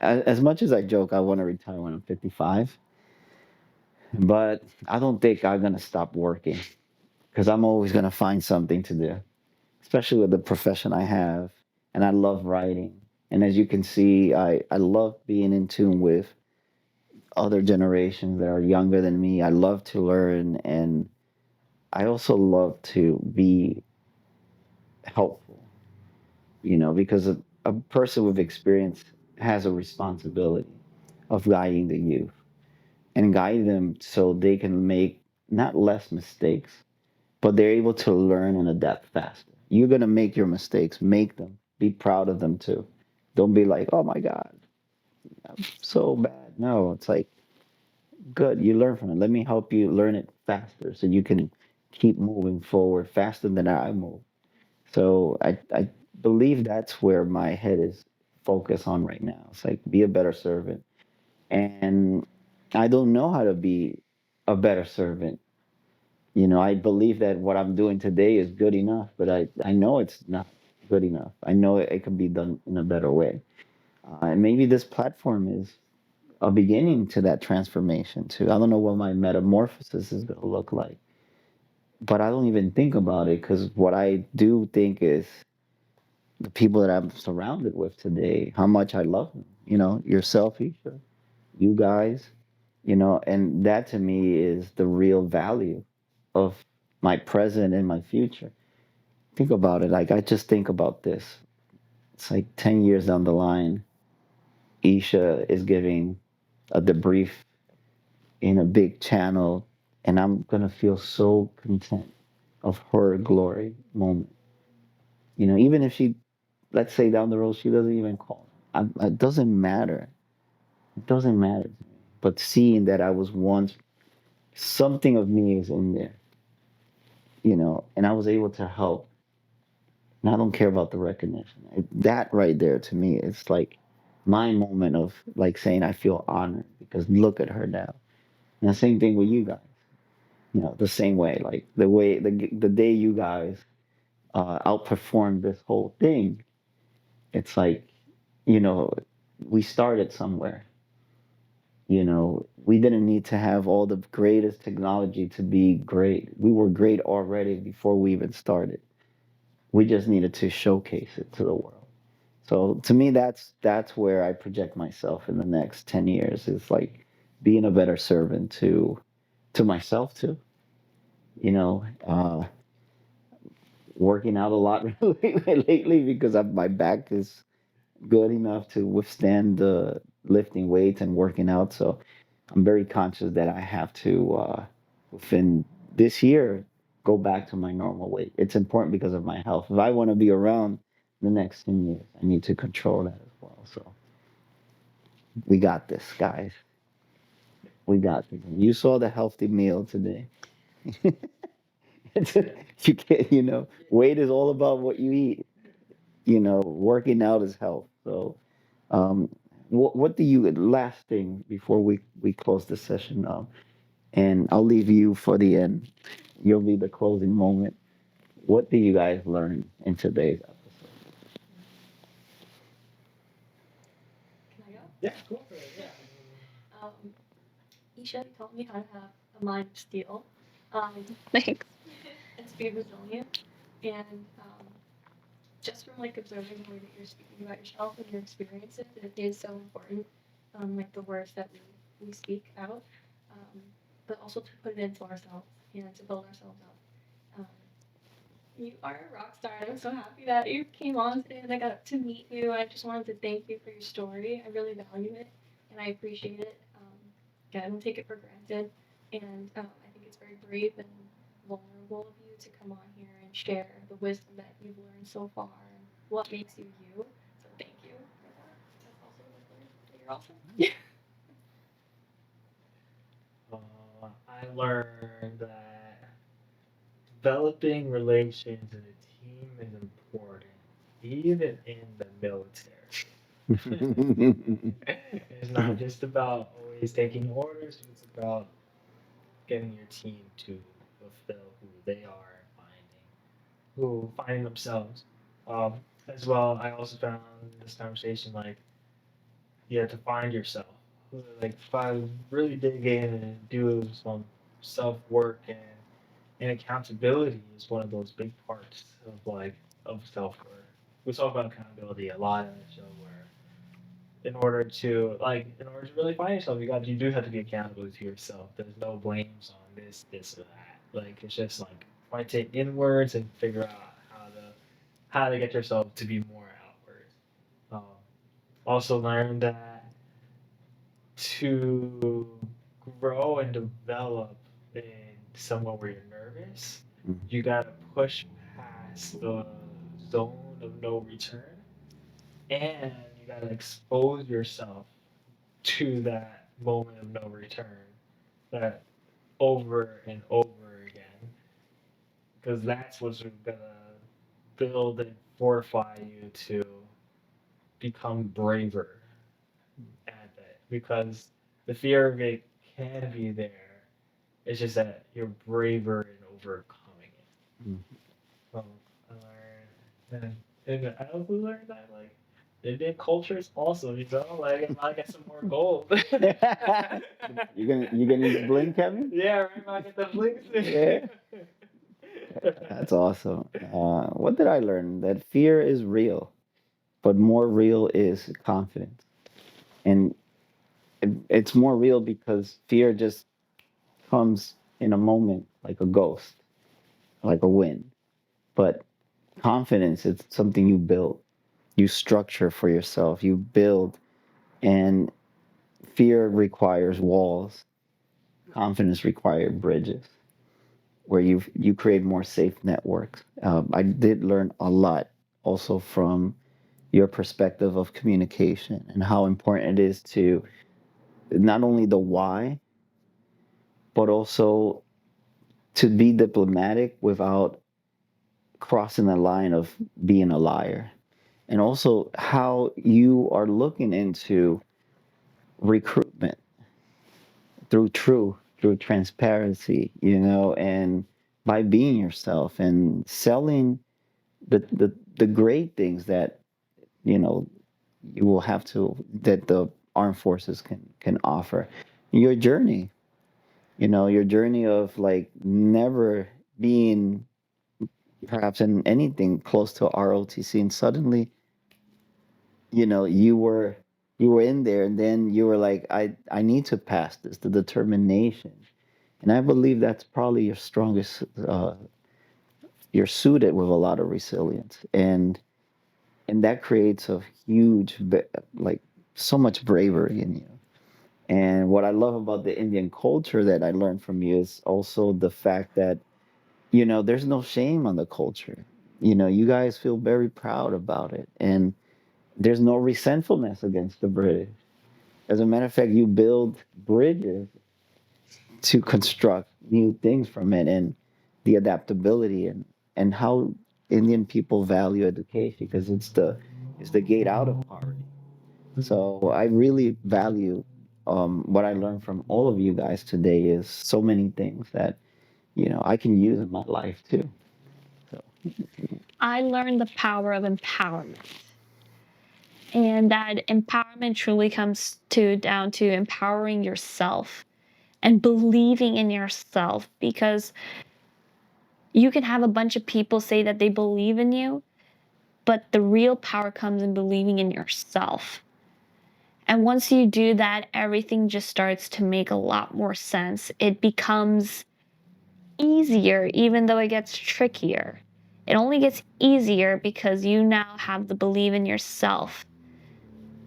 as much as I joke I want to retire when I'm 55, but I don't think I'm going to stop working because I'm always going to find something to do, especially with the profession I have. And I love writing, and as you can see, I love being in tune with other generations that are younger than me. I love to learn, and I also love to be helpful, because a person with experience has a responsibility of guiding the youth and guiding them so they can make not less mistakes, but they're able to learn and adapt faster. You're going to make your mistakes, make them, be proud of them too. Don't be like, oh my God, I'm so bad. No, it's like, good, you learn from it. Let me help you learn it faster so you can keep moving forward faster than I move. So I believe that's where my head is focused on right now. It's like be a better servant. And I don't know how to be a better servant. I believe that what I'm doing today is good enough, but I know it's not good enough. I know it could be done in a better way. And maybe this platform is a beginning to that transformation too. I don't know what my metamorphosis is going to look like, but I don't even think about it because what I do think is the people that I'm surrounded with today, how much I love them. Yourself, Isha, you guys, and that to me is the real value of my present and my future. Think about it. Like, I just think about this. It's like 10 years down the line, Isha is giving a debrief in a big channel, and I'm going to feel so content of her glory moment. Even if she, let's say down the road, she doesn't even call. It doesn't matter. It doesn't matter to me. But seeing that I was once, something of me is in there, and I was able to help. And I don't care about the recognition. That right there to me is like my moment of like saying I feel honored because look at her now. And the same thing with you guys. The same way, like the day you guys outperformed this whole thing, it's like, you know, we started somewhere. We didn't need to have all the greatest technology to be great. We were great already before we even started. We just needed to showcase it to the world. So to me, that's where I project myself in the next 10 years. Is like being a better servant to myself too. Working out a lot lately because my back is good enough to withstand the lifting weights and working out. So I'm very conscious that I have to, within this year, go back to my normal weight. It's important because of my health. If I want to be around the next 10 years, I need to control that as well. So we got this, guys. We got this. You saw the healthy meal today. You can't, weight is all about what you eat. Working out is health. So, what do you, last thing before we close the session, and I'll leave you for the end. You'll be the closing moment. what do you guys learn in today's episode? Can I go? Yeah, go for it. Yeah. Um, Isha taught me how to have a mind of steel. Thanks. And to be resilient. And just from like observing the way that you're speaking about yourself and your experiences, it is so important. Like the words that we speak out, but also to put it into ourselves and to build ourselves up. Um, you are a rock star, and I'm so happy that you came on today and I got to meet you. I just wanted to thank you for your story. I really value it and I appreciate it. Yeah, I don't take it for granted, and I think it's very brave and vulnerable of you to come on here and share the wisdom that you've learned so far and what makes you you. So thank you for that. That's also what I've learned. You're awesome. I learned that developing relations in a team is important, even in the military. It's not just about always taking orders, it's about getting your team to fulfill who they are and finding themselves. Um, as well, I also found in this conversation like you have to find yourself. Like if I really dig in and do some self work and accountability is one of those big parts of of self work. We talk about accountability a lot in the show where in order to really find yourself you do have to be accountable to yourself. There's no blames on this or that. Like it's just like point it inwards and figure out how to get yourself to be more outward. Um, also learn that to grow and develop in somewhere where you're nervous, you gotta push past the zone of no return and you gotta expose yourself to that moment of no return that over and over again because that's what's gonna build and fortify you to become braver at it because the fear of it can be there. It's just that you're braver in overcoming it. Mhm. Um, I learned, and I also learned that like Indian culture is awesome. Like if I get some more gold. You gonna use bling, Kevin? Yeah, right. If I get the blinks. Yeah. That's awesome. What did I learn? That fear is real, but more real is confidence. And it's more real because fear just comes in a moment like a ghost, like a wind. But confidence is something you build, you structure for yourself, you build, and fear requires walls, confidence requires bridges where you create more safe networks. I did learn a lot also from your perspective of communication and how important it is to not only the why, but also to be diplomatic without crossing the line of being a liar. And also how you are looking into recruitment through transparency, and by being yourself and selling the great things that you know you will have to that the armed forces can offer. Your journey, your journey of like never being perhaps in anything close to ROTC, and suddenly you were in there, and then you were like, I need to pass this, the determination. And I believe that's probably your strongest. You're suited with a lot of resilience, and that creates a huge like so much bravery in you. And what I love about the Indian culture that I learned from you is also the fact that there's no shame on the culture. You guys feel very proud about it, and there's no resentfulness against the British. As a matter of fact, you build bridges to construct new things from it, and the adaptability and how Indian people value education because it's the gate out of poverty. So I really value what I learned from all of you guys today is so many things that I can use in my life too. So I learned the power of empowerment. And that empowerment truly comes down to empowering yourself and believing in yourself, because you can have a bunch of people say that they believe in you, but the real power comes in believing in yourself. And once you do that, everything just starts to make a lot more sense. It becomes easier, even though it gets trickier. It only gets easier because you now have the belief in yourself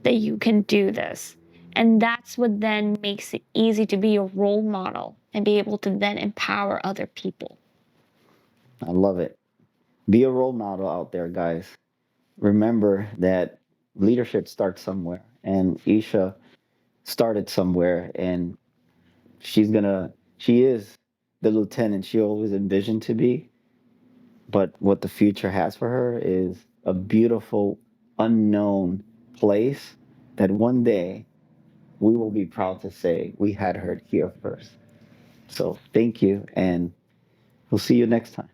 that you can do this. And that's what then makes it easy to be a role model and be able to then empower other people. I love it. Be a role model out there, guys. Remember that leadership starts somewhere, and Isha started somewhere, and she is the lieutenant she always envisioned to be. But what the future has for her is a beautiful, unknown place that one day we will be proud to say we had her here first. So thank you, and we'll see you next time.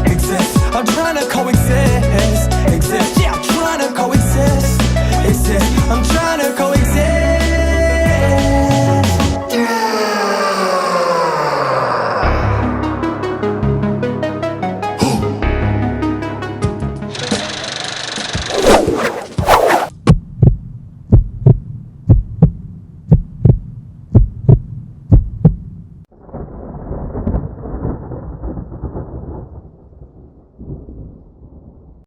Exist. I'm trying to coexist. Exist. Yeah, I'm trying to coexist. Exist. I'm trying